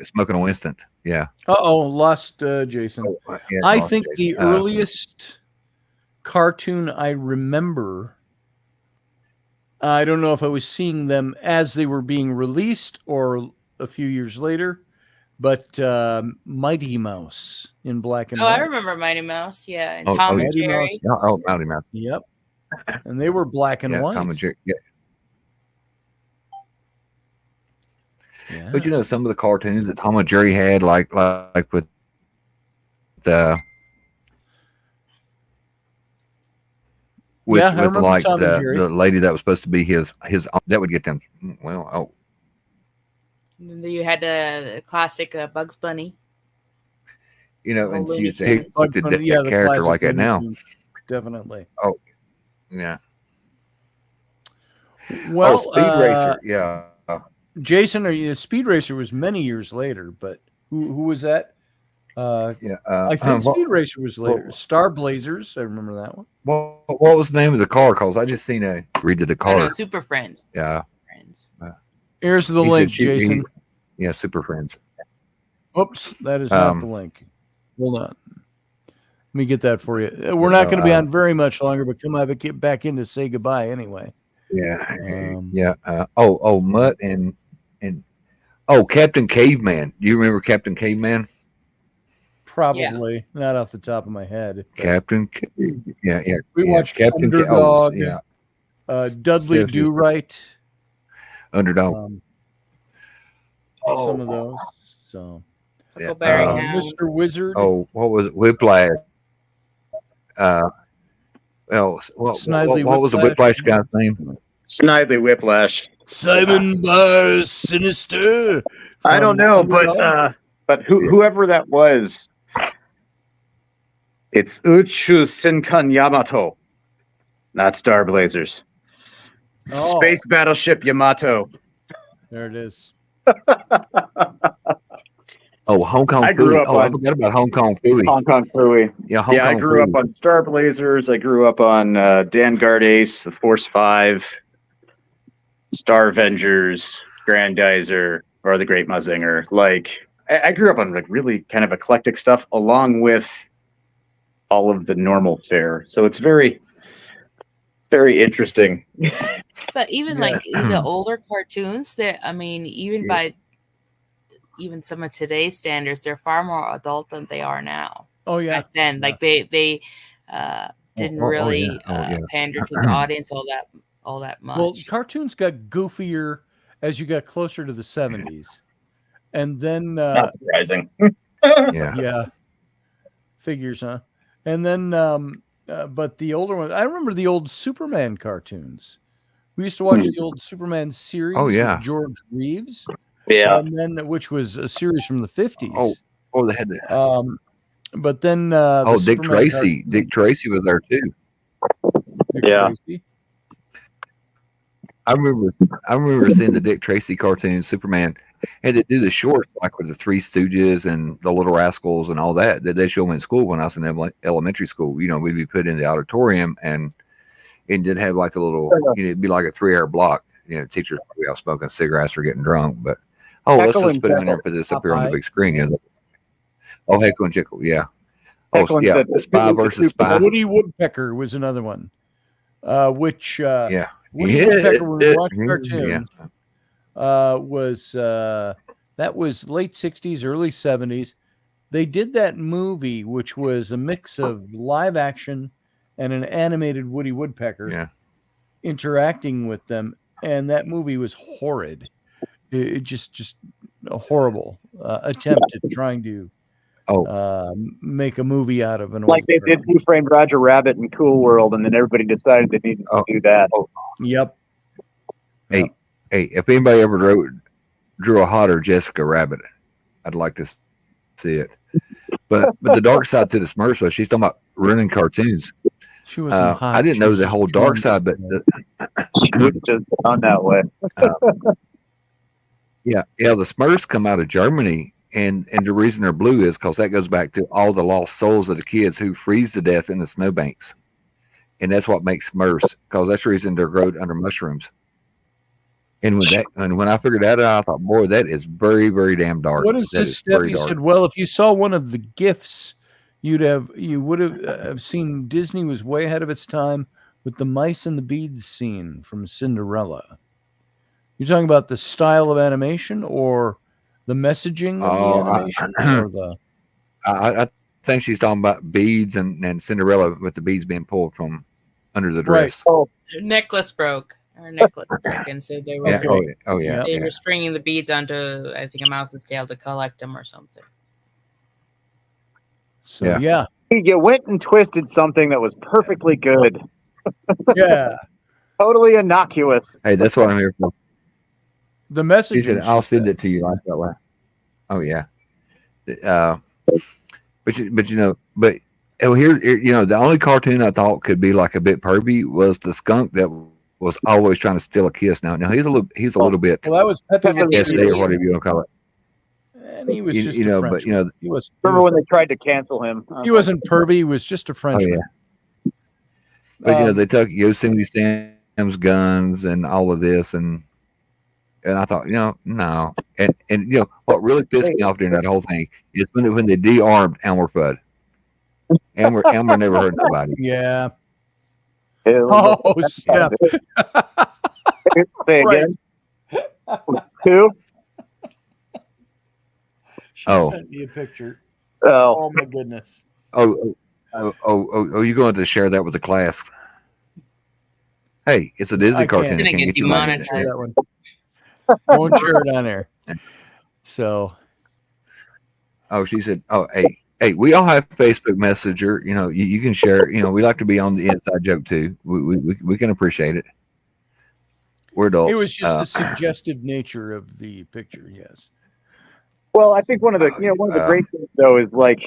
smoking a Winston. Yeah. Lost Jason. Yeah, I lost think Jason. the earliest cartoon I remember, I don't know if I was seeing them as they were being released or a few years later, but Mighty Mouse in black and Oh, white. I remember Mighty Mouse. Yeah, and Oh, Tom oh, and Mighty Jerry. Mouse. Oh, Mounty Mouse. Yep. And they were black and Yeah, white. Tom and Jerry. Yeah. Yeah. But you know, some of the cartoons that Tom and Jerry had, like with the Yeah, I remember like Tom and Jerry. the lady that was supposed to be his that would get them. Well, oh, And then you had the classic Bugs Bunny. you know, Oh, and Looney she picked Bugs that Bunny, yeah, the character classic like that Looney now. Tunes, definitely. Yeah. Well, Speed Racer. Yeah. Jason, Speed Racer was many years later, but who was that? Yeah. I think what, Speed Racer was later. Star Blazers, I remember that one. what was the name of the car? Cause I just seen a redid the I know, car. Super Friends. Yeah. Friends. Here's the He link, said Jason. Yeah, Super Friends. Oops, that is not the link. Hold on. Let me get that for you. We're not going to be on very much longer, but come on, get back in to say goodbye anyway. Yeah. Yeah. Mutt and Captain Caveman. Do you remember Captain Caveman? Probably not off the top of my head. Captain. Yeah. We watched Captain Underdog. yeah. Dudley Seriously. Do Right. Underdog. Some of those. So, Huckleberry Hound. Mr. Wizard. What was it? Whiplash. Snidely what was the Whiplash. Whiplash guy's name? Snidely Whiplash. Simon Barr Sinister. I don't know, but whoever that was, it's Uchu Shinkan Yamato, not Star Blazers. Oh. Space Battleship Yamato. There it is. Hong Kong I grew Phooey. up I on- forgot about Hong Kong Phooey. Hong Kong Phooey. Yeah, Hong I Kong grew up Phooey. on Star Blazers. I grew up on Vanguard Ace, the Force 5, Star Avengers, Grandizer, or the Great Mazinger. Like, I grew up on like really kind of eclectic stuff, along with all of the normal fare. So it's very, very interesting. But even like the older cartoons, that I mean, even by even some of today's standards, they're far more adult than they are now. Oh yeah. Back then, like they didn't really pander to the audience all that much. Well, cartoons got goofier as you got closer to the 70s. And then Not surprising. yeah. Figures, huh? And then but the older ones, I remember the old Superman cartoons. We used to watch the old Superman series with George Reeves. Yeah. And then which was a series from the 50s. Oh, they had that. But then Dick Superman Tracy. Dick Tracy was there too. Tracy. I remember seeing the Dick Tracy cartoon, Superman, and they do the shorts like with the Three Stooges and the Little Rascals and all that. They show them in school when I was in elementary school. You know, we'd be put in the auditorium and did have like a little, it'd be like a 3-hour block. You know, teachers probably out smoking cigarettes or getting drunk, but let's just put them in there and put this up here on the big screen. You know? Oh, Heckle and Jekyll, yeah. Oh, yeah, Spy versus Spy. Woody Woodpecker was another one. Which Woody Woodpecker, when we watched cartoon, was that was late 60s, early 70s. They did that movie, which was a mix of live action and an animated Woody Woodpecker interacting with them, and that movie was horrid. It just a horrible attempt at trying to make a movie out of an old like they did Who Framed Roger Rabbit and Cool World, and then everybody decided they needed to do that. Yep. Hey, if anybody ever drew a hotter Jessica Rabbit, I'd like to see it. But the dark side to the Smurfs was she's talking about ruining cartoons. She was hot. I didn't know the whole dark side, but She would have just gone that way. the Smurfs come out of Germany. And the reason they're blue is because that goes back to all the lost souls of the kids who freeze to death in the snowbanks. And that's what makes Smurfs, because that's the reason they're grown under mushrooms. And when I figured that out, I thought, boy, that is very, very damn dark. What is this step? You said, well, if you saw one of the GIFs, you would have seen Disney was way ahead of its time with the mice and the beads scene from Cinderella. You're talking about the style of animation or the messaging of the animation? Or the... I think she's talking about beads and Cinderella with the beads being pulled from under the dress. Right. Oh, her necklace broke, and so they were they were stringing the beads onto, I think, a mouse's tail to collect them or something. So you went and twisted something that was perfectly good. Yeah, totally innocuous. Hey, that's what I'm here for. The message. She said, "I'll send it to you like that way." Oh yeah, but here, the only cartoon I thought could be like a bit pervy was the skunk that was always trying to steal a kiss. Now he's a little bit. Well, that was Pepe SD or whatever you want to call it. And he was just a Frenchman. He was. Remember when they tried to cancel him? He wasn't pervy. He was just a Frenchman. Oh, yeah. But they took Yosemite Sam's guns and all of this and I thought, no. And what really pissed me off during that whole thing is when they de-armed Elmer Fudd. Elmer never hurt nobody. Yeah. Oh, snap. Say again. Who? She sent me a picture. Oh my goodness. Oh, you're going to share that with the class. Hey, it's a Disney cartoon. It's going to get demonetized. That one. Won't share it on there. So. Oh, she said, hey, we all have Facebook Messenger. You can share. We like to be on the inside joke too. We can appreciate it. We're adults. It was just the suggestive nature of the picture. Yes. Well, I think one of the great things though is like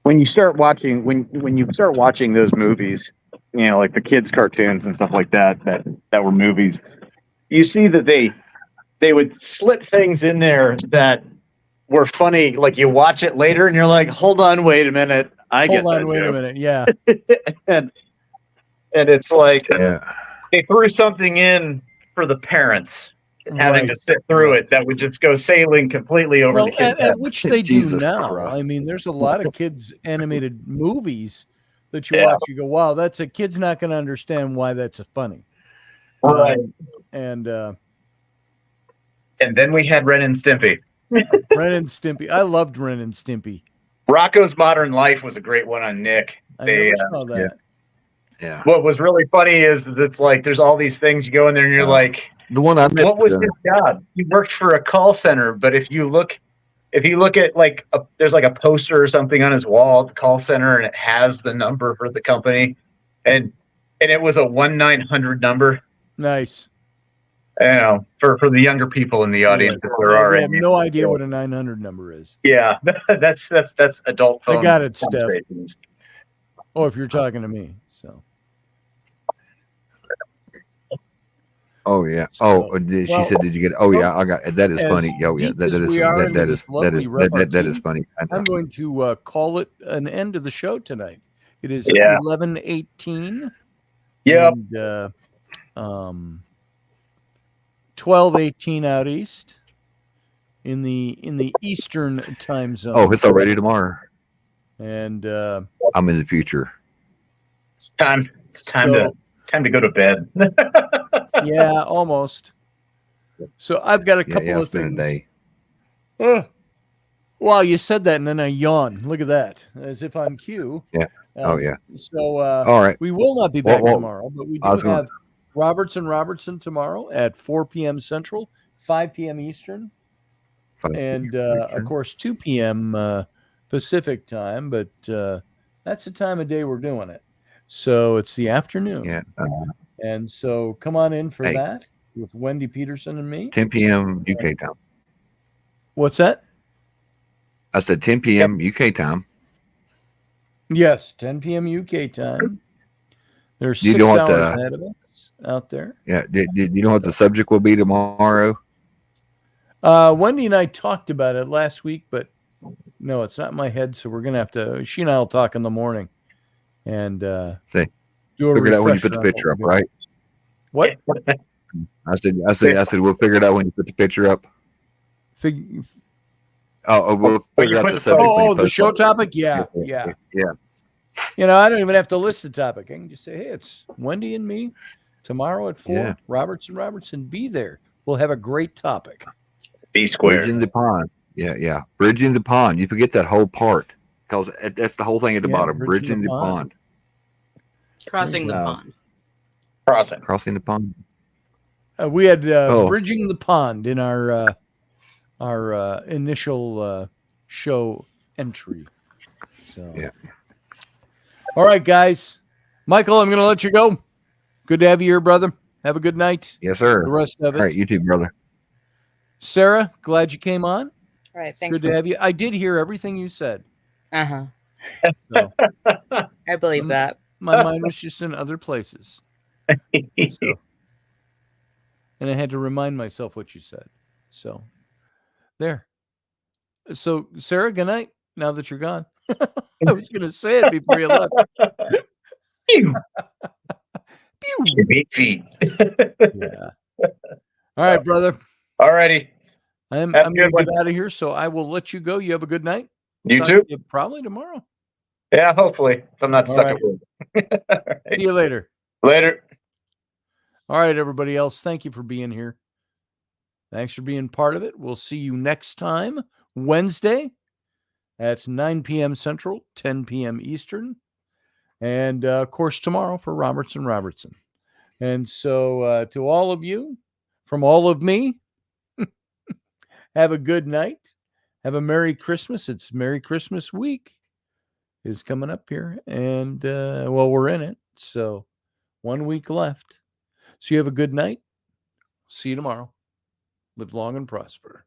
when you start watching those movies, like the kids' cartoons and stuff like that were movies. You see that they would slip things in there that were funny. Like you watch it later and you're like, hold on, wait a minute. Wait a minute. Yeah. and it's like they threw something in for the parents having to sit through it that would just go sailing completely over the kids. And which they do Jesus now. Christ. I mean, there's a lot of kids animated movies that you watch. You go, wow, that's a kid's not going to understand why that's funny. Right. And And then we had Ren and Stimpy. Ren and Stimpy. I loved Ren and Stimpy. Rocco's Modern Life was a great one on Nick. I never saw that. Yeah. What was really funny is it's like there's all these things you go in there and you're like, the one I missed, what was his job? He worked for a call center, but if you look at like there's like a poster or something on his wall at the call center and it has the number for the company, and it was a 1-900 number. Nice. You know, for the younger people in the audience, if there are I have any. no idea what a 900 number is. Yeah, that's adult phone. I got it, Steph. conversations. Oh, if you're talking to me, so. Oh yeah. So, She said, "Did you get it?" Oh yeah, I got it. That is funny. Oh yeah, deep that as is we are into that this is lovely that is repartee, funny. I'm going to call it an end to the show tonight. It is 11:18. Yep. And 12:18 out east in the Eastern time zone. Oh, it's already tomorrow. And I'm in the future. It's time to go to bed. Yeah, almost. So I've got a couple of things. Well, you said that and then I yawned. Look at that, as if on cue. Yeah. Yeah. So all right. We will not be back tomorrow, but we do have Roberts and Robertson tomorrow at 4 p.m. Central, 5 p.m. Eastern, and of course 2 p.m. Pacific time. But that's the time of day we're doing it. So it's the afternoon. Yeah. And so come on in for that with Wendy Peterson and me. 10 p.m. UK time. What's that? I said 10 p.m. UK time. Yes, 10 p.m. UK time. There's 6 hours ahead of us out there. Yeah. Do you know what the subject will be tomorrow? Wendy and I talked about it last week, but no, it's not in my head. So we're going to have to, she and I will talk in the morning and do a figure it out when you put the picture up, right? What? I said, we'll figure it out when you put the picture up. We'll figure out the subject. The show topic? Yeah. You know, I don't even have to list the topic. I can just say, hey, it's Wendy and me tomorrow at 4. Yeah. Robertson, be there. We'll have a great topic. B squared. Bridging the pond. Yeah. Bridging the pond. You forget that whole part because that's the whole thing at the bottom. Bridging the pond. Crossing the pond. Crossing the pond. We had Bridging the Pond in our initial show entry. So yeah. All right, guys. Michael, I'm going to let you go. Good to have you here, brother. Have a good night. Yes, sir. The rest of it. All right, you too, brother. Sarah, glad you came on. All right, thanks. Good to have you. I did hear everything you said. Uh-huh. So, I believe that. My mind was just in other places. So, and I had to remind myself what you said. So, there. So, Sarah, good night. Now that you're gone. I was going to say it before you left. Pew. Pew. 8 feet. Yeah. All right, brother. All righty. I'm going to get out of here, so I will let you go. You have a good night. You too. Probably tomorrow. Yeah, hopefully. If I'm not stuck at work. Right. See you later. Later. All right, everybody else. Thank you for being here. Thanks for being part of it. We'll see you next time, Wednesday at 9 p.m. Central, 10 p.m. Eastern. And, of course, tomorrow for Robertson. And so to all of you, from all of me, have a good night. Have a Merry Christmas. It's Merry Christmas week is coming up here. And, we're in it. So 1 week left. So you have a good night. See you tomorrow. Live long and prosper.